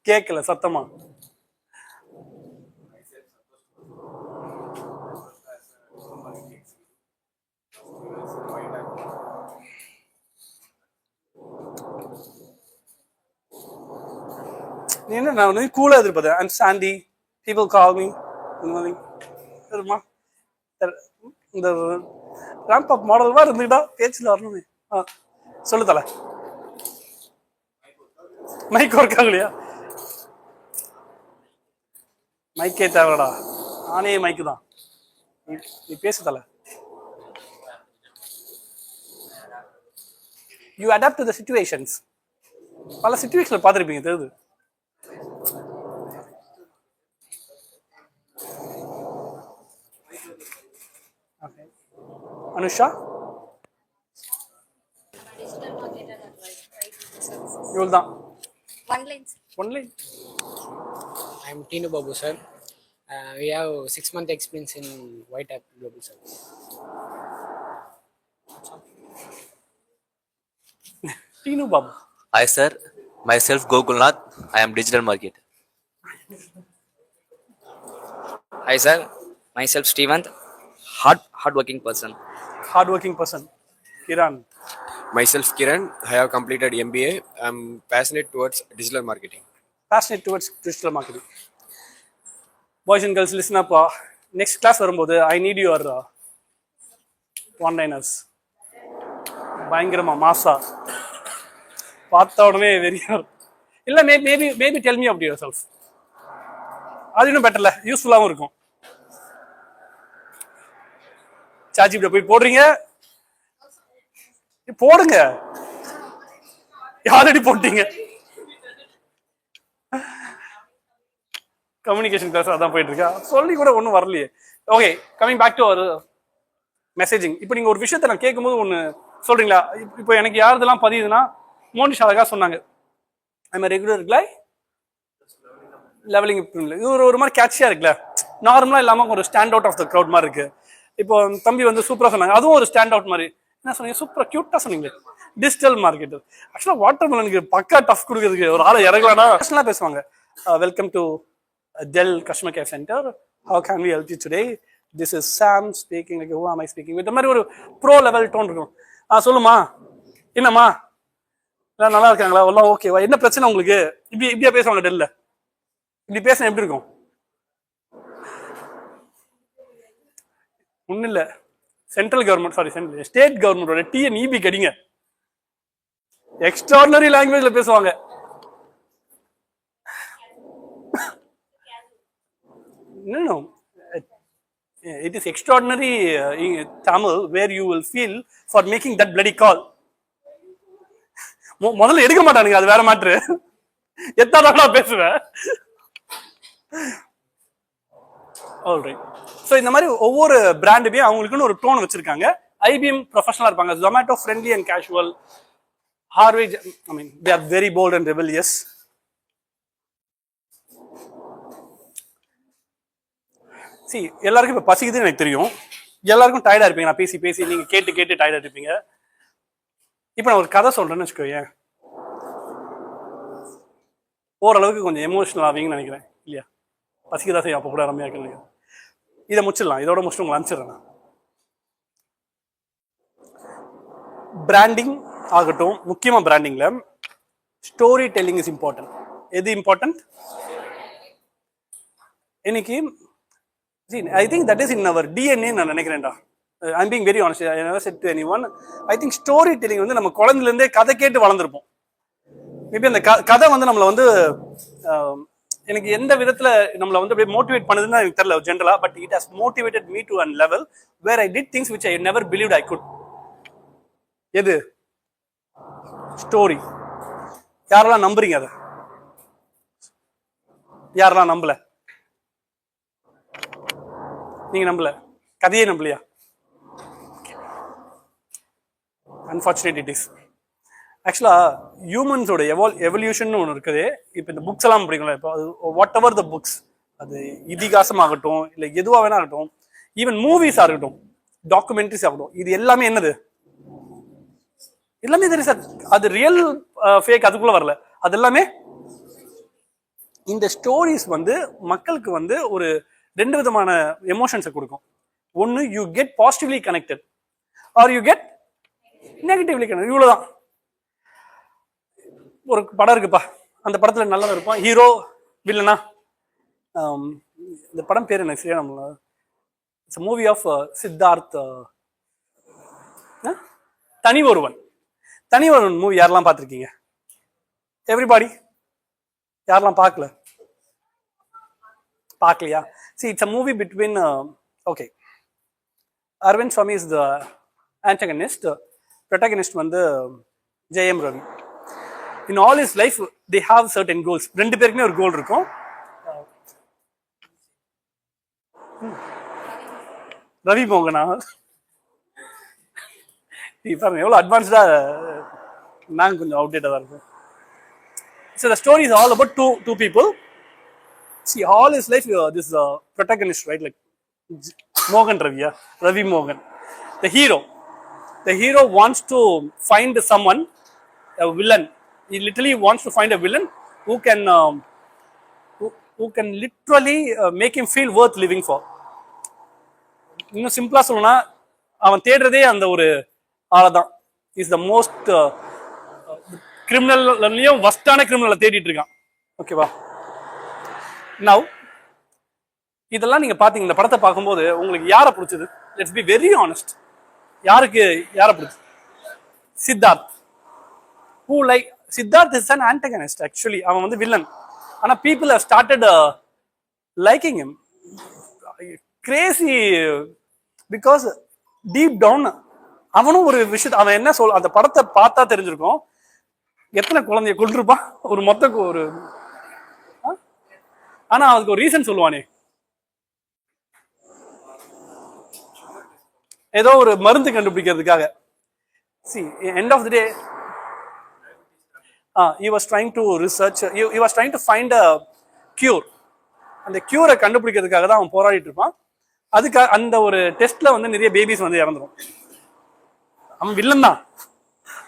கேட்கல சத்தமா. நீ என்ன, நான் வந்து கூலா எதிர்பார்த்தேன். I'm Sandy, people call me. இந்த ரேம்ப் அப் மாடல் மாதிரி இருந்துக்கிட்டா பேச்சில் வரணுமே. சொல்லு தலை. மைக் ஒர்க் ஆகலையா? மைக்கே தேவைடா, நானே மைக்கு தான். நீ பேசு தலை. You adapt to the situations. பல சிச்சுவேஷன்ல பார்த்துருப்பீங்க தெரியுது. அனுஷா இவ்வளோ தான். One line. I'm Tinu Babu sir. We have 6-month experience in WHYTAP Global Service. Tinu Babu. Hi sir, myself Gokulnath. I am digital marketer. Hi sir, myself Steven, hardworking person. Hardworking person. Kiran. Myself Kiran, I have completed MBA. I'm passionate towards digital marketing. Passionate towards digital marketing. Boys and girls, listen up. Next class வரும்போது I need your one-liners. பயங்கரமா மாசா பார்த்த உடனே வெறியா இல்ல. Maybe del me about your self. அது இன்னும் பெட்டர்ல, யூஸ்ஃபுல்லாகவும் இருக்கும். சாட்ஜிபிட்ட போய் போடுறீங்க, போடுங்க. ஆல்ரெடி போட்டீங்க. கம்யூனிகேஷன் கிளாஸ் அதான் போயிட்டு இருக்கா, சொல்லி கூட ஒன்றும் வரலையே. Okay, coming back to our messaging. இப்போ நீங்கள் ஒரு விஷயத்த நான் கேட்கும்போது ஒன்று சொல்றீங்களா? இப்போ எனக்கு யாருதெல்லாம் பதியுதுன்னா, மோனிஷ் அழகா சொன்னாங்க, ஐம் ரெகுலர் ரிப்ளை லெவலிங். இது ஒரு மாதிரி கேட்சியா இருக்குல்ல, நார்மலா இல்லாமல் ஒரு stand out of the crowd மாதிரி இருக்கு. இப்போ தம்பி வந்து சூப்பரா சொன்னாங்க, அதுவும் ஒரு ஸ்டாண்ட் அவுட் மாதிரி. என்ன சொன்னீங்க? சூப்பரா கியூட்டா சொன்னீங்க. Digital marketer. ஆக்சுவலா வாட்டர் மெலனுக்கு பக்கா டஃப் கொடுக்குறதுக்கு ஒரு ஆளை இறங்கலாம்னா பேசுவாங்க. Welcome to Dell Customer Care Center. How can we help you today? This is Sam speaking. Like, who am I speaking with? இந்த மாதிரி ஒரு ப்ரோ லெவல் டோன் இருக்கும். சொல்லுமா, என்னம்மா, எல்லாம் நல்லா இருக்காங்களா, எல்லாம் ஓகேவா, என்ன பிரச்சனை உங்களுக்கு? இப்படியா பேசுவாங்க டெல்ல. இப்படி பேசினா எப்படி இருக்கும்? ஒன்றும் இல்லை, சென்ட்ரல் கவர்மெண்ட் ஸ்டேட் கவர்மெண்டோட டிஎன்இபி கடிங்க, எக்ஸ்ட்ராடினரி லாங்குவேஜ்ல பேசுவாங்க. No. It is extraordinary Tamil where you will feel for making that bloody call. முதல்ல எடுக்க மாட்டானுங்க, அது வேற மாற்று. எத்தனை பேசுவேன். ஆல்ரைட். ஸோ இந்த மாதிரி ஒவ்வொரு பிராண்டுமே அவங்களுக்குன்னு ஒரு டோன் வச்சிருக்காங்க. ஐபிஎம் ப்ரொஃபஷனலா இருப்பாங்க, ஜொமேட்டோ ஃப்ரெண்ட்லி அண்ட் கேஷுவல், ஹார்வேஜ் they are very bold and rebellious. See, எல்லாருக்கும் இப்போ பசிக்குதுன்னு எனக்கு தெரியும், எல்லாருக்கும் டயர்டா இருப்பீங்க. நான் பேசி பேசி நீங்க கேட்டு கேட்டு டயர்டா இருப்பீங்க. இப்போ நான் ஒரு கதை சொல்றேன்னு வச்சுக்கோங்க, ஓரளவுக்கு கொஞ்சம் எமோஷனல் ஆவீங்கன்னு நினைக்கிறேன், இல்லையா? பசிக்குதா செய்யும், அப்போ கூட ரம்மையா இருக்குன்னு. இதை முடிச்சிடலாம், இதோட முடிச்சுட்டு உங்களை அனுப்பிச்சிடுறேன். பிராண்டிங் ஆகட்டும், முக்கியமா பிராண்டிங்ல ஸ்டோரி டெல்லிங் இஸ் இம்பார்ட்டன்ட். எது இம்பார்ட்டன்ட் இன்னைக்கு? See, I think that is in our DNA நான் நினைக்கிறேன்டா. I'm being very honest. I never said to anyone. I think story telling வந்து நம்ம குழந்தையில இருந்தே கதை கேட்டு வளர்ந்துருப்போம். மேபி அந்த கதை வந்து நம்மளை வந்து எனக்கு எந்த விதத்துல நம்மளை வந்து அப்படியே மோட்டிவேட் பண்ணுதுன்னு எனக்கு தெரியல ஜென்ரலா, but it has motivated me to an level where I did things which I never believed I could. எது? ஸ்டோரி. யாரெல்லாம் நம்புறீங்க? அதை யாரெல்லாம் நம்பல? நீங்க நம்பல, கதையே நம்பலையா? Unfortunate it is. ஆக்சுவலா ஹியூமன்ஸோட எவல்யூஷன் ஒன்று இருக்குது. இப்போ இந்த புக்ஸ் எல்லாம் படிக்கல, இப்போ அது வாட் எவர் த புக்ஸ், அது இதிகாசம் ஆகட்டும், இல்லை எதுவாக வேணா ஆகட்டும், ஈவன் மூவிஸ் ஆகட்டும், டாக்குமெண்ட்ரிஸ் ஆகட்டும், இது எல்லாமே என்னது? எல்லாமே தெரியும் சார், அது ரியல் ஃபேக் அதுக்குள்ள வரல. அது எல்லாமே இந்த ஸ்டோரிஸ் வந்து மக்களுக்கு வந்து ஒரு ரெண்டு விதமான எமோஷன்ஸை கொடுக்கும். ஒன்று, you get positively connected are you get negatively connected. இவ்வளோதான். ஒரு படம் இருக்குப்பா, அந்த படத்தில் நல்லதாக இருப்பான், ஹீரோ வில்லனா. இந்த படம் பேர் என்ன சரியா? நம்ம இட்ஸ் மூவி ஆஃப் சித்தார்த், தனி ஒருவன். தனி ஒருவன் மூவி யாரெல்லாம் பார்த்துருக்கீங்க? எவ்ரிபாடி? யாரெல்லாம் பார்க்கலையா? See, it's a movie between okay, Arvind Swamy is the antagonist, protagonist வந்து Jayam Ravi. In all his life they have certain goals. ரெண்டு பேருக்குமே ஒரு கோல் இருக்கும். ரவி மோகனா இப்போ எவ்வளோ அட்வான்ஸ்டா நாங்கள் கொஞ்சம் அவுடேட்டாக தான் இருக்கும். So the story is all about two people. See, all his life this protagonist, right, like Mohan Ravi, Ravi Mohan, the hero. The hero wants to find someone, a villain. He literally wants to find a villain who can literally make him feel worth living for. இன்னும் சிம்பிளா சொல்லணும்னா அவன் தேடுறதே அந்த ஒரு ஆளை தான். இஸ் த மோஸ்ட் கிரிமினல்லையும் வஸ்டான கிரிமினலை தேடிட்டு இருக்கான். ஓகேவா? நவ் இதெல்லாம் நீங்க பாத்தீங்க, இந்த படத்தை பார்க்கும்போது உங்களுக்கு யாரை பிடிச்சது? Let's be very honest. யாரை பிடிச்சது? Siddharth. Who like Siddharth is an antagonist actually. அவன் வந்து வில்லன். ஆனா people have started liking him. Crazy because deep down அவனும் ஒரு விஷயம், அவன் என்ன சொல், அந்த படத்தை பார்த்தா தெரிஞ்சிருக்கும் எத்தனை குழந்தைய கொண்டிருப்பான் ஒரு மொத்த ஒரு. ஆனா அதுக்கு ஒரு ரீசன் சொல்லுவானே, ஏதோ ஒரு மருந்து கண்டுபிடிக்கிறதுக்காக. See, end of the day he was trying to research, he was trying to find a cure. அந்த கியூரை கண்டுபிடிக்கிறதுக்காக தான் அவன் போராடிட்டு இருப்பான். அதுக்கு அந்த ஒரு டெஸ்ட்ல வந்து நிறைய பேபிஸ் வந்து இறந்துரும். அவன் வில்லன் தான்,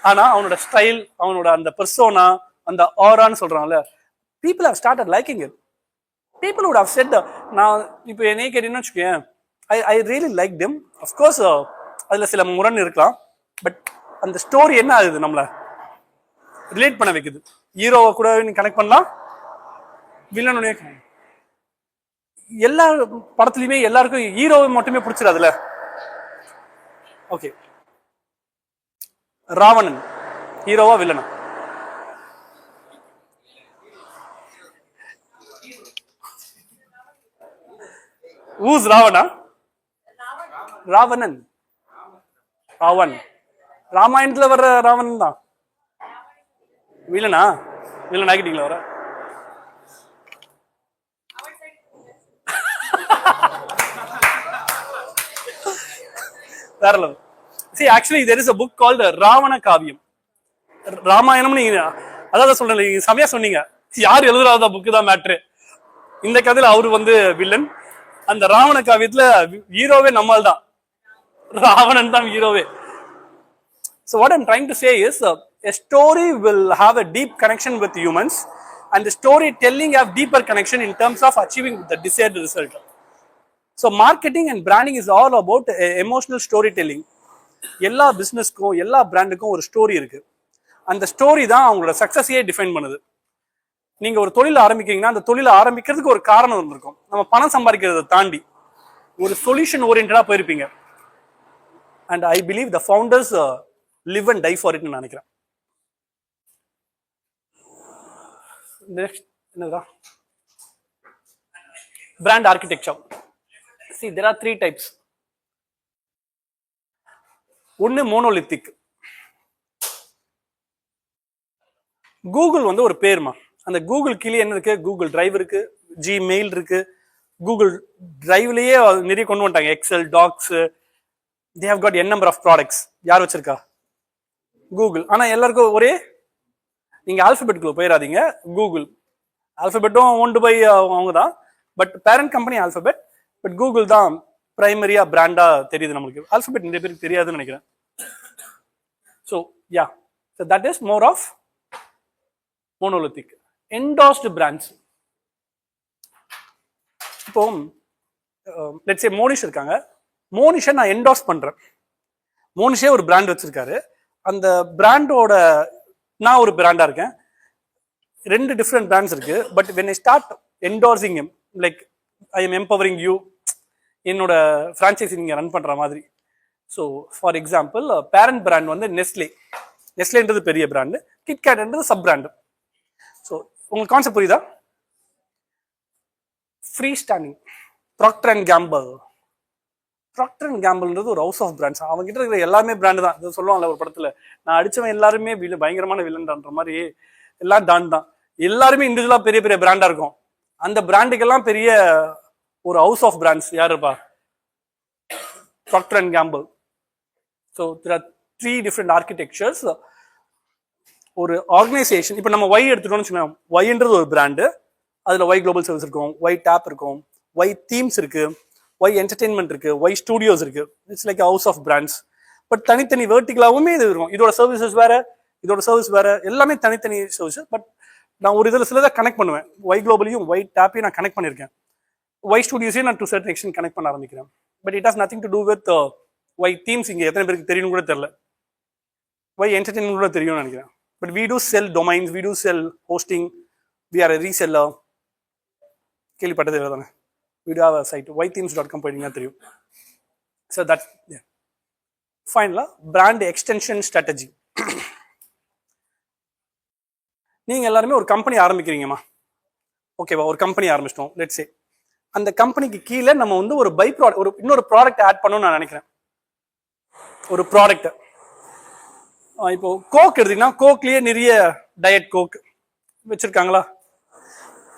ஆனா அவனோட ஸ்டைல், அவனோட அந்த பெர்சோனா, அந்த ஆரான்னு சொல்றான்ல, people have started liking it. People would have said, நான் இப்போ என்னைய கேட்டீங்கன்னு வச்சுக்கேன், I really liked him. Of course அதுல சில முரண் இருக்கலாம், பட் அந்த ஸ்டோரி என்ன ஆகுது, நம்மள ரிலேட் பண்ண வைக்குது. ஹீரோவை கூட நீ கனெக்ட் பண்ணலாம், வில்லனுடைய. எல்லா படத்துலயுமே எல்லாருக்கும் ஹீரோவை மட்டுமே பிடிச்சிடாதுல. ஓகே, ராவணன் ஹீரோவா வில்லனா? Who's ராவணா? ராவணன். ராமாயணத்துல வர்ற ராவணன் தான் வில்லனா? வில்லன் ஆகிட்டீங்களா வர? வேற level. See, actually there is a book called Ravana காவியம். ராமாயணம் நீங்க அதாவது சொல்றேன், நீங்க சமயா சொன்னீங்க யார் எழுதுறாத புக்கு தான் மேட்ரு. இந்த கதையில அவரு வந்து வில்லன், அந்த ராவண காவியத்துல ஹீரோவே நம்மால் தான், ராவணன் தான் ஹீரோவே. So what I'm trying to say is a story will have a deep connection with humans, and the storytelling have deeper connection in terms of achieving the desired result. So marketing and branding is all about emotional storytelling. எல்லா பிசினஸ்க்கும் எல்லா பிராண்டுக்கும் ஒரு ஸ்டோரி இருக்கு. அந்த ஸ்டோரி தான் அவங்களோட சக்சஸையே டிஃபைன் பண்ணுது. நீங்க ஒரு தொழில் ஆரம்பிக்கிறீங்கன்னா அந்த தொழிலை ஆரம்பிக்கிறதுக்கு ஒரு காரணம் இருந்திருக்கும். நம்ம பணம் சம்பாதிக்கிறத தாண்டி ஒரு சொல்யூஷன் ஓரியன்டா போயிருப்பீங்க. And I believe the founders live and die for it னு நினைக்கிறேன். நெக்ஸ்ட் என்னடா? brand architecture. See, there are 3 types. ஒன்னு monolithic. கூகுள் வந்து ஒரு பேர்மா, அந்த கூகுள் கீழே என்ன இருக்கு? கூகுள் டிரைவ் இருக்கு, ஜிமெயில் இருக்கு. கூகுள் டிரைவ்லயே நிறைய கொண்டு வந்துட்டாங்க, Excel, Docs. they have got n number of products. யார் வச்சிருக்கா? கூகுள். ஆனா எல்லாருக்கும் ஒரே, நீங்க ஆல்பபெட்டுக்குள்ள போயிடாதீங்க. கூகுள் ஆல்பபெட்டும் ஓன்டு பை அவங்க தான், but parent company alphabet, but Google தான் பிரைமரியா பிராண்டா தெரியுது நம்மளுக்கு. ஆல்பபெட் நிறைய பேருக்கு தெரியாதுன்னு நினைக்கிறேன். So yeah, so that is more of monolithic. Endorsed brands. இப்போ லெட்ஸ் சே மோனிஷ் இருக்காங்க, மோனிஷை நான் என்டாஸ் பண்றேன். மோனிஷே ஒரு பிராண்ட் வச்சிருக்காரு, அந்த பிராண்டோட நான் ஒரு பிராண்டா இருக்கேன். 2 டிஃப்ரெண்ட் பிராண்ட்ஸ் இருக்கு. But when I start endorsing him, like I am empowering you, என்னோட ஃப்ரான்ச்சைசி நீங்க ரன் பண்ற மாதிரி. So for example parent brand வந்து நெஸ்லே. நெஸ்லேன்றது பெரிய பிராண்டு, கிட்கேட்ன்றது சப் பிராண்டு. ஸோ உங்களுக்கு கான்செப்ட் புரியுதா? Free standing Procter and Gamble. Procter and கேம்பிள்ன்றது ஒரு ஹவுஸ் ஆஃப் பிராண்ட்ஸ். அவங்க கிட்ட இருக்கிற எல்லாமே பிராண்டு தான். இது சொல்லுவாங்கல்ல ஒரு படத்துல, நான் அடிச்சவன் எல்லாருமே பயங்கரமான வில்லன்ன்ற மாதிரி எல்லாம் டான் தான். எல்லாருமே இண்டிவிஜுவலா பெரிய பெரிய பிராண்டா இருக்கும். அந்த பிராண்டுக்கெல்லாம் பெரிய ஒரு ஹவுஸ் ஆஃப் பிராண்ட்ஸ் யார் இருப்பா? Procter and Gamble. So there are 3 different architectures. ஒரு ஆர்கனைசேஷன் இப்போ நம்ம ஒய் எடுத்துட்டோம்னு வச்சுக்கோங்க. ஒய்ன்றது ஒரு பிராண்டு, அதில் ஒய் குளோபல் சர்வீஸ் இருக்கும், ஒய் டேப் இருக்கும், ஒய் தீம்ஸ் இருக்கு, ஒய் என்டர்டெயின்மெண்ட் இருக்கு, ஒய் ஸ்டூடியோஸ் இருக்கு. It's like house of brands. But தனித்தனி வேர்ட்டிகலாவுமே இது இருக்கும். இதோட சர்வீசஸ் வேற, இதோட சர்வீஸ் வேற, எல்லாமே தனித்தனி சர்வீஸ். பட் நான் ஒரு இதில் சிலதை கனெக்ட் பண்ணுவேன். ஒய் குளோபலையும் ஒய் டேப்பையும் நான் கனெக்ட் பண்ணியிருக்கேன். ஒய் ஸ்டூடியோஸையும் நான் டு சர்டன் எக்ஸ்டென்ட் கனெக்ட் பண்ண ஆரம்பிக்கிறேன். But it has nothing to do with Y themes. இங்கே எத்தனை பேருக்கு தெரியும் கூட தெரியல. ஒய் என்டர்டெயின்மெண்ட் கூட தெரியும்னு நினைக்கிறேன். But we do sell domains, we do sell hosting, we are a reseller. கேள்விப்பட்டது தானே. We do have a site, ythemes.com போயிட்டீங்கன்னா தெரியும். So that's yeah. Finally, brand extension strategy. நீங்க எல்லாருமே ஒரு கம்பெனி ஆரம்பிக்கிறீங்கம்மா. ஓகேவா? ஒரு கம்பெனி ஆரம்பிச்சிட்டோம் லெட்ஸ் சே. அந்த கம்பெனிக்கு கீழே நம்ம வந்து ஒரு பை ப்ராடக்ட், ஒரு இன்னொரு ப்ராடக்ட் ஆட் பண்ணணும்னு நான் நினைக்கிறேன். ஒரு ப்ராடக்ட் இப்போ கோக் எடுத்தீங்கன்னா, கோக்லயே நிறைய டயட் கோக் வச்சிருக்காங்களா?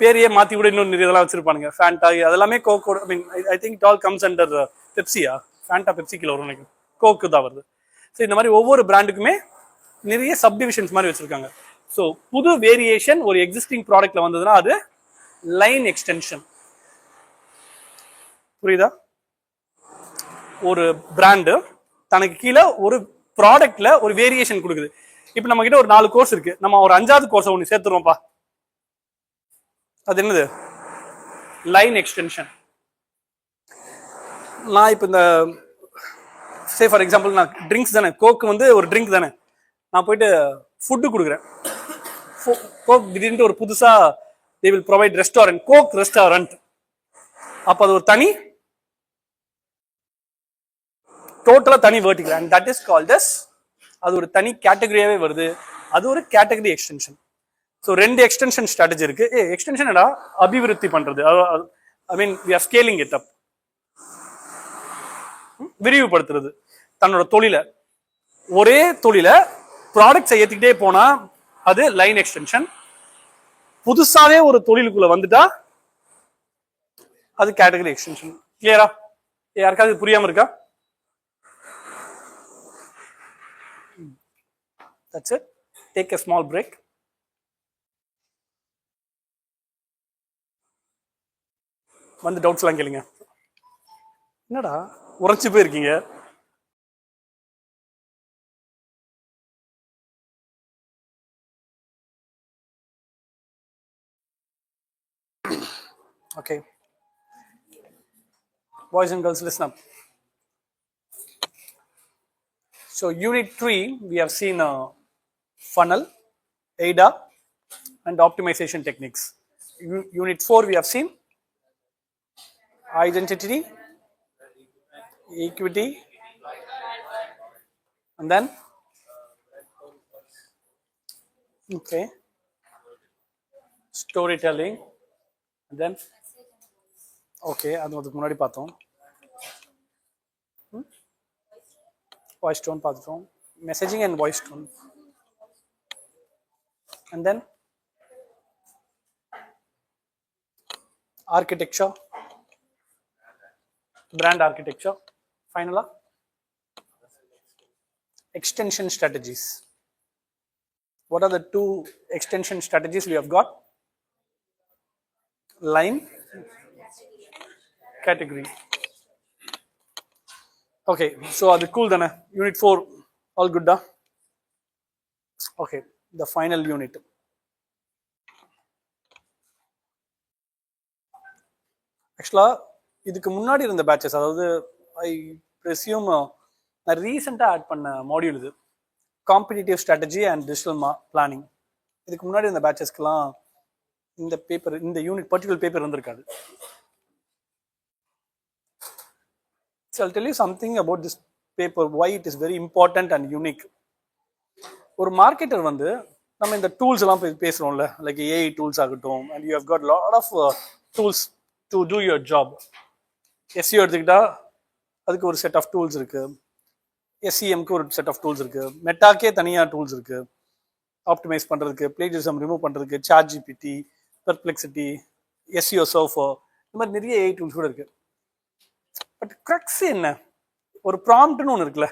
பேரையே மாத்தி கூட இன்னும் நிறைய இதெல்லாம் வச்சிருப்பானுங்க. ஃபேண்டா அதெல்லாமே கோக்கோட, I mean I think it all comes under பெப்சியா. ஃபேண்டா பெப்சிக்கில் வரும் நினைக்கிறேன், கோக்கு தான் வருது. ஸோ இந்த மாதிரி ஒவ்வொரு பிராண்டுக்குமே நிறைய சப்டிவிஷன்ஸ் மாதிரி வச்சிருக்காங்க. ஸோ புது வேரியேஷன் ஒரு எக்ஸிஸ்டிங் ப்ராடக்ட்ல வந்ததுன்னா அது லைன் எக்ஸ்டென்ஷன். புரியுதா? ஒரு பிராண்டு தனக்கு கீழே ஒரு ப்ராடக்ட்ல ஒரு வேரியேஷன் கொடுக்குது. இப்போ நம்ம கிட்ட ஒரு 4 கோர்ஸ் இருக்கு, நம்ம ஒரு 5வது கோர்ஸை ஒன்று சேர்த்துருவோம்ப்பா. அது என்னது? Line extension. நான் இப்போ இந்த சே ஃபார் எக்ஸாம்பிள் நான் ட்ரிங்க்ஸ் தானே, கோக் வந்து ஒரு ட்ரிங்க் தானே, நான் போயிட்டு ஃபுட்டு கொடுக்குறேன். கோக் திடீர்னு ஒரு புதுசா they will provide restaurant, Coke restaurant. அப்போ அது ஒரு தனி டோட்டலா தனி vertical, and that is called as, அது ஒரு தனி கேட்டகரியாவே வருது. அது ஒரு category extension. So 2 extension strategy இருக்கு. எக்ஸ்டென்ஷன் அபிவிருத்தி பண்றது, I mean we are scaling it up. விரிவுபடுத்துறது தன்னோட தொழில. ஒரே தொழில ப்ராடக்ட்ஸை ஏத்திக்கிட்டே போனா அது லைன் எக்ஸ்டென்ஷன். புதுசாவே ஒரு தொழிலுக்குள்ள வந்துட்டா அது கேட்டகரி எக்ஸ்டென்ஷன். கிளியரா? யாருக்காவது புரியாம இருக்கா? That's it. Take a small break. வந்து டவுட்ஸ் எல்லாம் கேளுங்க. என்னடா உரைச்சு போயிருக்கீங்க? Okay. Boys and girls, listen up. So unit 3, we have seen funnel, AIDA, and optimization techniques. Unit 4, we have seen identity, equity, and then okay, storytelling, and then okay, அது அதுக்கு முன்னாடி பார்த்தோம். Voice tone பார்த்துட்டோம், messaging and voice tone, and then architecture, brand architecture, finally extension strategies. What are the 2 extension strategies we have got? Line, category. Okay, so are the cool dana? Unit 4, all good da? Okay, the final unit. Actually, இதுக்கு முன்னாடி இருந்த பேட்சஸ், அதாவது ஐ ப்ரெசியூம் நான் ரீசெண்டாக ஆட் பண்ண மாடியூல் இது, competitive strategy and digital planning. இதுக்கு முன்னாடி இருந்த பேட்சஸ்க்கெல்லாம் இந்த பேப்பர், இந்த யூனிட் பர்டிகுலர் பேப்பர் இருந்திருக்காது. So I'll tell you something about this paper, why it is very important and unique. ஒரு மார்க்கெட்டர் வந்து நம்ம இந்த டூல்ஸ் எல்லாம் பேசுறோம்ல, லைக் ஏஐ டூல்ஸ் ஆகட்டும், and you have got lot of tools to do your job. SEO எடுத்துக்கிட்டா அதுக்கு ஒரு செட் ஆஃப் டூல்ஸ் இருக்கு. எஸ்சிஎம்க்கு ஒரு செட் ஆஃப் டூல்ஸ் இருக்கு. மெட்டாக்கே தனியாக டூல்ஸ் இருக்கு. ஆப்டிமைஸ் பண்ணுறதுக்கு, பிளேஜிசம் ரிமூவ் பண்ணுறதுக்கு, சாட் ஜிபிடி, பெர்ப்ளெக்சிட்டி, எஸ்இஓ சர்ஃபோ, இந்த மாதிரி நிறைய ஏஐ டூல்ஸ் கூட இருக்கு. பட் க்ரக்ஸ் என்ன, ஒரு ப்ராம்ப்ட்னு ஒன்று இருக்குல்ல,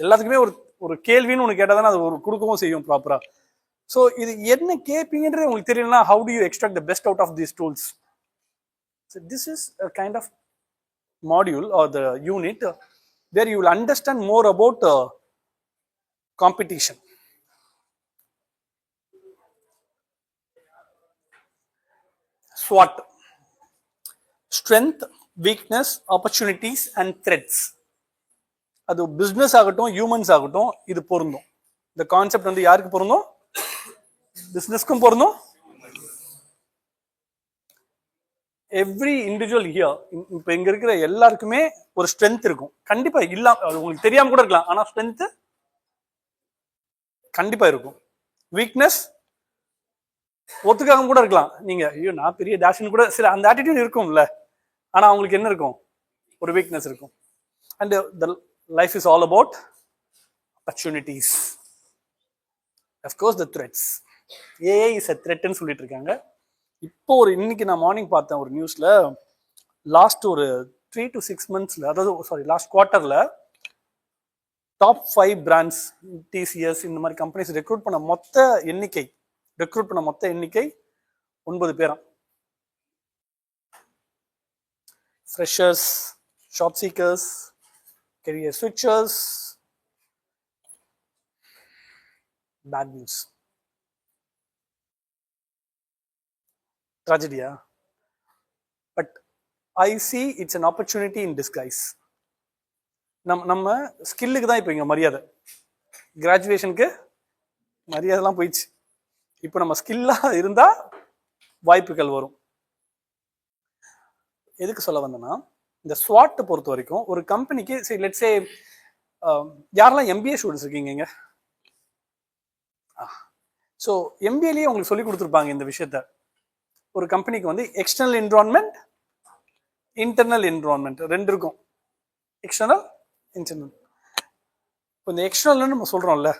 எல்லாத்துக்குமே ஒரு ஒரு கேள்வின்னு ஒன்று கேட்டால் தானே அது ஒரு கொடுக்கவும் செய்யும் ப்ராப்பராக. ஸோ இது என்ன கேட்பீங்கன்றது உங்களுக்கு தெரியலனா, how do you extract the best out of these tools? So this is a kind of module or the unit where you will understand more about competition. SWOT: strength, weakness, opportunities and threats. அது பிசினஸ் ஆகட்டும், ஹியூமன்ஸ் ஆகட்டும், இது பொருந்தும். இந்த கான்செப்ட் வந்து யாருக்கு பொருந்தும்? பிசினஸ்க்கும் பொருந்தும். எவ்ரி இண்டிவிஜுவல் ஹியர், இப்போ இங்க இருக்கிற எல்லாருக்குமே ஒரு ஸ்ட்ரென்த் இருக்கும். கண்டிப்பா இல்லாம உங்களுக்கு தெரியாம கூட இருக்கலாம், ஆனா ஸ்ட்ரென்த் கண்டிப்பா இருக்கும். வீக்னஸ் ஒத்துக்காம கூட இருக்கலாம். நீங்க ஐயோ நான் பெரிய டேஷன் கூட சில அந்த ஆட்டிடியூட் இருக்கும்ல, ஆனா அவங்களுக்கு என்ன இருக்கும்? ஒரு வீக்னஸ் இருக்கும். And the life is all about opportunities, of course the threats. AI is a த்ரெட்னு சொல்லிட்டு இருக்காங்க. இப்போ இன்னைக்கு நான் மார்னிங் பார்த்தேன் ஒரு நியூஸ்ல, லாஸ்ட் ஒரு 3 to 6 monthsல, அதாவது லாஸ்ட் குவார்ட்டர்ல டாப் 5 பிராண்ட்ஸ், டிசிஎஸ் இந்த மாதிரி கம்பெனிஸ் ரெக்ரூட் பண்ண மொத்த எண்ணிக்கை 9 பேராம். Freshers, job seekers, career switchers. Bad news. ட்ராஜடியா? But I see it's an opportunity in disguise. நம்ம ஸ்கில்லுக்கு தான் இப்போ இங்கே மரியாதை. கிராஜுவேஷனுக்கு மரியாதைலாம் போயிடுச்சு. இப்போ நம்ம ஸ்கில்லாக இருந்தால் வாய்ப்புகள் வரும். எதுக்கு சொல்ல வந்தேன்னா, இந்த ஸ்வாட் பொறுத்த வரைக்கும் ஒரு கம்பெனிக்கு, சரி லெட்ஸ் சே யாரெல்லாம் எம்பிஏ ஸ்டூடெண்ட்ஸ் இருக்கீங்க? ஸோ எம்பிஏலேயே உங்களுக்கு சொல்லி கொடுத்துருப்பாங்க இந்த விஷயத்த. ஒரு கம்பெனிக்கு வந்து எக்ஸ்டர்னல் என்விரான்மெண்ட், இன்டர்னல் என்விரான்மெண்ட் ரெண்டு இருக்கும். External, internal. இப்போ இந்த எக்ஸ்டர்னல் நம்ம சொல்றோம்ல,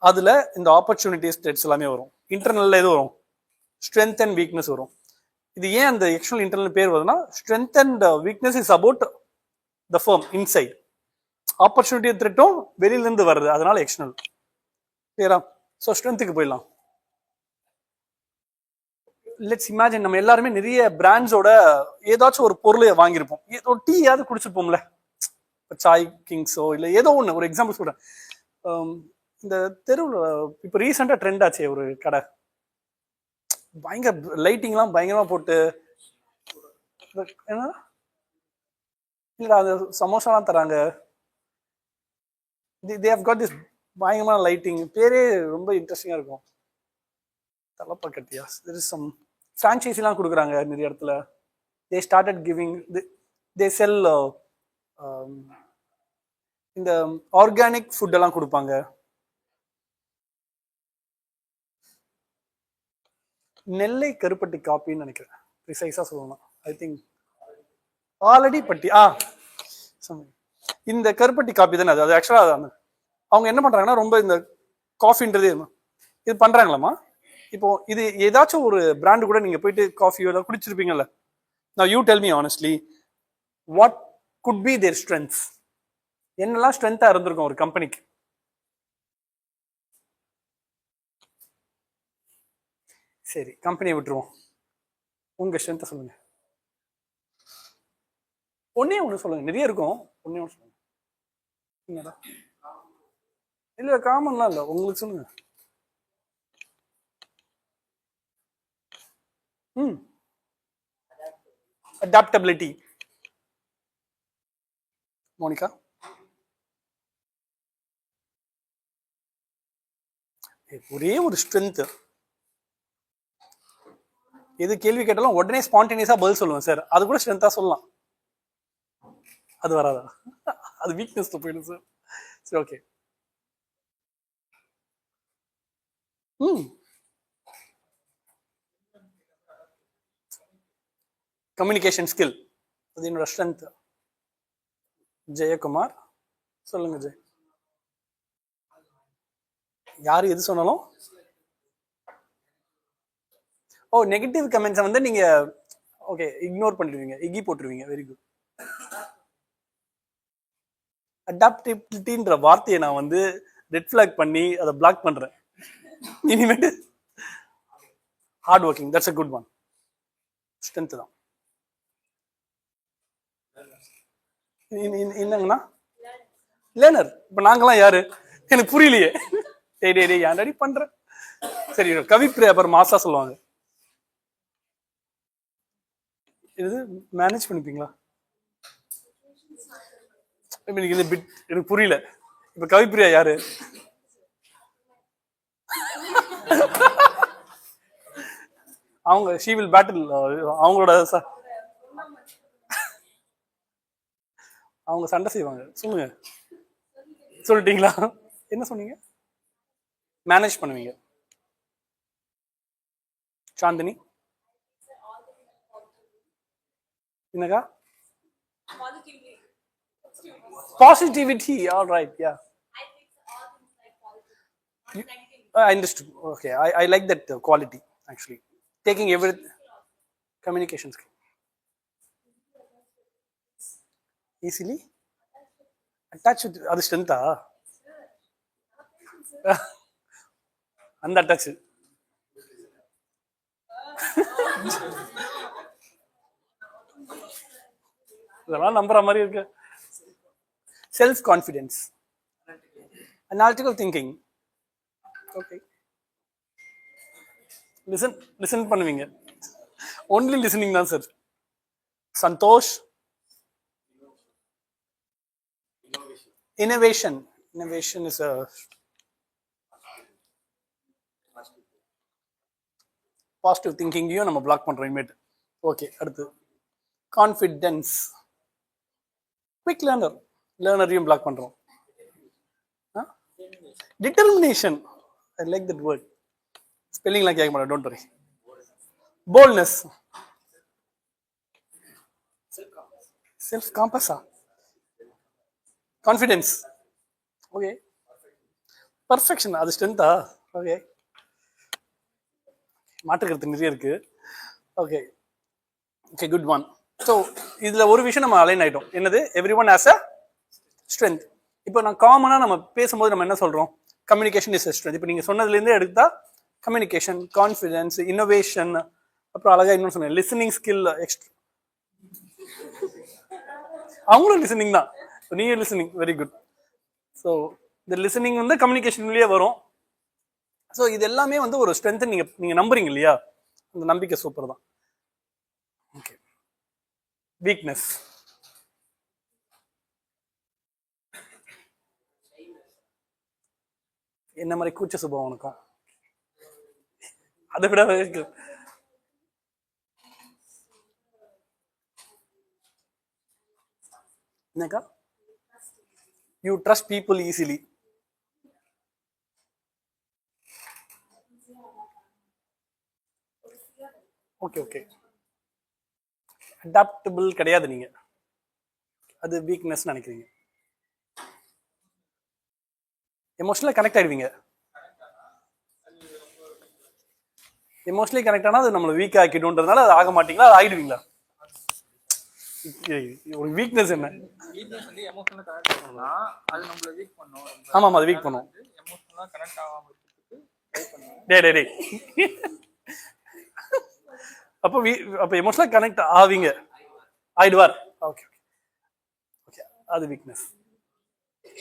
அதுல இந்த ஆப்பர்ச்சுனிட்டிஸ், த்ரெட்ஸ் எல்லாமே வரும். இன்டர்னல்ல எது வரும்? ஸ்ட்ரென்த் அண்ட் வீக்னஸ் வரும். இது ஏன் அந்த எக்ஸ்டர்னல் இன்டர்னல் பேர் வருதுன்னா, strength and weakness is about the firm inside. Opportunity த்ரெட்டும் வெளியில இருந்து வருது, அதனால எக்ஸ்டர்னல். கிளியரா? ஸோ ஸ்ட்ரென்த்துக்கு போயிடலாம். லெட்ஸ் இமேஜின் நம்ம எல்லாருமே நிறைய பிராண்ட்ஸோட ஏதாச்சும் ஒரு பொருளை வாங்கியிருப்போம். ஏதோ டீயாவது குடிச்சிருப்போம்ல, சாய் கிங்ஸோ இல்லை ஏதோ ஒன்று. ஒரு எக்ஸாம்பிள் சொல்றேன். இந்த தெருவில் இப்போ ரீசெண்டாக ட்ரெண்ட் ஆச்சு ஒரு கடை, பயங்கர லைட்டிங்லாம் பயங்கரமா போட்டு, என்ன இல்லடா அது சமோசாலாம் தராங்க. they have got this பயங்கரமான லைட்டிங், பேரே ரொம்ப இன்ட்ரெஸ்டிங்கா இருக்கும். தலப்பக்கட்டியா? there is some ஃப்ரான்ச்சைஸிலாம் கொடுக்குறாங்க நிறைய இடத்துல. they started giving, they sell இந்த ஆர்கானிக் ஃபுட் எல்லாம் கொடுப்பாங்க. நெல்லை கருப்பட்டி காப்பின்னு நினைக்கிறேன், ப்ரிசைஸா சொல்லணும். ஐ திங்க் ஆல்ரெடி பட்டி இந்த கருப்பட்டி காப்பி தானே அது. ஆக்சுவலா அவங்க என்ன பண்றாங்கன்னா, ரொம்ப இந்த காஃபின்றது இது பண்றாங்களாமா. இப்போ இது ஏதாச்சும் ஒரு பிராண்டு கூட நீங்க போயிட்டு காஃபியோ ஏதாவது குடிச்சிருப்பீங்கல்ல. now you tell me honestly, what could be their strengths? என்னெல்லாம் ஸ்ட்ரென்த்தா இருந்திருக்கும் ஒரு கம்பெனிக்கு? சரி, கம்பெனியை விட்டுருவோம். உங்க ஸ்ட்ரென்த்தை சொல்லுங்க. ஒன்னே ஒன்று சொல்லுங்க, நிறைய இருக்கும். ஒன்னே ஒன்று சொல்லுங்க. என்னடா? இல்ல காமன்லாம் இல்ல, உங்களுக்கு சொல்லுங்க. அடாப்டபிலிட்டி. மோனிகா? ஒரே ஒரு ஸ்ட்ரென்த். எது கேள்வி கேட்டாலும் உடனே ஸ்பான்டேனியஸா பதில் சொல்லுவேன் சார், அது கூட ஸ்ட்ரென்த்தா சொல்லலாம். அது வராதா? அது வீக்னஸ் போயிடும் சார். சரி, ஓகே. கம்யூனிகேஷன் ஸ்கில், அது என்னோட ஸ்ட்ரென்த். ஜெயக்குமார் சொல்லுங்க ஜெய். யாரு எது சொன்னாலும் நெகட்டிவ் கமெண்ட்ஸை வந்து நீங்க ஓகே இக்னோர் பண்ணிடுவீங்க, இகி போட்டுருவீங்க. Very good. அடாப்டிபிலிட்டின்ற வார்த்தையை நான் வந்து ரெட் ஃபிளாக் பண்ணி அதை பிளாக் பண்றேன். இனிமேட்டு hard working, that's a good one. Strength தான். என்னங்கண்ணா லேர்னர். இப்ப நாங்களாம் யாரு எனக்கு புரியலையே. டேய் ஏன்டாடி பண்ற. சரி கவிப்பிரியா அப்புறம் மாசா சொல்லுவாங்க. இது மேனேஜ் பண்ணிப்பீங்களா? இந்த பிட் எனக்கு புரியல. இப்ப கவிப்பிரியா யாரு? அவங்க she will battle அவங்களோட அவங்க சண்டை செய்வாங்க. சொல்லுங்க. சொல்லிட்டீங்களா? என்ன சொன்னீங்க? மேனேஜ் பண்ணுவீங்க. சாந்தினி என்னக்கா? Positivity. All right. Yeah. I understood. Okay. I like that quality actually. Taking every communication skill. Easily attach with அது strength ஆ? அந்த attach. இதெல்லாம் நம்புற மாதிரி இருக்கு. Self confidence, analytical thinking. Okay listen பண்ணுவீங்க. ஒன்லி லிசனிங் தான் sir. Santhosh innovation is a positive திங்கிங்கையும் நம்ம பிளாக் பண்றோம் இமேட். ஓகே அடுத்து கான்ஃபிடென்ஸ், குவிக் லேர்னரையும் பிளாக் பண்றோம். Determination, I like that word. ஸ்பெல்லிங்லாம் கேட்க மாட்டேன், டோன்ட் வரி. போல்ட்னஸ், செல்ஃப் காம்பஸா, கான்ஃபிடென்ஸ். ஓகே பர்ஃபெக்ஷன், அது ஸ்ட்ரென்த்தா? ஓகே மாற்றுக்கிறது நிறைய இருக்கு. Okay okay good one. So இதுல ஒரு விஷயம் நம்ம அலைன் ஆயிட்டோம். என்னது? Everyone has a strength. இப்போ நான் காமனா நம்ம பேசும்போது நம்ம என்ன சொல்றோம்? Communication is a strength. இப்போ நீங்க சொன்னதுலேருந்தே எடுத்தா கம்யூனிகேஷன், கான்ஃபிடென்ஸ், இன்னோவேஷன், அப்புறம் அழகா இன்னும் சொன்னேன் லிசனிங் ஸ்கில். அவங்களும் லிசனிங் தான். நீங்க லிசனிங், வெரி குட். ஸோ இந்த லிசனிங் வந்து கம்யூனிகேஷன்லயே வரும். ஸோ இது எல்லாமே வந்து ஒரு ஸ்ட்ரென்த். நீங்க நம்புறீங்க இல்லையா? அந்த நம்பிக்கை சூப்பர் தான். ஓகே வீக்னஸ், என்ன மாதிரி கூச்ச சுபாவம் உனக்கும்? அதை விட என்னக்கா? You trust people easily. Okay okay adaptable கிடையாது நீங்க, அது வீக்னஸ் நினைக்கிறீங்க. எமோஷனலா கனெக்ட் ஆயிடுவீங்க. எமோஷனலி கனெக்ட் ஆனா அது நம்மளை வீக் ஆக்கிடும்ன்றதுனால அது ஆக மாட்டீங்களா? அது ஆகிடுவீங்களா? ஒரு வீக்னஸ் என்ன? வீக்னஸ் வந்து எமோஷனலா கனெக்ட் பண்ணா அது நம்மள வீக் பண்ணும். ஆமாம் அது வீக் பண்ணும். எமோஷனலா கனெக்ட் ஆகாம இருக்கிறதுக்கு ட்ரை பண்ணுவோம். டேய் அப்போ எமோஷனலா கனெக்ட் ஆவீங்க, ஆயிடுவார். ஓகே ஓகே அது வீக்னஸ்.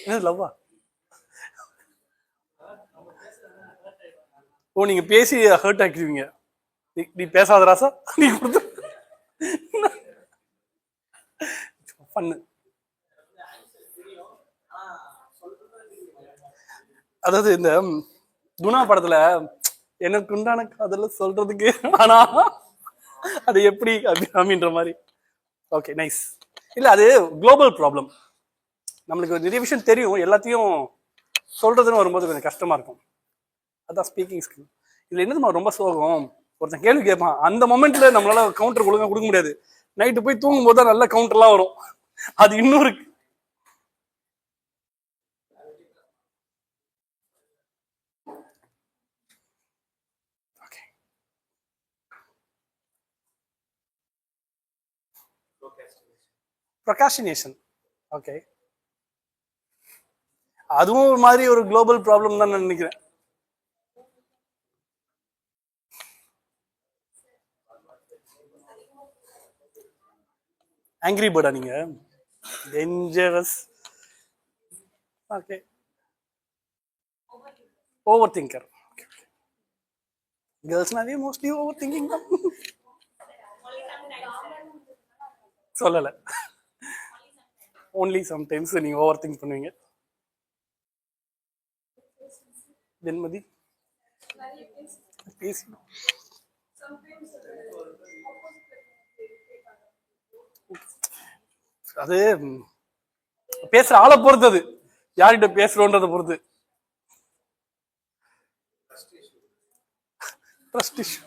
என்ன லவ்வா? ஓ நீங்க பேசி ஹர்ட் ஆக்கிடுவீங்க. நீ பேசாத ராசா, நீ கொடுத்து பண்ணு. அதாவது இந்த குணா படத்துல எனக்கு உண்டான காதல சொல்றதுக்கு, ஆனா அது எப்படி அப்படின்ற மாதிரி. Okay nice. இல்ல அது குளோபல் ப்ராப்ளம். நம்மளுக்கு நிறைய விஷயம் தெரியும், எல்லாத்தையும் சொல்றதுன்னு வரும்போது கொஞ்சம் கஷ்டமா இருக்கும். அதான் ஸ்பீக்கிங் ஸ்கில். இதுல என்னது ரொம்ப சோகம், ஒருத்தன் கேள்வி கேட்பான், அந்த மொமெண்ட்ல நம்மளால கவுண்டர் ஒழுங்கா கொடுக்க முடியாது. நைட்டு போய் தூங்கும் போது தான் நல்ல கவுண்டர்லாம் வரும். அது இன்னொரு ப்ரொகாஷினேஷன். ஓகே, அதுவும் ஒரு மாதிரி ஒரு குளோபல் ப்ராப்ளம் தான் நான் நினைக்கிறேன். ஆங்கிரி பேர்டா நீங்க? டேஞ்சரஸ். Okay, over thinker. கேர்ள்ஸ்னாலே மோஸ்ட்லி ஓவர் திங்கிங் தான். சொல்லலை, ஓன்லி சம்டைம்ஸ் நீங்க ஓவர் திங்க் பண்ணுவீங்க. வெண்மதி பேசி அது பேசுற ஆளை பொறுத்தது, யார்கிட்ட பேசுறோன்றதை பொறுத்து. ட்ரஸ்ட் இஷ்யூ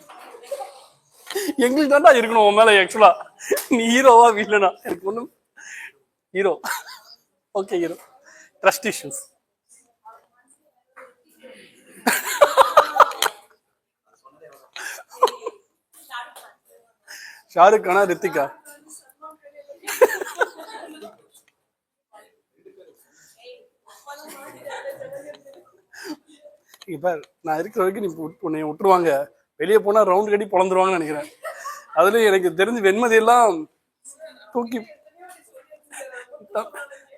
எங்களுக்கு தான்டா இருக்கணும் உன் மேல. ஆக்சுவலா நீ ஹீரோவா வில்லனா? எனக்கு ஒண்ணும். Hero. Okay, hero. Trust issues. Shahrukh கானா ரித்திகா? இப்ப நான் இருக்கிற வரைக்கும் நீ உன்னை விட்டுருவாங்க, வெளியே போனா ரவுண்ட் கட்டி பொழந்துருவாங்கன்னு நினைக்கிறேன். அதுல எனக்கு தெரிஞ்சு வெண்மதி எல்லாம் தூக்கி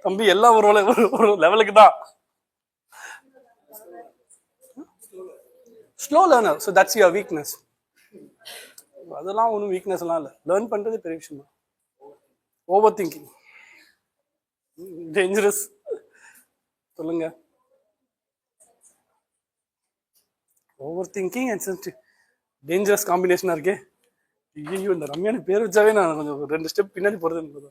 தம்பி எல்லாம் ஒரு லெவலுக்கு தான். Slow learner, so that's your weakness. அதெல்லாம் ஒன்றும் வீக்னஸ் எல்லாம் இல்லை, லேர்ன் பண்றது பெரிய விஷயம் தான். Over thinking dangerous. சொல்லுங்க. ஓவர் திங்கிங் அண்ட் டேஞ்சரஸ் காம்பினேஷனா இருக்கே. ஐயோ, இந்த ரம்யான பேர் வச்சாவே நான் கொஞ்சம் 2 ஸ்டெப் பின்னாடி போறது.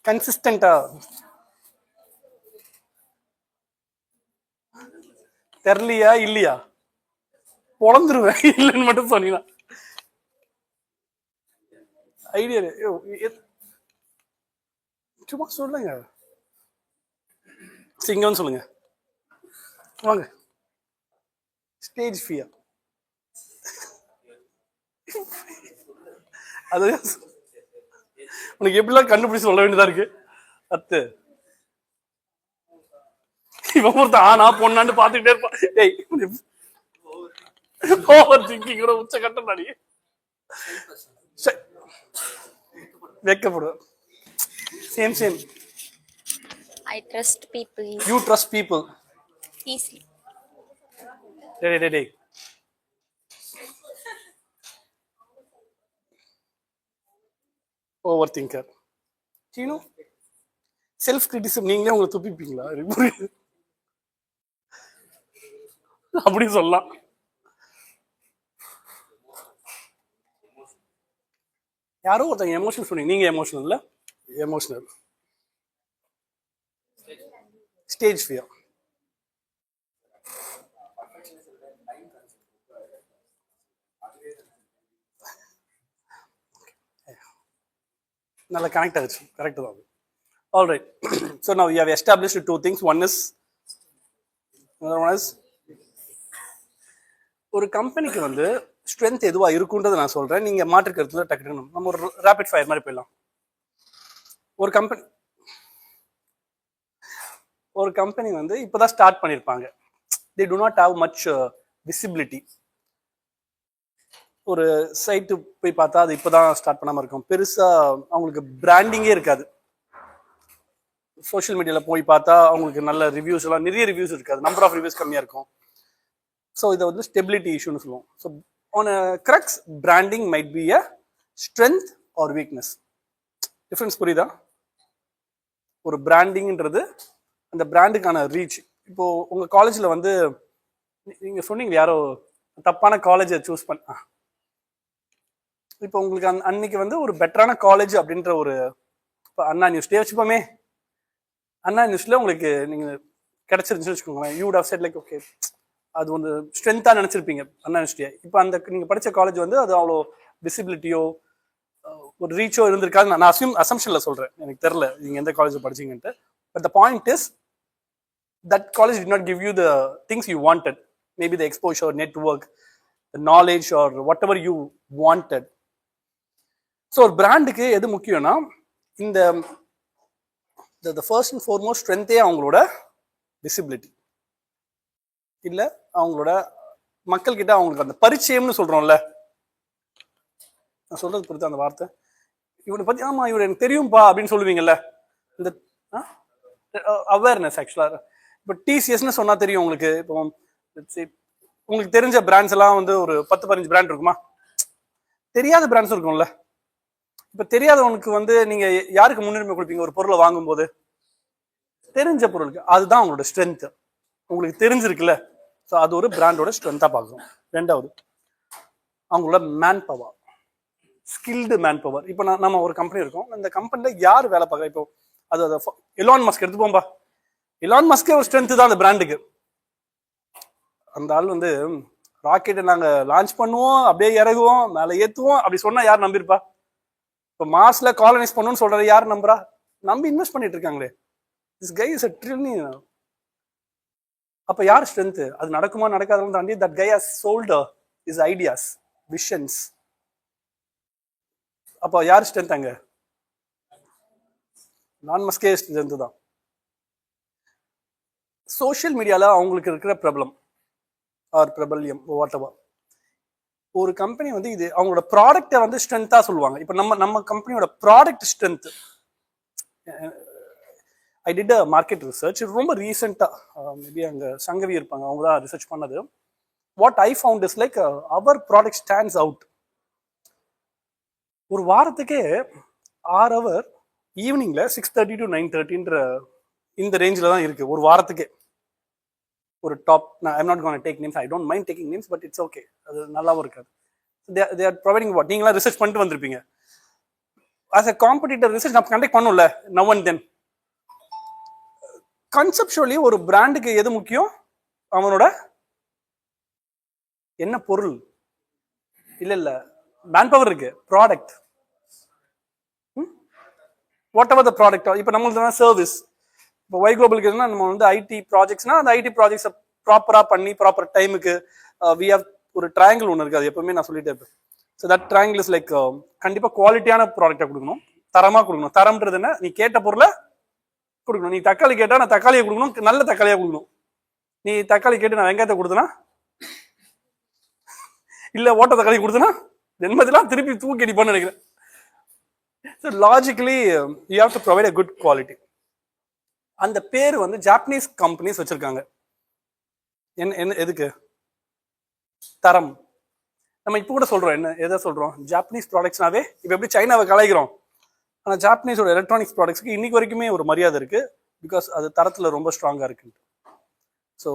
கன்சிஸ்டன்டா தெரியலையா? இல்லையா? பொழந்துருவேன் இல்லைன்னு மட்டும் சொன்னீங்கன்னா. ஐடியா சும்மா சொல்லுங்க. சிங்கம்னு சொல்லுங்க. வாங்க. Stage fear. அது உனக்கு எப்படிலாம் கண்டுபிடிச்சு சொல்ல வேண்டியதா இருக்கு. அத்து இவன் ஒருத்தன் ஆனா பொண்ணான்னு பாத்துக்கிட்டே இருப்பான். ஓவர் திங்கிங் உச்ச கட்டம் தானே. வெக்கப்படுவேன். Same. I trust people You trust people easily. டேய். Over thinker. Seenu self criticism நீங்களே உங்களை துப்பிப்பீங்களா? அப்படி சொல்லலாம். யாரோ ஒருத்தங்க எமோஷனல் சொன்னீங்க, நீங்க எமோஷனல் இல்ல? எமோஷனல். Stage fear. நல்லா கனெக்ட் ஆகிடுச்சு. கரெக்ட் தான். All right. So now you have established 2 things. One is ஒரு கம்பெனிக்கு வந்து ஸ்ட்ரென்த் எதுவா இருக்குன்றதை நான் சொல்றேன், நீங்க மாற்று கருத்துல டக்குனு நம்ம ஒரு ரேபிட் ஃபயர் மாதிரி போயிடலாம். ஒரு கம்பெனி வந்து இப்பதான் ஸ்டார்ட் பண்ணிருப்பாங்க. they do not have much visibility. ஒரு சைட்டு போய் பார்த்தா அது இப்பதான் ஸ்டார்ட் பண்ணாம இருக்கும், பெருசா அவங்களுக்கு பிராண்டிங்கே இருக்காது. சோஷியல் மீடியால போய் பார்த்தா அவங்களுக்கு நல்ல ரிவ்யூஸ் எல்லாம், நிறைய ரிவ்யூஸ் இருக்காது, நம்பர் ஆஃப் ரிவ்யூஸ் கம்மியா இருக்கும். ஸோ இதை வந்து ஸ்டெபிலிட்டி இஷ்யூன்னு சொல்லுவோம். So on a crux branding might be a strength R weakness. Difference புரியுதா? ஒரு பிராண்டிங்ன்றது அந்த பிராண்டுக்கான ரீச். இப்போ உங்க காலேஜ்ல வந்து நீங்க சொன்னீங்க யாரோ தப்பான காலேஜை சூஸ் பண்ண, இப்போ உங்களுக்கு அன்னைக்கு வந்து ஒரு பெட்டரான காலேஜ் அப்படின்ற ஒரு, இப்போ அண்ணா நியூஸ்டே வச்சுப்போமே, அண்ணா நியூஸ்ல உங்களுக்கு நீங்க கிடைச்சிருந்துச்சுன்னு வச்சுக்கோங்களேன், you would have set like okay, அது வந்து ஸ்ட்ரென்த்தா நினைச்சிருப்பீங்க அண்ணா யூனிவர்சிட்டியை. இப்போ அந்த நீங்க படிச்ச காலேஜ் வந்து அது அவ்வளோ விசிபிலிட்டியோ ஒரு ரீச்சோ இருந்திருக்காது. நான் அசம்ஷன்ல சொல்றேன், எனக்கு தெரியல நீங்க எந்த காலேஜ் படிச்சீங்கன்ட்டு. But the point is that college did not give you the things you wanted. Maybe the exposure, network, knowledge or whatever you wanted. ஸோ ஒரு பிராண்டுக்கு எது முக்கியம்னா இந்த ஃபர்ஸ்ட் அண்ட் ஃபார்மோஸ்ட் ஸ்ட்ரென்த்தே அவங்களோட விசிபிலிட்டி இல்லை அவங்களோட மக்கள்கிட்ட அவங்களுக்கு அந்த பரிச்சயம்னு சொல்றோம்ல, நான் சொல்றது புரியுது அந்த வார்த்தை, இவனை பத்தி ஆமா இவர் எனக்கு தெரியும்பா அப்படின்னு சொல்லுவீங்கல்ல, இந்த அவேர்னஸ். ஆக்சுவலா இப்போ டிசிஎஸ்ன்னு சொன்னா தெரியும் உங்களுக்கு. இப்போ உங்களுக்கு தெரிஞ்ச பிராண்ட்ஸ் எல்லாம் வந்து ஒரு 10-15 பிராண்ட் இருக்குமா, தெரியாத பிராண்ட்ஸ் இருக்கும்ல. இப்ப தெரியாதவனுக்கு வந்து நீங்க யாருக்கு முன்னுரிமை கொடுப்பீங்க? ஒரு பொருளை வாங்கும் போது தெரிஞ்ச பொருளுக்கு. அதுதான் அவங்களோட ஸ்ட்ரென்த். உங்களுக்கு தெரிஞ்சிருக்குல்ல, ஸோ அது ஒரு பிராண்டோட ஸ்ட்ரென்த்தா பார்க்கணும். ரெண்டாவது அவங்களோட man power, skilled man power. இப்போ நம்ம ஒரு கம்பெனி இருக்கோம், இந்த கம்பெனில யார் வேலை பார்க்குறா? இப்போ அது எலான் மஸ்க் எடுத்துப்போம்பா, எலான் மஸ்கே ஒரு ஸ்ட்ரென்த் தான் அந்த பிராண்டுக்கு. அந்த ஆள் வந்து ராக்கெட்டை நாங்க லான்ச் பண்ணுவோம், அப்படியே இறங்குவோம், மேலே ஏற்றுவோம் அப்படி சொன்னா யார் நம்பியிருப்பா? இப்போ மார்ஸ்ல காலனைஸ் பண்ணணும்னு சொல்றது யார் நம்புறா? நம்பி இன்வெஸ்ட் பண்ணிட்டு இருக்காங்களே. This guy is a trillion. அப்ப யார் ஸ்ட்ரென்த்? அது நடக்குமா நடக்காதுன்னு தாண்டி that guy has sold his ideas, visions. அப்போ யார் ஸ்ட்ரென்த் அங்க? நான் மஸ்கே ஸ்ட்ரென்த் தான். சோஷியல் மீடியால அவங்களுக்கு இருக்கிற ப்ராப்ளம் ஆர் பிரபல்யம் வாட்டவர், ஒரு கம்பெனி வந்து இது அவங்களோட ப்ராடக்டை வந்து ஸ்ட்ரென்த்தா சொல்லுவாங்க. இப்போ நம்ம கம்பெனியோட product strength. I did a market research ரொம்ப ரீசெண்டா, மேபி அங்கே சங்கவி இருப்பாங்க, அவங்க தான் ரிசர்ச் பண்ணது. What I found is like our product stands out. ஒரு வாரத்துக்கே 6 hour ஈவினிங்ல 6:30 to 9:30ன்ற இந்த ரேஞ்சில் தான் இருக்கு ஒரு வாரத்துக்கே. ஒரு top, I'm not gonna take names, I don't mind taking names, but it's okay, அது நல்லாவும் இருக்காது. தே ஆர் ப்ரொவைடிங் வாட், நீங்களாம் ரிசர்ச் பண்ணிட்டு வந்திருப்பீங்க. ஆஸ் அ காம்படிட்டர் ரிசர்ச் நம்ம கண்டக்ட் பண்ணும்ல நவ் அண்ட் தென். கன்செப்சுவலி ஒரு பிராண்டுக்கு எது முக்கியம்? அவனோட என்ன பொருள்? இல்ல மேன் பவர் இருக்கு, product. Whatever the product. இப்போ நம்மளுக்கு சர்வீஸ். இப்போ ஒய் குளோபலுக்கு எதுனா நம்ம வந்து ஐடி ப்ராஜெக்ட்ஸ்னா அந்த ஐடி ப்ராஜெக்ட்ஸை ப்ராப்பரா பண்ணி ப்ராப்பர் டைமுக்கு வி ஹவ் ஒரு ட்ரையாங்கிள் ஒன்று இருக்கு, அது எப்பவுமே நான் சொல்லிட்டே இருப்பேன். So that triangle is like கண்டிப்பாக குவாலிட்டியான ப்ராடக்டை கொடுக்கணும், தரமாக கொடுக்கணும். தரம்ன்றது என்ன? நீ கேட்ட பொருளை கொடுக்கணும். நீ தக்காளி கேட்டால் நான் தக்காளியை கொடுக்கணும், நல்ல தக்காளியாக கொடுக்கணும். நீ தக்காளி கேட்டு நான் வெங்காயத்தை கொடுத்தனா, இல்லை ஓட்ட தக்காளி கொடுத்தனா, ஜென்மத்திலாம் திருப்பி தூக்கி அடிப்பான்னு நினைக்கிறேன். So logically you have to provide a good quality. அந்த பேர் வந்து ஜாப்பனீஸ் கம்பெனிஸ் வச்சிருக்காங்க. என்ன எதுக்கு? தரம். நம்ம இப்போ கூட சொல்றோம், என்ன எதை சொல்றோம்? ஜாப்பனீஸ் ப்ராடக்ட்ஸ்னாவே இப்போ எப்படி சைனாவை கலாய்க்கிறோம், ஆனால் ஜாப்பனீஸோட எலக்ட்ரானிக்ஸ் ப்ராடக்ட்ஸ்க்கு இன்னைக்கு வரைக்குமே ஒரு மரியாதை இருக்கு, பிகாஸ் அது தரத்தில் ரொம்ப ஸ்ட்ராங்காக இருக்கு. ஸோ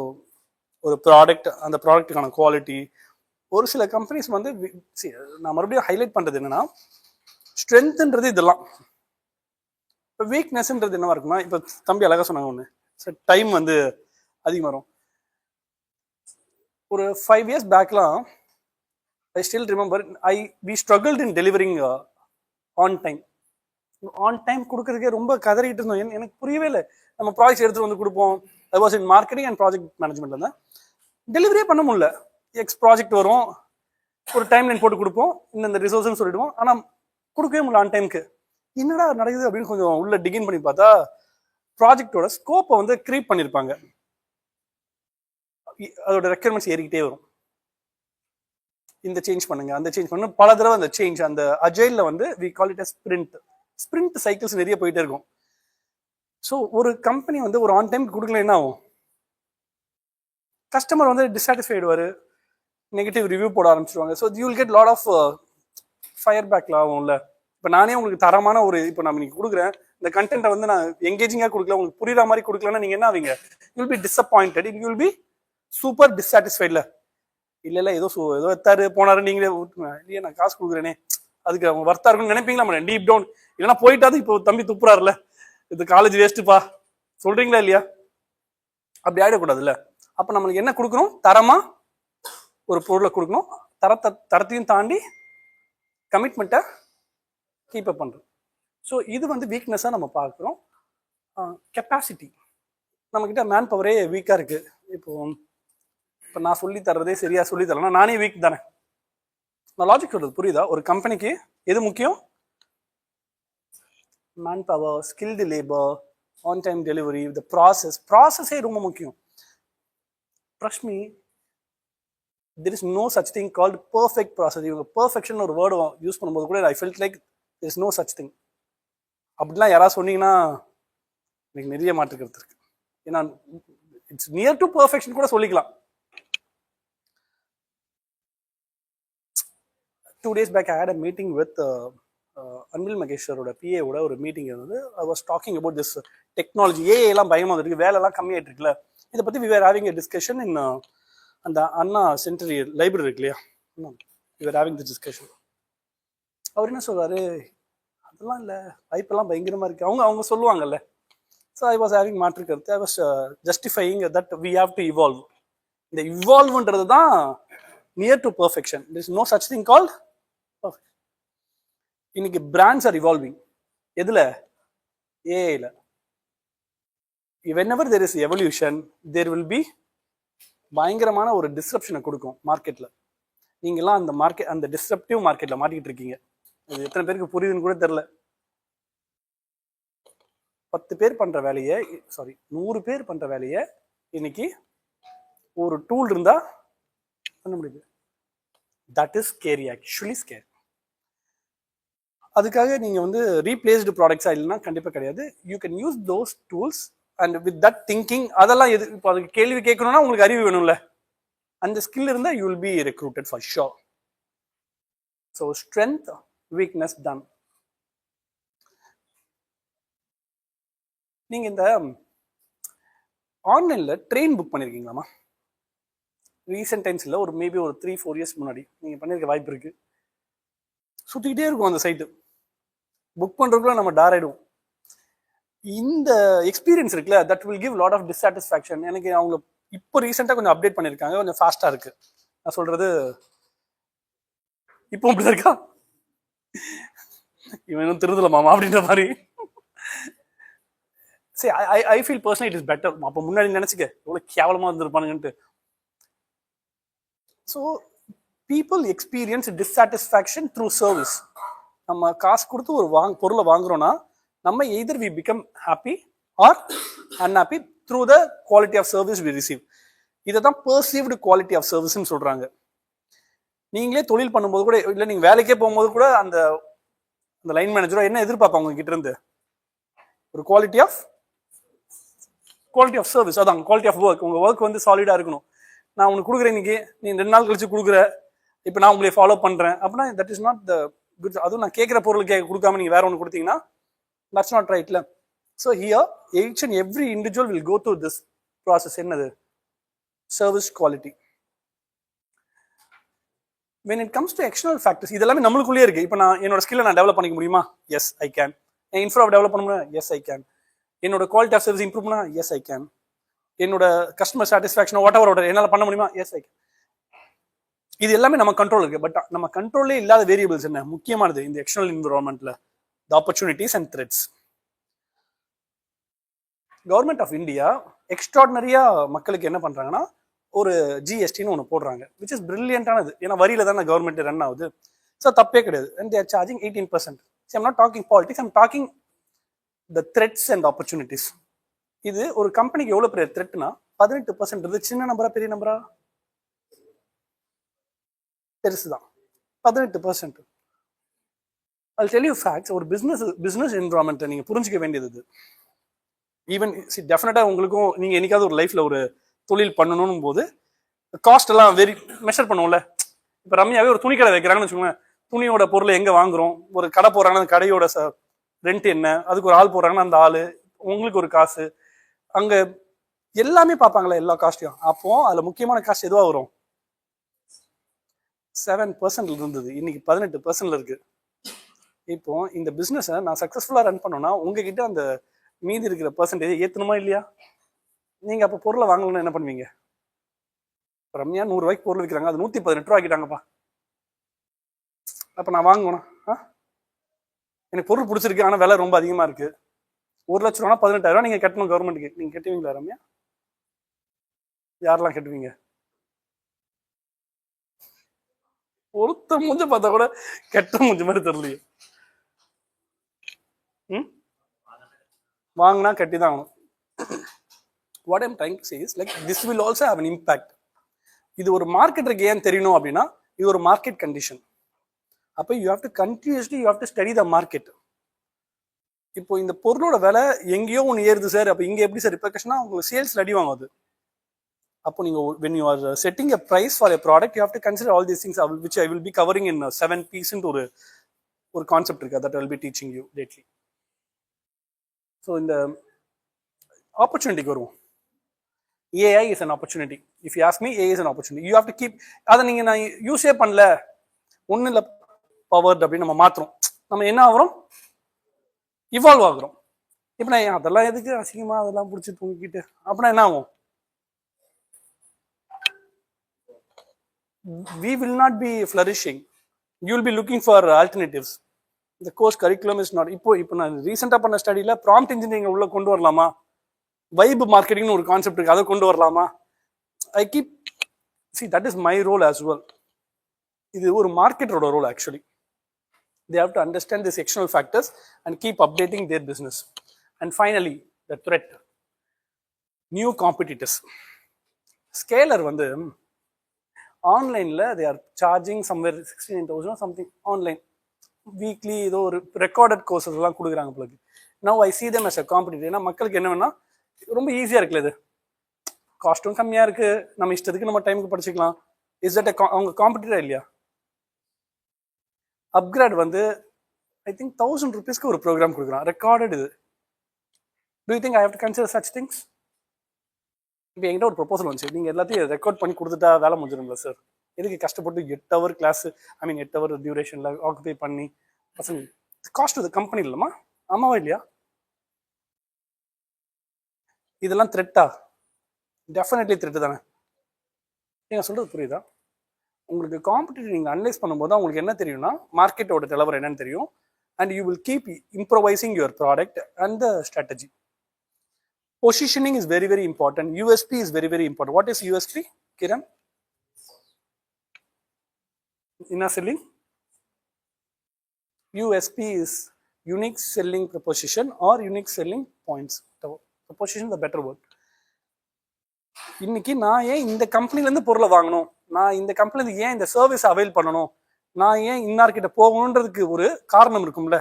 ஒரு ப்ராடக்ட், அந்த ப்ராடக்ட்டுக்கான குவாலிட்டி. ஒரு சில கம்பெனிஸ் வந்து நான் மறுபடியும் ஹைலைட் பண்றது என்னன்னா, ஸ்ட்ரென்த்ன்றது இதெல்லாம். இப்போ வீக்னஸ்ன்றது என்னவா இருக்குன்னா, இப்போ தம்பி அழகா சொன்னாங்க ஒன்று, டைம் வந்து அதிகமாக வரும். ஒரு 5 years பேக்லாம் I still remember we struggled in delivering on time. On time கொடுக்கறதுக்கே ரொம்ப கதறிட்டு இருந்தோம். எனக்கு புரியவே இல்லை. நம்ம ப்ராஜெக்ட் எடுத்துட்டு வந்து கொடுப்போம். I was in marketing and project மேனேஜ்மெண்ட்ல இருந்தேன். டெலிவரியே பண்ண முடியல. எக்ஸ் ப்ராஜெக்ட் வரும், ஒரு டைம் லைன் போட்டு கொடுப்போம், இந்த ரிசோர்ஸ்னு சொல்லிடுவோம், ஆனால் கொடுக்கவே முடியல ஆன் டைமுக்கு. என்னடா நடக்குது அப்படின்னு கொஞ்சம் உள்ள டிகின் பண்ணி பார்த்தா ப்ராஜெக்டோட ஸ்கோப்பை வந்து கிரியேட் பண்ணியிருப்பாங்க. அதோட ரெக்யர்மெண்ட்ஸ் ஏறிக்கிட்டே வரும். இந்த சேஞ்ச் பண்ணுங்க, அந்த சேஞ்ச் பண்ணுங்க, பல தடவை அந்த சேஞ்ச். அந்த அஜைல்ல வந்து we call it a sprint cycles நிறைய போயிட்டே இருக்கும். ஸோ ஒரு கம்பெனி வந்து ஒரு ஆன் டைம் கொடுக்கல என்ன ஆகும்? கஸ்டமர் வந்து டிஸாட்டிஸ்ஃபைடுவாரு, நெகட்டிவ் ரிவ்யூ போட ஆரம்பிச்சிருவாங்க. So you will get lot of fire பேக்ல ஆகும்ல. இப்போ நானே உங்களுக்கு தரமான ஒரு, இப்போ நான் இன்னைக்கு கொடுக்குறேன், இந்த கண்டென்ட்டை வந்து நான் எங்கேஜிங்காக கொடுக்கல, உங்களுக்கு புரியுற மாதிரி கொடுக்கலன்னா நீங்கள் என்ன ஆவீங்க? You will be disappointed, you will be super டிஸாட்டிஸ்ஃபைட்ல. இல்லை ஏதோ ஏதோ எத்தாரு போனாரு, நீங்களே இல்லையா நான் காசு கொடுக்குறேனே அதுக்கு அவங்க வர்த்தா இருக்குன்னு நினைப்பீங்களா? Deep down. இல்லைன்னா போயிட்டாது இப்போ தம்பி துப்புறாருல, இது காலேஜ் வேஸ்ட்டுப்பா சொல்றீங்களா இல்லையா? அப்படி ஆயிடக்கூடாதுல்ல. அப்போ நம்மளுக்கு என்ன கொடுக்கணும்? தரமா ஒரு பொருளை கொடுக்கணும், தரத்தையும் தாண்டி கமிட்மெண்ட்டை கீப் அப் பண்றோம். ஸோ இது வந்து வீக்னஸாக நம்ம பார்க்குறோம். கெப்பாசிட்டி, நம்மக்கிட்ட மேன் பவரே வீக்காக இருக்கு. இப்போ இப்போ நான் சொல்லி தர்றதே சரியா சொல்லி தரலன்னா நானே வீக் தானே. நான் லாஜிக் சொல்றது புரியுதா? ஒரு கம்பெனிக்கு எது முக்கியம்? Man power, skilled labour, on time delivery, the ப்ராசஸே ரொம்ப முக்கியம். Trust me, there is no such thing called perfect process. இவங்க பெர்ஃபெக்ஷன் ஒரு வேர்டு யூஸ் பண்ணும்போது கூட I felt like there is no such thing. அப்படிலாம் யாராவது சொன்னீங்கன்னா எனக்கு நிறைய மாற்றுக்கிறது இருக்கு. ஏன்னா இட்ஸ் நியர் டு பெர்ஃபெக்ஷன் கூட சொல்லிக்கலாம். 2 days back I had a meeting with அன்பில் மகேஸ்வரோட பிஏவோட ஒரு மீட்டிங் இருந்தது. I was talking about this technology. AI எல்லாம் பயமா இருக்கு, வேலைலாம் கம்மியாயிட்டு இருக்குல்ல, இதை பத்தி we were having a discussion in அந்த அண்ணா சென்டரி லைப்ரரி இருக்கு இல்லையா, we were having this discussion. அவர் என்ன சொல்றாரு, அதெல்லாம் இல்லை, வாய்ப்பெல்லாம் பயங்கரமா இருக்கு அவங்க சொல்லுவாங்கல்ல. ஸோ ஐ வாஸ் ஹேவிங் மாற்று கருத்து. I was justifying that we have to evolve. இந்த இவால்வ்ன்றது தான் near to perfection. there is no such thing called perfect. இன்னைக்கு பிராண்ட்ஸ் ஆர் இவால்விங். எதுல? ஏஐல. whenever there is evolution there will be பயங்கரமான ஒரு டிஸ்ரப்ஷனை கொடுக்கும் மார்க்கெட்ல. நீங்கெல்லாம் அந்த டிஸ்ரப்டிவ் மார்க்கெட்ல மாட்டிக்கிட்டு இருக்கீங்க. இது எத்தனை பேருக்கு புரியுதுன்னு கூட தெரியல. 10 பேர் பண்ற வேலையை 100 பேர் பண்ற வேலையை இன்னைக்கு ஒரு டூல் இருந்தா பண்ண முடியுது. That is scary, actually scary. அதுக்காக நீங்க ரீப்ளேஸ்டு ப்ராடக்ட்ஸா இல்லைன்னா கண்டிப்பா கிடையாது. You can use those tools and with that thinking. அதெல்லாம் எது இப்போ அதுக்கு கேள்வி கேட்கணும்னா உங்களுக்கு அறிவு வேணும்ல. அந்த ஸ்கில் இருந்தா you will be recruited for sure. So strength, weakness, done. நீங்க இந்த ஆன்லைன்ல ட்ரெயின் புக் பண்ணிருக்கீங்களாமா? ரீசெண்ட் டைம்ஸ்ல ஒரு மேபி ஒரு 3-4 இயர்ஸ் முன்னாடி நீங்க பண்ணிருக்க வாய்ப்பு இருக்கு. சுத்திக்கிட்டே இருக்கும் அந்த சைட்டு. புக் பண்றதுக்குள்ள நம்ம டார் ஆயிடுவோம். இந்த எக்ஸ்பீரியன்ஸ் இருக்குல்ல, that will give lot of dissatisfaction. எனக்கு அவங்க இப்போ ரீசெண்டாக கொஞ்சம் அப்டேட் பண்ணியிருக்காங்க, கொஞ்சம் ஃபாஸ்டா இருக்கு. நான் சொல்றது இப்போ அப்படிதான் இருக்கா, இவனும் திருதல மாமா அப்படின்ற மாதிரி. சரி, I feel personally it is better. அப்போ முன்னாடி நினைச்சுக்க எவ்வளவு கேவலமா இருந்திருப்பானுங்கன்ட்டு. So people experience dissatisfaction through service. நம்ம காசு கொடுத்து ஒரு பொருளை வாங்குறோம்னா நம்ம either we become happy or unhappy through the quality of service we receive. இதை தான் பெர்சீவ்டு குவாலிட்டி ஆஃப் சர்வீஸ்ன்னு சொல்றாங்க. நீங்களே தொழில் பண்ணும்போது கூட, இல்லை நீங்க வேலைக்கே போகும்போது கூட அந்த லைன் மேனேஜரோ என்ன எதிர்பார்ப்பாங்க உங்ககிட்ட இருந்து? ஒரு குவாலிட்டி ஆஃப் சர்வீஸ். அதான் குவாலிட்டி ஆஃப் ஒர்க். உங்க ஒர்க் சாலிடா இருக்கணும். நான் உனக்கு கொடுக்குறேன் இன்னைக்கு, நீ 2 நாள் கழிச்சு கொடுக்குற, இப்போ நான் உங்களை ஃபாலோ பண்றேன் அப்படின்னா that is not the good. அதுவும் நான் கேட்குற பொருளுக்கு கொடுக்காம நீங்க வேற ஒன்று கொடுத்தீங்கன்னா தட்ஸ் நாட் ரைட்ல. So here each and every individual will go through this process. என்னது? Service quality. when it comes to external factors, இதெல்லாமே நம்மளுக்குள்ளே இருக்கு. இப்போ நான் என்னோட ஸ்கில்லை நான் டெவலப் பண்ணிக்க முடியுமா? Yes I can. என் இன்ஃப்ரா டெவலப் பண்ண முடியுமா? Yes I can. என்னோட குவாலிட்டி ஆஃப் சர்வீஸ் இம்ப்ரூவ் பண்ணா? Yes I can. என்னோட கஸ்டமர் சாட்டிஸ்ஃபேக்ஷன் வாட் எவர் என்னால் பண்ண முடியுமா? Yes I can. இது எல்லாமே நம்ம கண்ட்ரோல் இருக்கு. பட் நம்ம கண்ட்ரோல்லே இல்லாத வேரியபிள்ஸ் என்ன முக்கியமானது இந்த எக்ஸ்டர்னல் என்விரான்மெண்ட்ல? The opportunities and threats. Government of India எக்ஸ்ட்ராடினரியா மக்களுக்கு என்ன பண்றாங்கன்னா ஒரு ஜிஎஸ்டின்னு ஒன்று போடுறாங்க, விச் இஸ் பிரில்லியன்டானது. ஏன்னா வரியில தானே கவர்மெண்ட் ரன் ஆகுது. ஸோ தப்பே கிடையாது. And they're charging 18%. I'm not talking politics, I'm talking the threats and opportunities. இது ஒரு கம்பெனிக்கு எவ்வளவு பெரிய த்ரெட்னா 18%. சின்ன நம்பரா பெரிய நம்பரா? பெருசுதான். 18%. I'll tell you facts. ஒரு பிசினஸ் என்விரான்மெண்ட்டை நீங்க புரிஞ்சுக்க வேண்டியது. ஈவன் டெஃபினட்டா உங்களுக்கும் நீங்க என்னைக்காவது ஒரு லைஃப்ல ஒரு தொழில் பண்ணணும் போது காஸ்ட் எல்லாம் மெஷர் பண்ணுவோம்ல. இப்ப ரம்யாவே ஒரு துணி கடை வைக்கிறாங்கன்னு வச்சுக்கோங்க, துணியோட பொருளை எங்க வாங்குறோம், ஒரு கடை போறாங்கன்னா அந்த கடையோட ரெண்ட் என்ன, அதுக்கு ஒரு ஆள் போறாங்கன்னா அந்த ஆளு, உங்களுக்கு ஒரு காசு, அங்க எல்லாமே பார்ப்பாங்களா எல்லா காஸ்ட்டையும். அப்போ அதுல முக்கியமான காஸ்ட் எதுவா வரும்? 7% இருந்தது, இன்னைக்கு 18% இருக்கு. இப்போ இந்த பிசினஸை நான் சக்சஸ்ஃபுல்லா ரன் பண்ணோம்னா உங்ககிட்ட அந்த மீதி இருக்கிற பெர்சன்டேஜ் ஏத்தணுமா இல்லையா? நீங்க அப்ப பொருளை வாங்கணும்னு என்ன பண்ணுவீங்க? ரம்யா 100 ரூபாய்க்கு பொருள் விற்கிறாங்க, அது 118 ரூபா ஆக்கிட்டாங்கப்பா. அப்ப நான் வாங்கணும், எனக்கு பொருள் பிடிச்சிருக்கு ஆனா விலை ரொம்ப அதிகமா இருக்கு, 1 லட்சம் ரூபா 18,000 ரூபாய் நீங்க கட்டணும் கவர்மெண்ட்டுக்கு. நீங்க கட்டுவீங்களா ரம்யா? யாரெல்லாம் கட்டுவீங்க? ஒருத்த மூஞ்ச பார்த்தா கூட கெட்ட மூஞ்ச மாதிரி தெரியலையே. வாங்கினா கட்டி தான் ஆகணும். What I'm trying to say is like this will also have an impact. இது ஒரு மார்க்கெட்டருக்கு ஏன் தெரியணும் அப்படின்னா இது ஒரு மார்க்கெட் கண்டிஷன். அப்போ you have to continuously you have to study the market. இப்போ இந்த பொருளோட விலை எங்கேயோ ஒன்று ஏறுது சார், அப்போ இங்கே எப்படி சார் ரிப்பர்கஷனா உங்களுக்கு சேல்ஸ்ல அடி வாங்குது. அப்போ நீங்கள் when you are setting a price for a product you have to consider all these things which I will be covering in 7 P's ஒரு கான்செப்ட் இருக்கு that I will be teaching you lately. So இந்த ஆப்பர்ச்சுனிட்டிக்கு வருவோம். AI is an opportunity. If you ask me, AI is an opportunity. You have to keep அதை நீங்கள் நான் யூஸே பண்ணல ஒன்றும் இல்லை பவர் அப்படின்னு நம்ம மாற்றுறோம். நம்ம என்ன ஆகிறோம், இவால்வ் ஆகுறோம். இப்போ நான் அதெல்லாம் எதுக்கு அசிங்கமா அதெல்லாம் பிடிச்சி தூங்கிக்கிட்டு அப்படின்னா என்ன ஆகும், we will not be flourishing. You will be looking for alternatives. The course curriculum is not. இப்போ நான் ரீசெண்டாக பண்ண ஸ்டடியில் ப்ராம்ப்ட் இன்ஜினியரிங் உள்ள கொண்டு வரலாமா, வைப் மார்க்கெட்டிங்னு ஒரு கான்செப்ட் இருக்கு அதை கொண்டு வரலாமா. I keep see that is my role as well. இது ஒரு மார்க்கெட்டரோட role actually. They have to understand these external factors and keep updating their business. And finally, the threat. New competitors. Scaler வந்து ஆன்லைனில் they are charging somewhere 69,000 or something online. Weekly ஏதோ ஒரு ரெக்கார்டட் கோர்சஸ் எல்லாம் கொடுக்குறாங்க பிள்ளைக்கு. Now I see them as a competitor. ஏன்னா மக்களுக்கு என்ன வேணா ரொம்ப ஈஸியாக இருக்குல்ல, இது காஸ்ட்டும் கம்மியாக இருக்கு, நம்ம இஷ்டத்துக்கு நம்ம டைமுக்கு படிச்சுக்கலாம். இஸ் தட் அவங்க காம்படிட்டர் இல்லையா? அப்கிரேட் வந்து ஐ திங்க் 1000 rupeesக்கு ஒரு ப்ரோக்ராம் கொடுக்குறான் ரெக்கார்டட். இது do you think I have to consider such things? இப்போ என்கிட்ட ஒரு ப்ரொபோசல் வந்துச்சு, நீங்கள் எல்லாத்தையும் ரெக்கார்ட் பண்ணி கொடுத்துட்டா வேலை முடிஞ்சிடும்ல சார், எதுக்கு கஷ்டப்பட்டு 8 hour கிளாஸ், ஐ மீன் 8 hour டியூரேஷனில் ஆக்குபை பண்ணி பசங்க காஸ்ட் இது கம்பெனி இல்லைம்மா, ஆமாவா இல்லையா? இதெல்லாம் த்ரெட்டா? டெஃபினெட்லி த்ரெட்டு தானே. நீங்கள் சொல்கிறது புரியுதா? உங்களுக்கு காம்படிட்டிவ் நீங்கள் அனலைஸ் பண்ணும்போது உங்களுக்கு என்ன தெரியும்னா மார்க்கெட்டோட நிலவரம் என்னன்னு தெரியும். And you will keep improvising your product and the strategy. Positioning is very, very important. USP is very, very important. What is USP, Kiran? Inner selling? USP is unique selling proposition or unique selling points. Proposition is the better word. இன்னைக்கு நான் ஏன் இந்த கம்பெனிலேருந்து பொருளை வாங்கணும், நான் இந்த கம்பெனிலேருந்து ஏன் இந்த சர்வீஸ் அவைல் பண்ணணும், நான் ஏன் இன்னார்கிட்ட போகணுன்றதுக்கு ஒரு காரணம் இருக்கும்ல,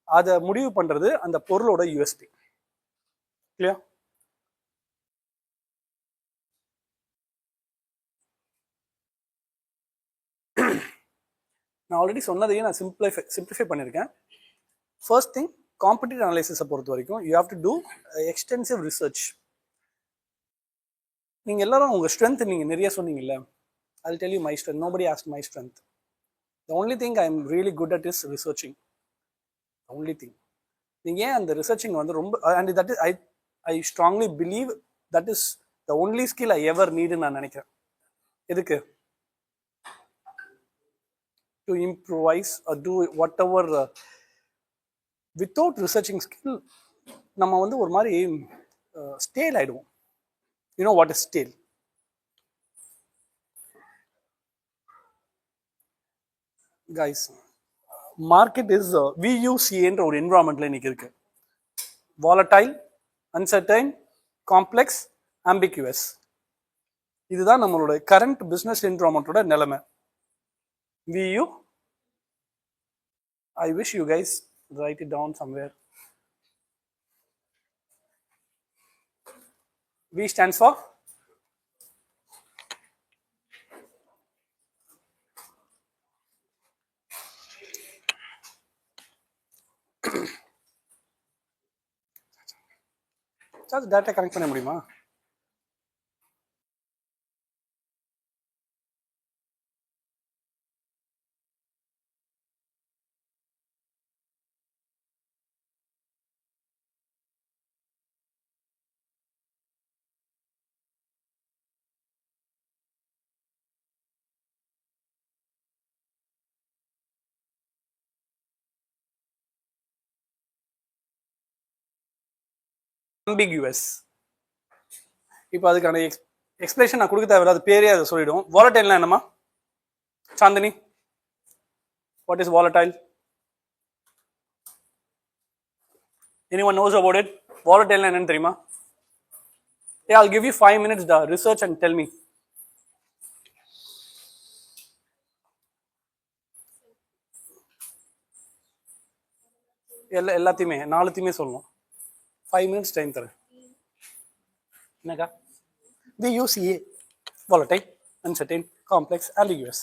அதை முடிவு பண்ணுறது அந்த பொருளோட USP. இல்லையா? நான் ஆல்ரெடி சொன்னதையே நான் சிம்பிளிஃபை பண்ணியிருக்கேன். ஃபர்ஸ்ட் திங், காம்படிட்டிவ் அனலைசிஸை பொறுத்த வரைக்கும் you have to do extensive research. நீங்கள் எல்லாரும் உங்கள் ஸ்ட்ரென்த் நீங்கள் நிறைய சொன்னீங்கல்ல, I will tell you my strength. Nobody asked my strength. The only thing I am really good at is researching. The only thing. நீங்கள் ஏன் அந்த ரிசர்ச்சிங் வந்து ரொம்ப, and that is I strongly believe that is the only skill I ever நீடுன்னு நான் நினைக்கிறேன். எதுக்கு? To improvise or do whatever. Without researching skill நம்ம வந்து ஒரு மாதிரி ஸ்டேல் ஆயிடுவோம். You know what is stale? Guys, market is VUCA என்ற ஒரு என்விரான்மெண்ட்ல இன்னைக்கு இருக்கு. Volatile, uncertain, complex, ambiguous. இதுதான் நம்மளோட கரண்ட் பிசினஸ் என்விரான்மெண்டோட நிலைமை. VU, I wish you guys write it down somewhere. V stands for charge data connect பண்ண முடியுமா? ambiguous. இப்போ அதுக்கான எக்ஸ்பிளேஷன் நான் கொடுக்க தேவையில்ல, அது பேரே அதை சொல்லிடும். வாலட்டைல்னா என்னம்மா Chandni? What is volatile? Anyone knows about it? Volatile என்னன்னு தெரியுமா? Yeah, I'll give you 5 minutes. Research and tell me. எல்லாத்தையுமே நாலுத்தையுமே சொல்லணும். 5 minutes டைம் தரேன். என்னக்கா? VUCA. Volatile, uncertain, complex, ambiguous.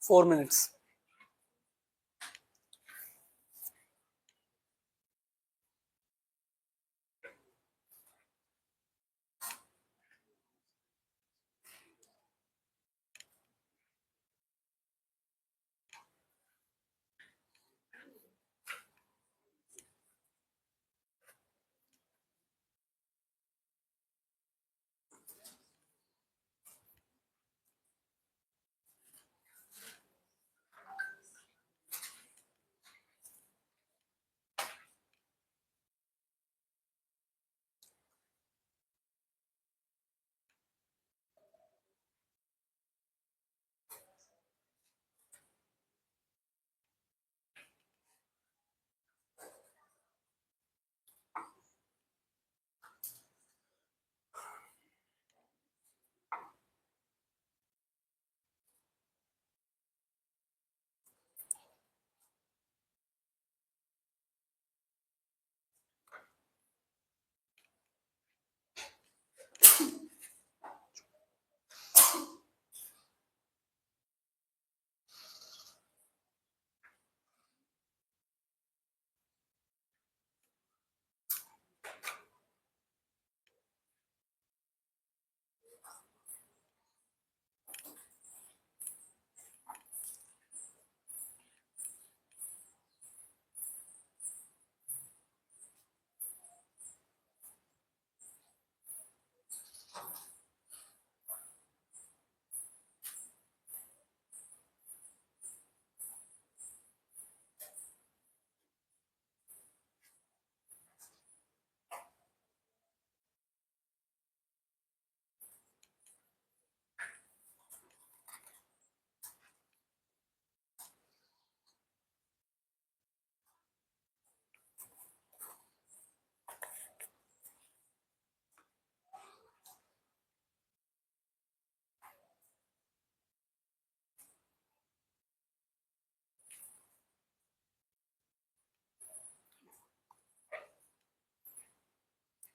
Four minutes.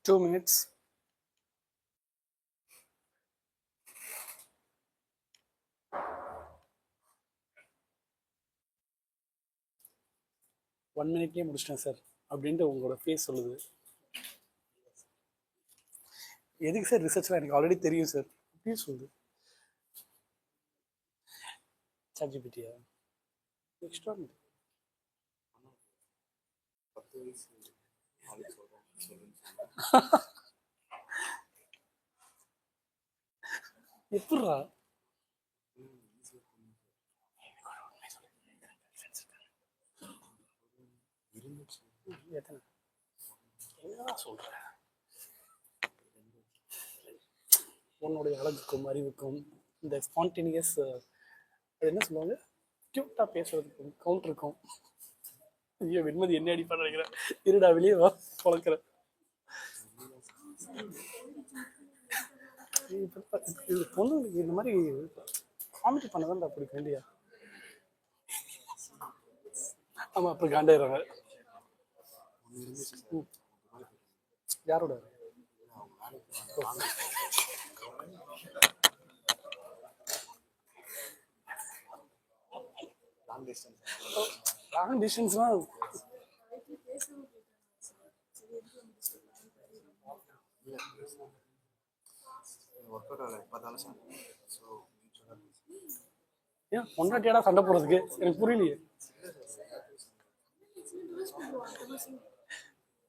Two minutes. One minute முடிச்சிட்டேன் சார் அப்படின்ட்டு உங்களோட ஃபேஸ் சொல்லுது. எதுக்கு சார் ரிசர்ச்லாம் எனக்கு ஆல்ரெடி தெரியும் சார் அப்படியே சொல்லுது. சாட்ஜிபிட்டியா எக்ஸ்ட்ரா எப்படா சொல்றேன் உன்னுடைய அழகுக்கும் அறிவுக்கும் இந்த ஸ்பான்டேனியஸ் அது என்ன சொல்லுவாங்க கியூட்டா பேசுறதுக்கும் கவுண்டருக்கும். ஐயோ வெண்மதி என்ன அடிப்பான்னு நினைக்கிறேன். இருடா வெளியே வா பொழக்கிறேன். இது பொண்ணுங்களுக்கு இந்த மாதிரி காமெடி பண்ணதான் பிடிக்கும் இல்லையா? ஆமா அப்புறம் காண்டாயிடுறாங்க. யாரோட லாங் டிஸ்டன்ஸ்லாம் ஏன் பொண்டாட்டியாடா சண்டை போடுறதுக்கு எனக்கு புரியலையே.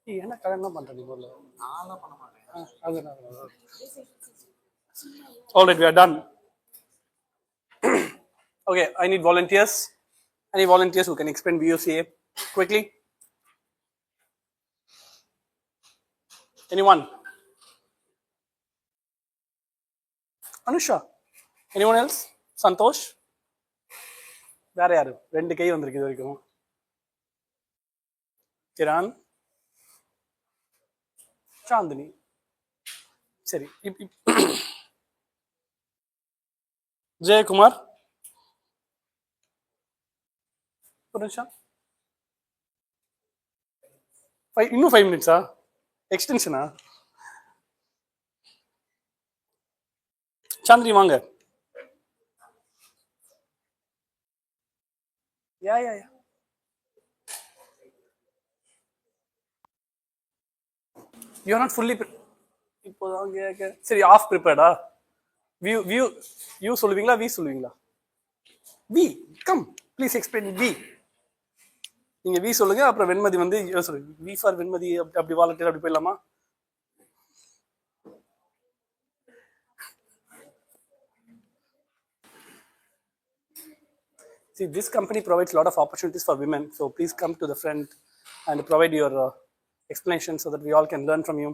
ஏன்னா கல்யாணம் பண்ற நீ முதல்ல All right, we are done. Okay, I need volunteers. Any volunteers who can explain VOCA quickly? Anyone? Anusha? Anyone else? Santosh? வேற யாரு? ரெண்டு கை வந்திருக்கு இது வரைக்கும். கிரான், சாந்தினி. சரி, ஜெயக்குமார். ஒரு நிமிஷம். இன்னும் 5 minutes எக்ஸ்டென்ஷனா? சாந்தினி வாங்க. Yeah. You are not fully இப்போதான் சரி, ஆஃப் ப்ரிப்பேர்டா? வியூ சொல்லுவீங்களா, வி சொல்லுவீங்களா? V, come please explain V. நீங்க வி சொல்லுங்க, அப்புறம் வெண்மதி வந்து சொல்லுங்க. V for Venmathi. அப்படி வாலண்டியர் அப்படி போயிடலாமா? See, this company provides a lot of opportunities for women. So please come to the front and provide your explanation so that we all can learn from you.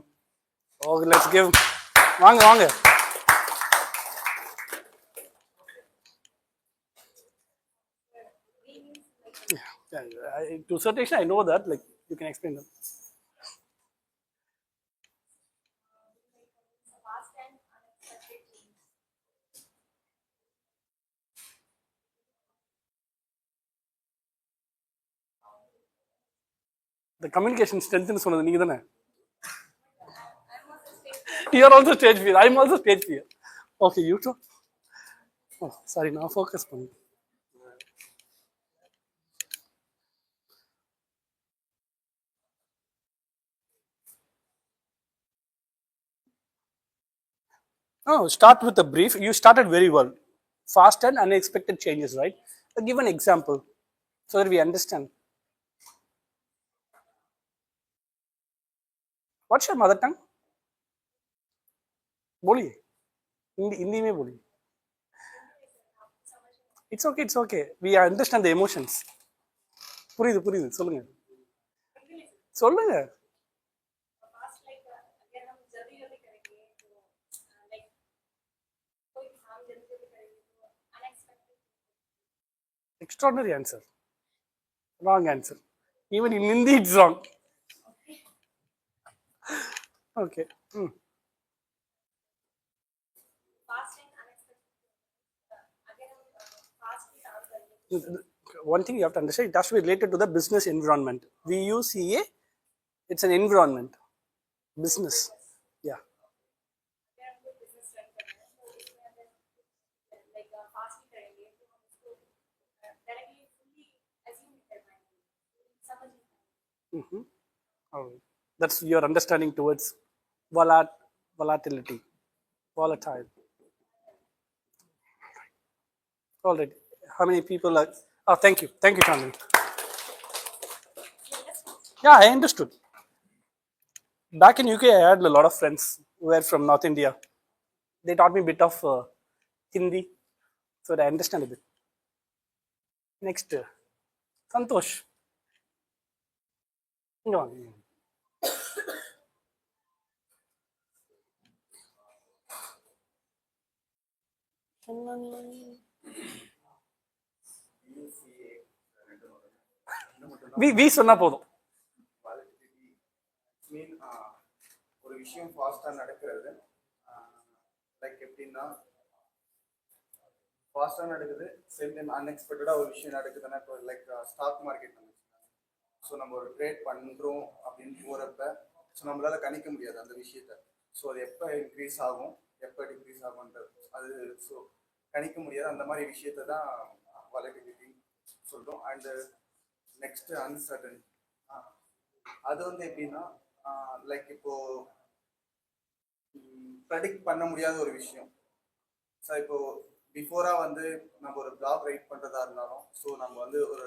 Oh, let's give. Vaanga. Yeah, to a certain extent, I know that. Like, you can explain them. The communication strength is one of the. You are also stage fear. I am also stage fear. Okay, you too. Oh, sorry, now focus on. Oh, start with a brief. You started very well. Fast and unexpected changes, right? Give an example so that we understand. What's your mother tongue? बोलिए. हिंदी में बोलिए. It's okay. We understand the emotions. புரியுது சொல்லுங்க. Extraordinary answer. Wrong answer. Even in Hindi it's wrong. Okay. One thing you have to understand, it has to be related to the business environment. VUCA, it's an environment. Business. Yeah. All right. That's your understanding towards volatility. Volatile. All right. How many people are? Oh, thank you, Chandni. Yeah, I understood. Back in UK, I had a lot of friends who were from North India. They taught me a bit of Hindi, so that I understand a bit. Next, Santosh. No. V சொன்னா போதும். ஒரு விஷயம் ஃபாஸ்டா நடக்கிறது. லைக் எப்படின்னா ஃபாஸ்டா நடக்குது, சேம் டைம் அன்எக்ஸ்பெக்டடா ஒரு விஷயம் நடக்குதுன்னா, இப்போ லைக் ஸ்டாக் மார்க்கெட் ஸோ நம்ம ஒரு ட்ரேட் பண்ணுறோம் அப்படின்னு போகிறப்ப ஸோ நம்மளால கணிக்க முடியாது அந்த விஷயத்த. ஸோ அது எப்போ இன்க்ரீஸ் ஆகும், எப்போ டிக்ரீஸ் ஆகுன்றது அது ஸோ கணிக்க முடியாது. அந்த மாதிரி விஷயத்தை தான் வாலட்டிலிட்டி சொல்கிறோம். And next uncertain. அது வந்து எப்படின்னா லைக் இப்போ ப்ரெடிக்ட் பண்ண முடியாத ஒரு விஷயம். ஸோ இப்போ பிஃபோராக வந்து நம்ம ஒரு பிளாக் ரைட் பண்ணுறதா இருந்தாலும் ஸோ நம்ம வந்து ஒரு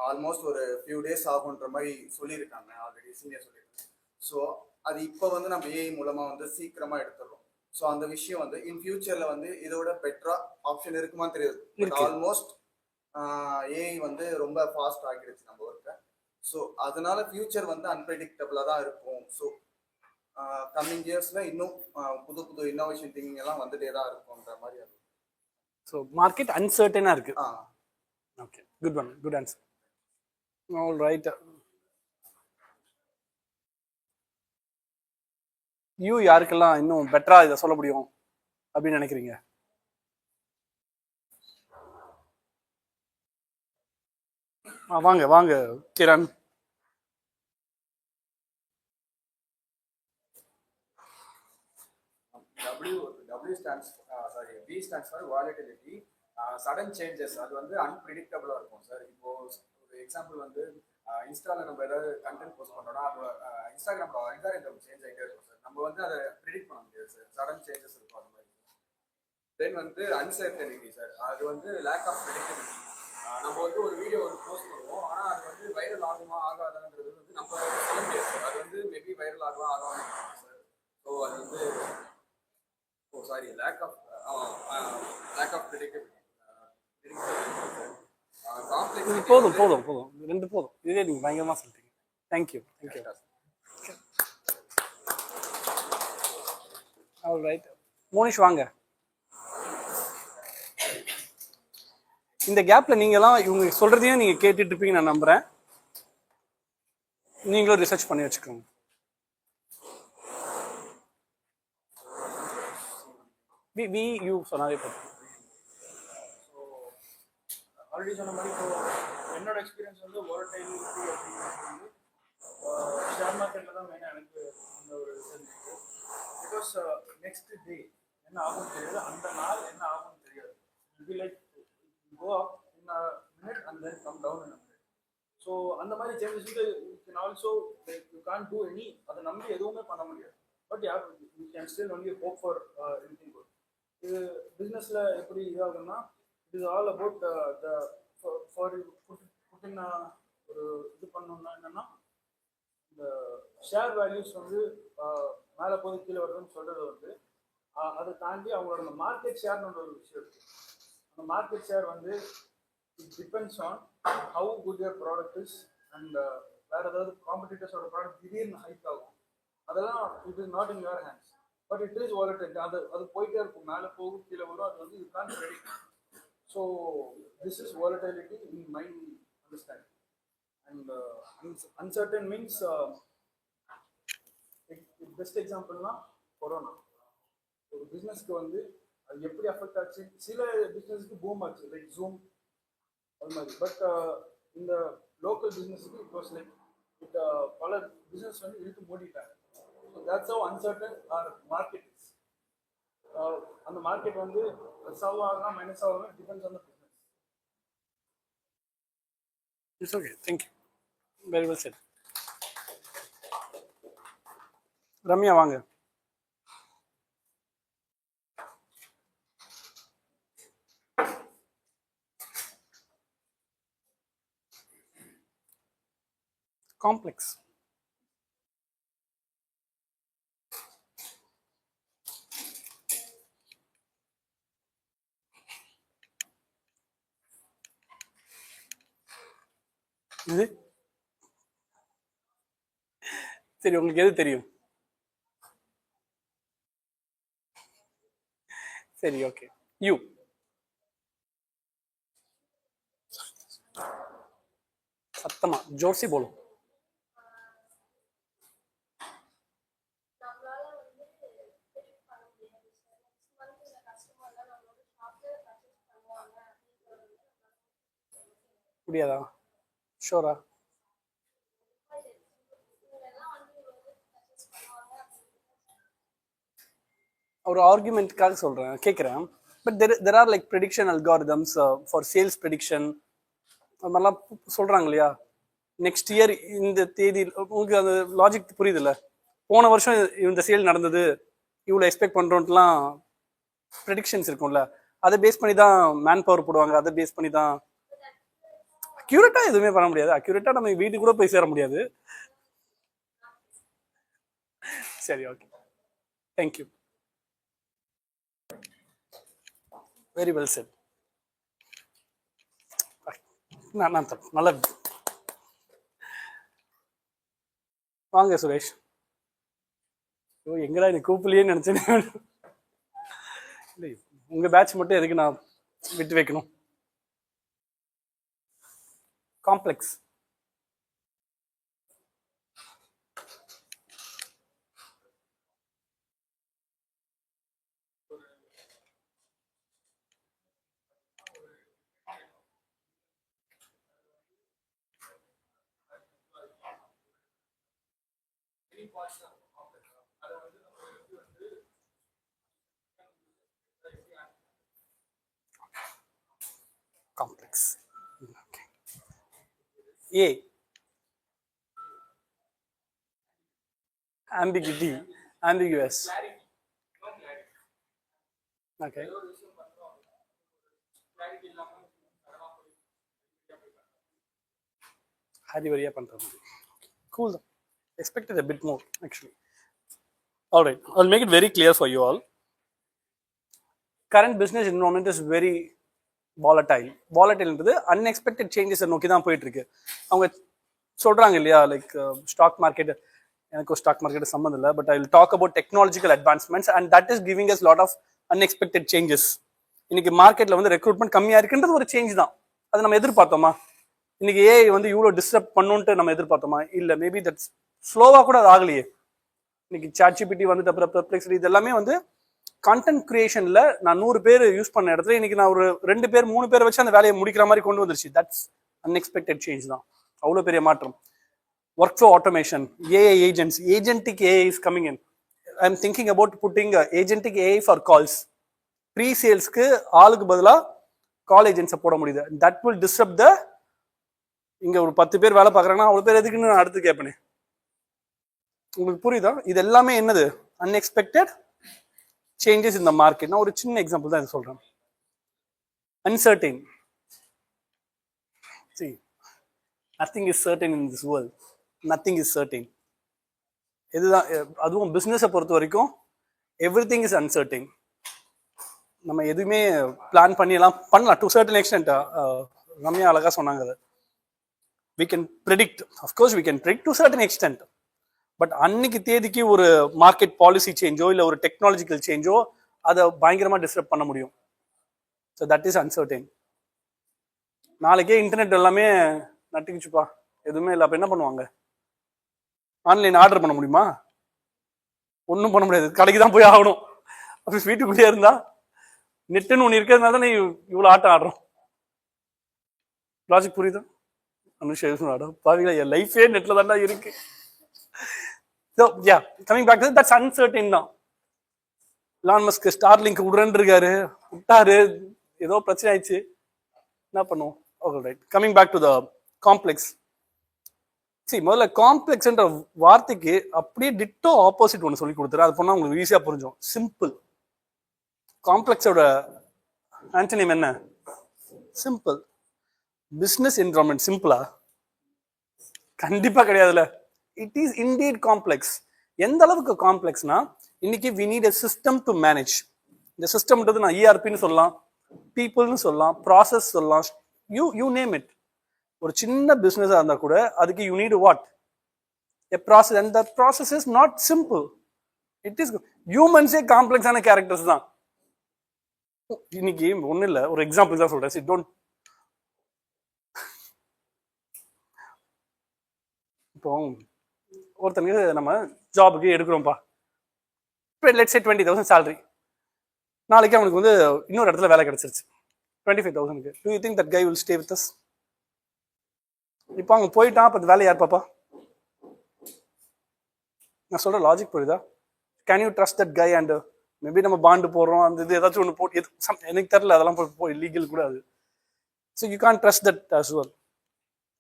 ஆல்மோஸ்ட் ஒரு ஃபியூ டேஸ் ஆகுன்ற மாதிரி சொல்லியிருக்காங்க, ஆல்ரெடி சீனியர் சொல்லியிருக்காங்க. ஸோ அது இப்போ வந்து நம்ம ஏஐ மூலமாக வந்து சீக்கிரமாக எடுத்துடுறோம். ஸோ அந்த விஷயம் வந்து இன் ஃபியூச்சரில் வந்து இதோட பெட்டரா ஆப்ஷன் இருக்குமான்னு தெரியாது. ஆல்மோஸ்ட் ஏஐ வந்து ரொம்ப ஃபாஸ்ட் ஆகிடுச்சு நம்ம ஒர்க்கை. ஸோ அதனால ஃபியூச்சர் வந்து அன்பிரடிக்டபிளாக தான் இருக்கும். ஸோ கம்மிங் இயர்ஸில் இன்னும் புது புது இன்னோவேஷன் திங்கிங் எல்லாம் வந்துட்டே தான் இருக்கும்ன்ற மாதிரி அது. ஸோ மார்க்கெட் அன்சர்டனாக இருக்கு. Okay, good one, good answer. All right. யாருக்கெல்லாம் இன்னும் பெட்டரா இதை சொல்ல முடியும் அப்படின்னு நினைக்கிறீங்க? வாங்க வாங்க Kiran. W stands sorry V stands for volatility. Sudden changes அது வந்து அன்பிரிடிக்டபிளா இருக்கும் சார். இப்போ ஒரு எக்ஸாம்பிள் வந்து இன்ஸ்டால நம்ம ஏதாவது கண்டென்ட் போஸ்ட் பண்றோம்னா அது இன்ஸ்டாகிராமோட அல்காரிதம் சேஞ்ச் ஆகிட்டே இருக்கும் சார். நம்ம வந்து அதை ப்ரிடிக்ட் பண்ண முடியாது சார். சடன் சேஞ்சஸ் இருக்கும் அது மாதிரி. தென் வந்து அன்சர்டனிட்டி சார், அது வந்து லேக் ஆஃப் ப்ரிடிக்டபிலிட்டி. நம்ம வந்து ஒரு வீடியோ வந்து போஸ்ட் பண்ணுவோம், ஆனால் அது வந்து வைரல் ஆகுமா ஆகாதான்றது வந்து நம்ம சொல்ல முடியாது சார். அது வந்து மேபி வைரல் ஆகுமா ஆகாமல் சார். ஸோ அது வந்து சாரி லேக் ஆஃப் ப்ரிடிக்டபிலிட்டி. போதும் போதும் போதும், ரெண்டு போதும். இதே நீங்க பயங்கரமா சொல்லிட்டீங்க. Thank you thank you. All right, Monish வாங்க. இந்த கேப்ல நீங்களாம் இவங்க சொல்றதையும் நீங்க கேட்டுட்டு இருப்பீங்க நான் நம்புறேன். நீங்களும் ரிசர்ச் பண்ணி வச்சுக்கோங்க. யூ சொன்னாலே போதும். ஆல்ரெடி சொன்ன மாதிரி இப்போ என்னோட எக்ஸ்பீரியன்ஸ் வந்து வாலடைலிட்டி அப்படிங்கிறது வந்து ஷேர் மார்க்கெட்டில் தான் மெயினாக எனக்கு அந்த ஒரு ரிசல்ட் இருக்குது. பிகாஸ் நெக்ஸ்ட் டே என்ன ஆகும்னு தெரியாது, அந்த நாள் என்ன ஆகும்னு தெரியாது. இது like go up in a minute and then come down in a minute. So அந்த மாதிரி சேஞ்சஸ் வந்து you can also like you can do any, அதை நம்பி எதுவுமே பண்ண முடியாது. But you can still only hope for anything good. இது பிஸ்னஸில் எப்படி இதாகும்னா it is all about the for புட்டின் ஒரு இது பண்ணணும்னா என்னென்னா இந்த ஷேர் வேல்யூஸ் வந்து மேலே போய் கீழே வருதுன்னு சொல்கிறது வந்து அதை தாண்டி அவங்களோட அந்த மார்க்கெட் ஷேர்னு ஒரு விஷயம் இருக்குது. அந்த மார்க்கெட் ஷேர் வந்து it depends on how good your product is and வேறு ஏதாவது காம்படிட்டர்ஸோட ப்ராடக்ட் திடீர்னு ஹைக் ஆகும். அதெல்லாம் it is not in your hands. But it is volatile. அது போயிட்டே இருக்கும், மேலே போகும் கீழே வரும். அது வந்து you can't predict. So this is volatility in my understanding. And uncertain means best எக்ஸாம்பிள்னா கொரோனா. ஒரு பிஸ்னஸ்க்கு வந்து அது எப்படி அஃபெக்ட் ஆச்சு, சில பிஸ்னஸ்க்கு பூம் ஆச்சு லைக் ஜூம் அது மாதிரி. பட் இந்த லோக்கல் பிஸ்னஸ்க்கு இட் வாஸ் லைக் இட் பல பிஸ்னஸ் வந்து இழுத்து மூடிட்டாங்க. So that's how uncertain our market is. அந்த மார்க்கெட் வந்து சர்வ் ஆகலாம் மைனஸ் ஆகலாம், depends on the business. It's okay, thank you, very well said. Ramya வாங்க. காம்ப்ளெக்ஸ். இது சரி, உங்களுக்கு எது தெரியும்? சரி, ஓகே. யூ சத்தமா ஜோர்சி போலோ. முடியாதா? ஷோரா? ஒரு ஆர்குமெண்ட்காக சொல்றேன், கேட்குறேன். But there are like prediction algorithms for sales prediction, அது மாதிரிலாம் சொல்றாங்க இல்லையா? நெக்ஸ்ட் இயர் இந்த தேதி, உங்களுக்கு அந்த லாஜிக் புரியுதுல்ல? போன வருஷம் இந்த சேல் நடந்தது, இவ்வளோ எக்ஸ்பெக்ட் பண்ணுறோன்ட்டுலாம் ப்ரெடிக்ஷன்ஸ் இருக்கும்ல, அதை பேஸ் பண்ணி தான் மேன் பவர் போடுவாங்க. அதை பேஸ் பண்ணி தான் அக்யூரேட்டாக எதுவுமே பண்ண முடியாது. அக்யூரேட்டாக நம்ம வீட்டுக்கு கூட போய் சேர முடியாது. சரி, okay, thank you, very well set. நான் நல்ல வாங்க சுரேஷ். ஓ, எங்கடா நீ கூப்பிடலையேன்னு நினைச்சேன். உங்க பேட்ச் மட்டும் எதுக்கு நான் விட்டு வைக்கணும்? Complex. Complex. Okay. A. Ambiguity. Ambiguous. Okay. ஹரிவரியா பண்றது. Cool. Expected a bit more actually. All right. I'll make it very clear for you all. Current business environment is very volatile. Volatilன்றது unexpected changes நோக்கி தான் போயிட்டு இருக்கு. அவங்க சொல்றாங்க இல்லையா, லைக் ஸ்டாக் மார்க்கெட், எனக்கு ஸ்டாக் மார்க்கெட் சம்மந்தம் இல்லை, but I will talk about technological advancements and that is giving us lot of unexpected changes. இன்னைக்கு மார்க்கெட்ல வந்து ரெக்ரூட்மெண்ட் கம்மியா இருக்குன்றது ஒரு சேஞ்ச் தான். அது நம்ம எதிர்பார்த்தோமா? இன்னைக்கு ஏஐ வந்து இவ்வளோ டிஸ்டர்ப் பண்ணுன்ட்டு நம்ம எதிர்பார்த்தோமா? இல்லை, மேபி தட்ஸ் ஸ்லோவாக கூட அது ஆகலையே. இன்னைக்கு ChatGPT வந்துட்டு அப்புறம் பெர்ப்ளெக்ஸிட்டி, இது எல்லாமே வந்து கண்டென்ட் கிரியேஷன்ல நான் 100 பேர் யூஸ் பண்ண இடத்துல இன்னைக்கு நான் ஒரு 2 பேர் 3 பேர் வச்சு அந்த வேலையை முடிக்கிற மாதிரி கொண்டு வந்துருச்சு. தட்ஸ் அன்எக்ஸ்பெக்டட் சேஞ்ச் தான். அவ்வளோ பெரிய மாற்றம். Workflow automation, AI agents, agentic AI is coming in. I'm thinking about putting agentic AI for calls. Pre-salesக்கு ஆளுக்கு பதிலா கால் ஏஜென்ட்ஸை போட முடியுது. That will disrupt the, இங்க ஒரு 10 பேர் வேலை பார்க்குறாங்கன்னா அவ்வளோ பேர் எதுக்குன்னு நான் அடுத்து கேட்பேனே. உங்களுக்கு புரியுதா? இது எல்லாமே என்னது? Unexpected changes in the market. நான் ஒரு சின்ன எக்ஸாம்பிள் தான் சொல்றேன். Uncertain. See, nothing is certain in this world. Nothing is certain. இதுதான், அதுவும் பிஸ்னஸை பொறுத்த வரைக்கும் எவ்ரிதிங் இஸ் அன்சர்டைன். நம்ம எதுவுமே பிளான் பண்ணியெல்லாம் பண்ணலாம் டு சர்டன் எக்ஸ்டென்ட். ரம்யா அழகா சொன்னாங்க அது. we can predict, of course we can predict to certain extent, but அன்னைக்கு தேதிக்கு ஒரு மார்க்கெட் பாலிசி சேஞ்சோ இல்லை ஒரு டெக்னாலஜிக்கல் சேஞ்சோ அதை பயங்கரமா டிஸ்டர்ப் பண்ண முடியும். So that is uncertain. நாளைக்கே இன்டர்நெட் எல்லாமே நட்டுக்குச்சுப்பா, எதுவுமே இல்லை, அப்போ என்ன பண்ணுவாங்க? ஆன்லைன் ஆர்டர் பண்ண முடியுமா? ஒன்றும் பண்ண முடியாது, கடைக்கு தான் போய் ஆகணும். அப்போ வீட்டுக்குள்ளேயே இருந்தா நெட்டுன்னு ஒன்று இருக்கிறதுனால தான் இவ்வளோ ஆட்டம் ஆடுறோம். லாஜிக் புரியுதா? அனுஷேஷன் ஆடும் பாவிங்களா, என் லைஃபே நெட்ல தான்டா இருக்கு. So yeah, coming back to that, that's uncertain now. Elon Musk Starlink விடுறேன்னு இருக்காரு, விட்டாரு, ஏதோ பிரச்சனை ஆயிடுச்சு, என்ன பண்ணுவோம்? Okay, right. Coming back to the complex. சரி, முதல்ல காம்ப்ளெக்ஸ்ன்ற வார்த்தைக்கு அப்படியே டிட்டோ ஆப்போசிட் ஒன்று சொல்லி கொடுத்துரு. அது பண்ணால் உங்களுக்கு ஈஸியாக புரிஞ்சும். சிம்பிள். காம்ப்ளெக்ஸோட ஆன்டனிம் என்ன? சிம்பிள். பிஸ்னஸ் என்விரான்மெண்ட் சிம்பிளா? கண்டிப்பாக கிடையாதுல்ல. It is indeed complex. எந்த அளவுக்கு காம்ப்ளெக்ஸ்னா, இன்னைக்கு we need a system to manage. இந்த சிஸ்டம்ன்றது நான் ERPன்னு சொல்லலாம், பீப்புள்னு சொல்லலாம், ப்ராசஸ் சொல்லலாம், யூ நேம் இட். ஒரு சின்ன பிஸ்னஸாக இருந்தால் கூட அதுக்கு you need what? A process. And the process is not simple. It is ஹியூமன்ஸே காம்ப்ளெக்ஸான கேரக்டர்ஸ் தான். இன்னைக்கு ஒன்றும் இல்லை, ஒரு எக்ஸாம்பிள் தான் சொல்கிறேன். டோன்ட், இப்போ ஒருத்தனுக்கு நம்ம ஜாபுக்கு எடுக்கிறோம்ப்பா, இப்போ லெட்ஸ் சே 20,000 salary. நாளைக்கு அவனுக்கு வந்து இன்னொரு இடத்துல வேலை கிடைச்சிருச்சு 25,000. Do you think that guy will stay with us? இப்போ அவங்க போயிட்டான், அப்போ வேலை யார் பாப்பா? நான் சொல்ற லாஜிக் புரியுதா? Can you trust that guy? And maybe நம்ம பாண்டு போடுறோம், அந்த இது ஏதாச்சும் ஒன்று போட்டு எனக்கு தெரியல, அதெல்லாம் போய் லீகல் கூட அது. So you can trust that as well.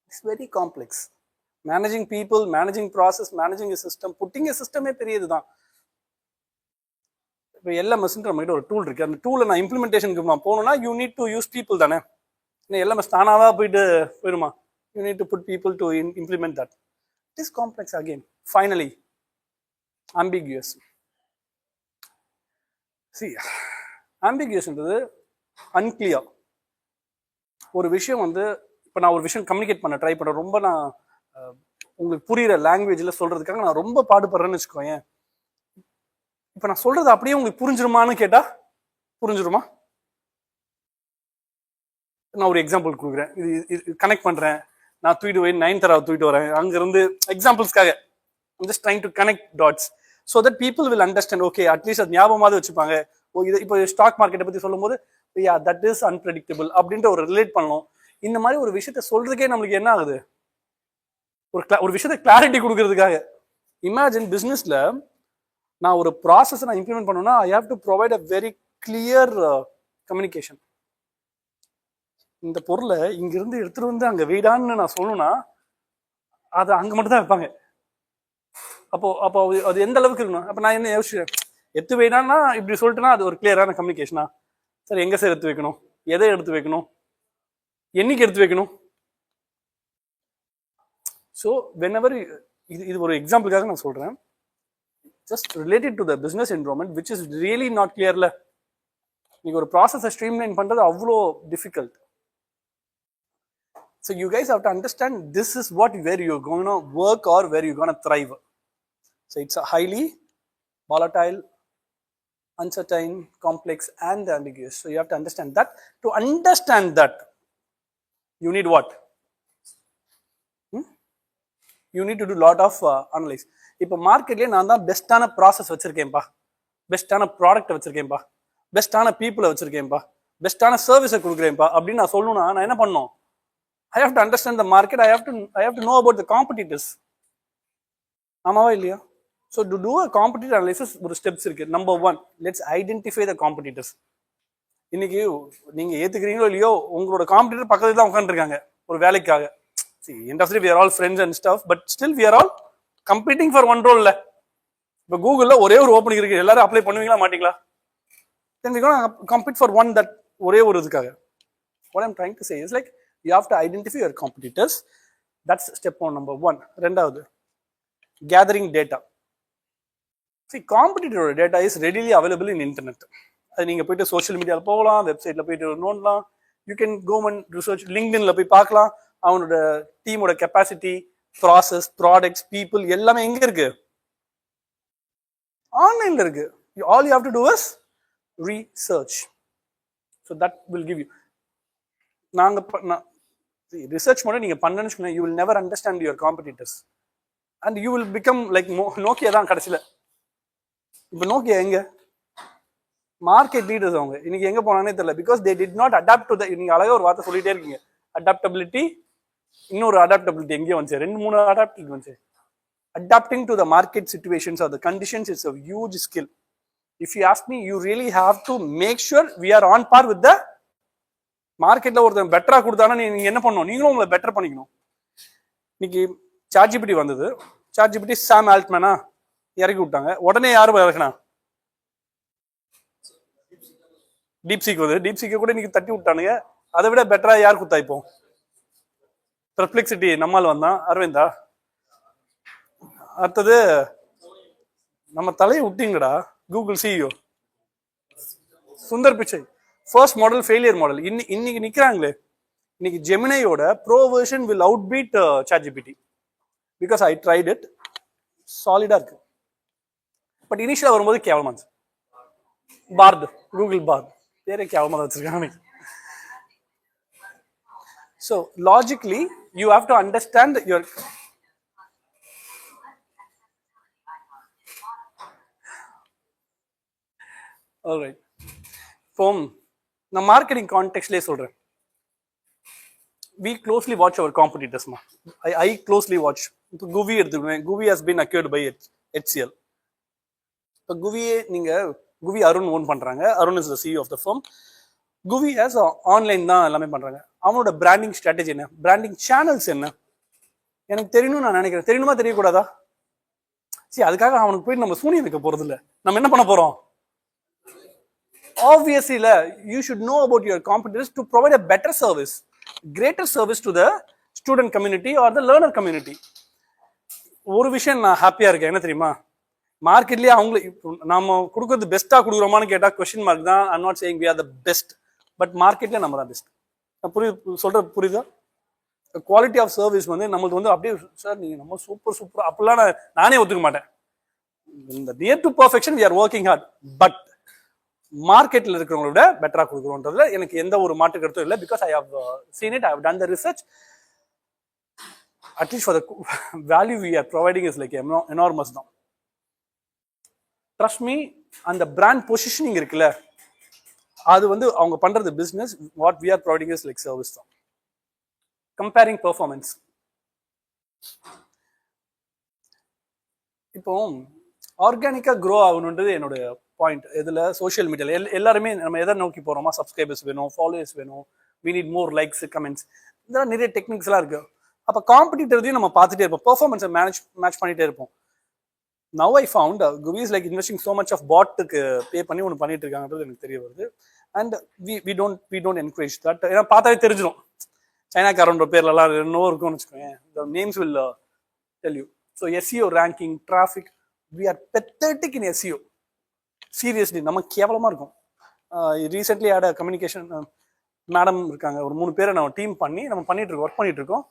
It's very complex. Managing people, managing process, managing a system, putting a சிஸ்டமே பெரியது தான். இப்போ LMSன்ற நம்மகிட்ட ஒரு டூல் இருக்கு. அந்த டூலை நான் இம்ப்ளிமெண்டேஷனுக்கு நான் போகணும்னா you need to use people தானே. LMS தானாவா போயிடுமா? You need to put people to implement that. It is complex again. Finally ambiguous. See, ambiguousன்றது unclear. ஒரு விஷயம் வந்து இப்போ நான் ஒரு விஷயம் கம்யூனிகேட் பண்ண ட்ரை பண்ணுறேன், ரொம்ப நான் உங்களுக்கு புரியுற லாங்குவேஜில் சொல்கிறதுக்காக நான் ரொம்ப பாடுபடுறேன்னு வச்சுக்கோங்க. இப்போ நான் சொல்கிறது அப்படியே உங்களுக்கு புரிஞ்சிருமான்னு கேட்டால் புரிஞ்சிருமா? நான் ஒரு எக்ஸாம்பிள் கொடுக்குறேன், இது கனெக்ட் பண்ணுறேன். நான் தூக்கிட்டு போய் 9th தூக்கிட்டு வரேன் அங்கேருந்து எக்ஸாம்பிள்ஸ்க்காக. I'm just trying to connect dots so that people will understand. Okay, at least அது ஞாபகமாவது வச்சுப்பாங்க. இது இப்போ ஸ்டாக் மார்க்கெட்டை பற்றி சொல்லும்போது யா தட் இஸ் அன்பிரடிக்டபிள் அப்படின்ற ஒரு ரிலேட் பண்ணணும். இந்த மாதிரி ஒரு விஷயத்த சொல்றதுக்கே நம்மளுக்கு என்ன ஆகுது, ஒரு விஷயத்த கிளாரிட்டி கொடுக்கறதுக்காக. இமேஜின் பிஸ்னஸ்ல நான் ஒரு ப்ராசஸ் நான் இம்ப்ளிமெண்ட் பண்ணணும்னா ஐ have to provide a very clear communication. இந்த பொருளை இங்கிருந்து எடுத்துட்டு வந்து அங்கே வெயிடான்னு நான் சொல்லணும்னா அதை அங்கே மட்டும் தான் வைப்பாங்க. அப்போ அது எந்த அளவுக்கு இருக்கணும்? அப்போ நான் என்ன யோசிச்சேன், எடுத்து வைடான்னா இப்படி சொல்லிட்டுனா அது ஒரு கிளியரான கம்யூனிகேஷனா? சார் எங்கே சார் எடுத்து வைக்கணும், எதை எடுத்து வைக்கணும், என்னைக்கு எடுத்து வைக்கணும்? ஸோ வென்எவர் இது ஒரு எக்ஸாம்பிளுக்காக நான் சொல்கிறேன், just related to the business environment which is really not கிளியர்ல. நீங்கள் ஒரு ப்ராசஸை ஸ்ட்ரீம்லைன் பண்ணுறது அவ்வளோ difficult. So you guys have to understand this is where you're going to work or where you're going to thrive. So it's a highly volatile, uncertain, complex and ambiguous. So you have to understand that. To understand that, you need what? You need to do lot of analysis. இப்போ மார்க்கெட்லேயே நான் தான் பெஸ்ட்டான ப்ராசஸ் வச்சுருக்கேன்ப்பா, பெஸ்ட்டான ப்ராடக்ட் வச்சுருக்கேன்ப்பா, பெஸ்ட்டான பீப்புளை வச்சுருக்கேன்ப்பா, பெஸ்ட்டான சர்வீஸை கொடுக்குறேன்ப்பா அப்படின்னு நான் சொல்லணும்னா நான் என்ன பண்ணணும்? I have to understand the market. I have to know about the competitors. ஆமாவா இல்லையா? So to do a competitor analysis ஒரு ஸ்டெப்ஸ் இருக்கு. Number 1, let's identify the competitors. இன்னைக்கு நீங்க ஏத்துக்கிறீங்களோ இல்லையோ உங்களோட காம்படிட்டர் பக்கத்துல தான் உட்காந்துருக்காங்க ஒரு வேலைக்காக. See, industry we are all friends and stuff, but still we are all competing for one role. இப்போ கூகுள்ல ஒரே ஒரு ஓப்பனிங் இருக்கு, எல்லாரும் அப்ளை பண்ணுவீங்களா மாட்டீங்களா? Then we gonna compete for one that ஒரே ஒரு இதுக்காக. What I'm trying to say is like you have to identify your competitors. That's step number 1. ரெண்டாவது, gathering data. See, competitor data is readily available in internet. அது நீங்க போயிட்டு சோஷியல் மீடியாவில் போகலாம், வெப்சைட்ல போயிட்டு நோண்டலாம். You can go and research, லிங்க்டின்ல போய் பார்க்கலாம். அவனோட டீமோட கெப்பாசிட்டி, ப்ராசஸ், ப்ராடக்ட்ஸ், பீப்புள் எல்லாமே எங்க இருக்கு? ஆன்லைன்ல இருக்கு. All you have to do is research. So that will give you. நாங்க ரிசர்ச் மட்டும் நீங்க பண்ணணும்னு சொன்னா you will never understand your competitors and you will become like Nokia தான் கடைசியில. இப்போ நோக்கியா எங்க மார்க்கெட் லீடர்ஸ், அவங்க இன்னைக்கு எங்க போனானே தெரியல. Because they did not adapt to the, நீங்க அழகா ஒரு வார்த்தை சொல்லிட்டே இருக்கீங்க, அடாப்டபிலிட்டி. இன்னொரு அடாப்டபிலிட்டி எங்கேயும் வந்துச்சு, 2-3 அடாப்டபிலிட்டி வந்துச்சு. Adapting to the market situations or the conditions is a huge skill. If you ask me, you really have to make sure we are on par with the மார்க்கெட்ல ஒருத்தன் பெட்டரா கொடுத்தானா நீங்க என்ன பண்ணணும்? நீங்களும் உங்களை பெட்டர் பண்ணிக்கணும். இன்னைக்கு சாட்ஜிபிடி வந்தது, சாட்ஜிபிடி சாம் ஆல்ட்மேனா இறக்கி விட்டாங்க. உடனே யாரும் இறக்குனா? டீப்சீக் வருது. டீப்சீக்கை கூட இன்னைக்கு தட்டி விட்டானுங்க. அதை விட பெட்டரா யார் குத்தா இப்போ? பெர்ப்ளெக்சிட்டி நம்மால் வந்தான், அரவிந்தா. அடுத்தது நம்ம தலையை விட்டீங்கடா, Google CEO Sundar Pichai. First model failure model. இன்னைக்கு நிக்கிறாங்களே, இன்னைக்கு ஜெமினையோட pro version will out beat ChatGPT. Because I tried it, சாலிடா இருக்கு. பட் இனிஷியலா வரும்போது கேவலமா இருந்துச்சு. பார்ட், கூகுள் பார்ட் பேரே கேவலமா தான் வச்சிருக்காங்க. So logically you have to understand your alright. இப்போ நான் மார்க்கெட்டிங் கான்டெக்ட்லேயே சொல்றேன், we closely watch our competitors. I closely watch. இப்போ குவி எடுத்துக்குவேன். குவி has been acquired by HCL. இப்போ குவியே நீங்க குவி அருண் ஓன் பண்றாங்க. Arun is the CEO of the firm. குவி ஹேஸ் ஆன்லைன் தான் எல்லாமே பண்றாங்க. அவனோட பிராண்டிங் ஸ்ட்ராட்டஜி என்ன, பிராண்டிங் சேனல்ஸ் என்ன எனக்கு தெரியணும்னு நான் நினைக்கிறேன். தெரியணுமா தெரியக்கூடாதா? சரி, அதுக்காக அவனுக்கு போயிட்டு நம்ம சூனியம் வைக்க போறது இல்லை. நம்ம என்ன பண்ண போறோம்? Obviously, you should know about your competitors to provide a better service, greater service to the student community or the learner community. ஒரு விஷயம் நான் ஹாப்பியா இருக்கேன், என்ன தெரியுமா? மார்க்கெட்லயே அவங்களே நாம கொடுக்கறது பெஸ்டா கொடுக்குறோமான்னு கேட்டா கொஸ்டின் மார்க் தான். I'm not saying we are the best, but மார்க்கெட்ல நம்ம தான் பெஸ்ட். புரியுதா? குவாலிட்டி ஆஃப் சர்வீஸ் வந்து நம்மளுக்கு வந்து அப்படியே சார் நீங்க நம்ம சூப்பர் அப்படிலாம் நானே ஒத்துக்க மாட்டேன். இந்த near to perfection we are working hard, but மார்க்கெட்ல இருக்கிறவங்கள விட பெட்டரா கொடுக்குறோன்றதுல எனக்கு எந்த ஒரு மாற்று கருத்தும் இல்லை. Because I have seen it, I have done the research. At least for the value we are providing is like enormous தான். ட்ரஸ்ட் மீ, அந்த பிராண்ட் பொசிஷனிங் இருக்குல்ல, அது வந்து அவங்க பண்றது business. What we are providing is like service தான். கம்பேரிங் பெர்ஃபார்மன்ஸ், இப்போ ஆர்கானிக்கா க்ரோ ஆகணுன்றது என்னோட பாயிண்ட். இதுல சோஷியல் மீடியால எல்லாருமே நம்ம எதை நோக்கி போறோமா, சப்ஸ்கிரைபர்ஸ் வேணும், ஃபாலோவர்ஸ் வேணும், we need more likes, comments, இதெல்லாம் நிறைய டெக்னிக்ஸ் எல்லாம் இருக்கு. அப்ப காம்படிட்டரையும் நம்ம பார்த்துட்டே இருப்போம், பெர்ஃபார்மன்ஸை மேட்ச் பண்ணிட்டே இருப்போம். நவ் ஐ ஃபவுண்ட் குவி is like investing so much of பாட்டுக்கு பே பண்ணி ஒன்று பண்ணிட்டு இருக்காங்கன்றது எனக்கு தெரிய வருது. And we don't encourage that. ஏன்னா பார்த்தாவே தெரிஞ்சிடும் சைனாக்காரன்ற பேர்லாம் என்னவோ இருக்கும்னு வச்சுக்கோங்க. The names will tell you. So SEO ranking, traffic, we are pathetic in SEO. Seriously நம்ம கேவலமா இருக்கும். ரீசென்ட்லி ஆட கம்யூனிகேஷன் மேடம் இருக்காங்க, ஒரு 3 பேரை நம்ம டீம் பண்ணி நம்ம பண்ணிட்டு இருக்கோம், ஒர்க் பண்ணிட்டு இருக்கோம்.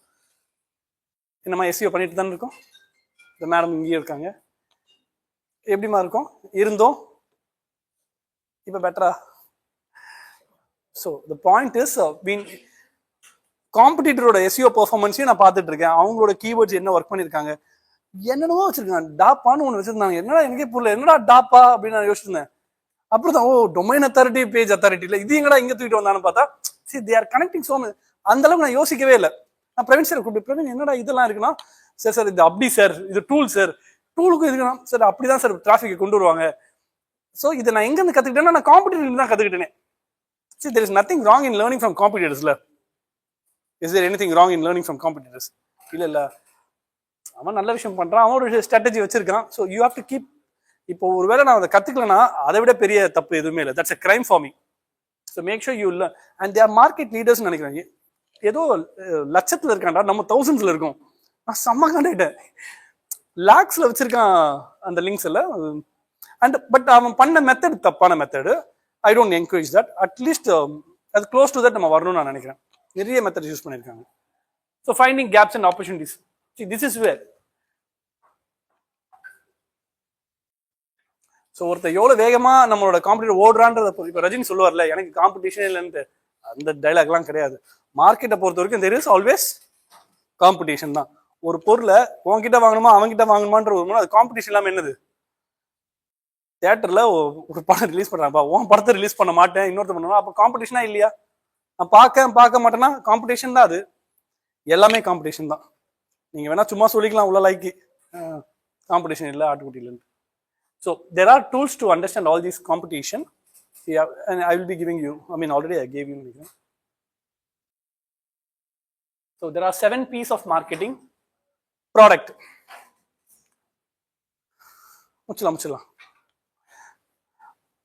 நம்ம எஸ்இஓ பண்ணிட்டு தானே இருக்கோம். இந்த மேடம் இங்கேயே இருக்காங்க. எப்படிமா இருக்கும் இருந்தோம், இப்போ பெட்டரா? ஸோ த பாயிண்ட் இஸ், காம்படிட்டரோட எஸ்இஓ பெர்ஃபார்மன்ஸையும் நான் பார்த்துட்டு இருக்கேன். அவங்களோட கீவேர்ட்ஸ் என்ன ஒர்க் பண்ணியிருக்காங்க, என்னென்னவோ வச்சிருக்காங்க. டாப்பான்னு ஒன்று வச்சிருந்தாங்க, என்னடா எனக்கே புரியல, என்னடா டாப்பா அப்படின்னு நான் யோசிச்சிருந்தேன். அப்புறம் தான் டொமைன் அத்தாரிட்டி, பேஜ் அத்தாரிட்டி இல்லை, இது எங்கடா இங்கே தூக்கிட்டு வந்தான்னு பார்த்தா சரி they are connecting so much. அந்த அளவுக்கு நான் யோசிக்கவே இல்லை. நான் பிரவீன் சார் கூப்பிட்டு, பிரவீன் என்னடா இதெல்லாம் இருக்குன்னா, சார் சார் இது அப்படி சார், இது டூல் சார், டூலுக்கும் இதுக்குன்னா சார் அப்படிதான் சார் டிராஃபிக்கை கொண்டு வருவாங்க. ஸோ இதை நான் எங்கேருந்து கற்றுக்கிட்டேன்னா, நான் காம்படிட்டர் தான் கற்றுக்கிட்டேனே. சரி, there is nothing wrong in learning from காம்படிட்டர்ஸ்ல. Is there anything wrong in learning from competitors? இல்லை, அவன் நல்ல விஷயம் பண்றான், அவன் ஒரு ஸ்ட்ராட்டஜி வச்சிருக்கான். So you have to keep. இப்போ ஒருவேளை நான் அதை கத்துக்கலன்னா அதை விட பெரிய தப்பு எதுவுமே இல்லை. That's a crime for me. So make sure you இல்லை. அண்ட் தேர் மார்க்கெட் லீடர்ஸ் நினைக்கிறாங்க, ஏதோ லட்சத்துல இருக்காண்டா, நம்ம தௌசண்ட்ஸ்ல இருக்கோம். நான் செம்ம கண்டுட்டேன், லாக்ஸ்ல வச்சிருக்கான் அந்த லிங்க்ஸ் எல்லாம். அண்ட் பட் அவன் பண்ண மெத்தட் தப்பான method. I don't encourage that. At least அது க்ளோஸ் டு தட் நம்ம வரணும்னு நான் நினைக்கிறேன். நிறைய மெத்தட் யூஸ் பண்ணியிருக்காங்க. So finding gaps and opportunities, this is where. So ஒருத்தர் எவ்வளோ வேகமா நம்மளோட காம்படிட்டர் ஓடுறான்றத, இப்போ ரஜினி சொல்லுவார்ல, எனக்கு காம்படிஷன் இல்லைன்ட்டு, அந்த டைலாக்லாம் கிடையாது. மார்க்கெட்டை பொறுத்த வரைக்கும் தெர் இஸ் ஆல்வேஸ் காம்படிஷன் தான். ஒரு பொருளை உன்கிட்ட வாங்கணுமா அவன்கிட்ட வாங்கணுமான்ற ஒரு அது காம்படிஷன் இல்லாமல் என்னது? தியேட்டர்ல ஒரு படம் ரிலீஸ் பண்றாப்பா, உன் படத்தை ரிலீஸ் பண்ண மாட்டேன், இன்னொருத்த பண்ணுவா, அப்போ காம்படிஷனா இல்லையா? நான் பார்க்க மாட்டேன்னா காம்படிஷன் தான். அது எல்லாமே காம்படிஷன் தான். நீங்க வேணா சும்மா சொல்லிக்கலாம் உள்ள லைக்கு காம்படிஷன் இல்லை, ஆட்டுக்குட்டி இல்லைன்னு. So there are tools to understand all these competition. Yeah, and I will be giving you. I mean, already I gave you. So there are 7 P's of marketing. Product. Muchila.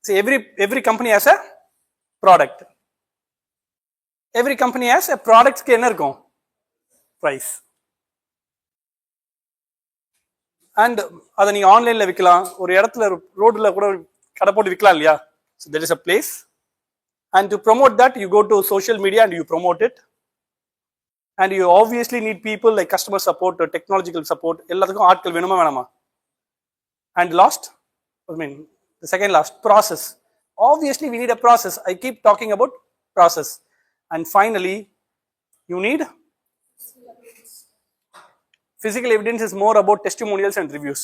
See, every company has a product. Every company has a product. Ke enna irukum? Price. And அதை நீங்கள் ஆன்லைனில் விற்கலாம், ஒரு இடத்துல ரோட்டில் கூட கடை போட்டு விற்கலாம் இல்லையா? So there is a place. And to promote that you go to social media and you promote it. And you obviously need people like customer support, technological support, எல்லாத்துக்கும் ஆட்கள் வேணுமா வேணாமா? And last, I mean the second last, process. Obviously we need a process. I keep talking about process. And finally you need physical evidence. Is more about testimonials and reviews.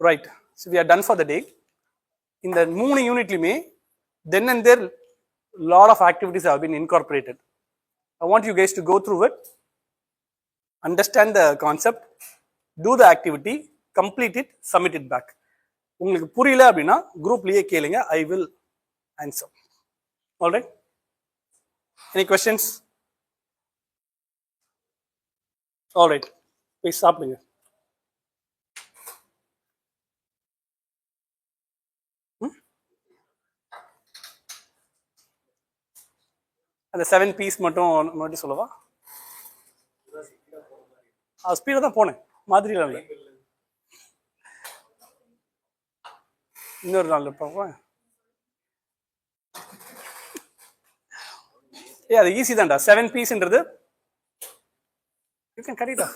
Right. So we are done for the day. In the 3 unit then and there lot of activities have been incorporated. I want you guys to go through it, understand the concept, do the activity, complete it, submit it back. உங்களுக்கு புரியல அப்படின்னா குரூப்லயே கேளுங்க, I will answer. All right. Any questions? All right. Please stop me. அந்த 7 P's மட்டும் சொல்லவா? ஸ்பீடாக தான் போனேன், மாதிரிலாம் இல்லை. இன்னொரு நாள் பார்ப்பேன். அது ஈஸி தான்டா. 7 பீஸ்ன்றது யூ கேன் கரெக்டா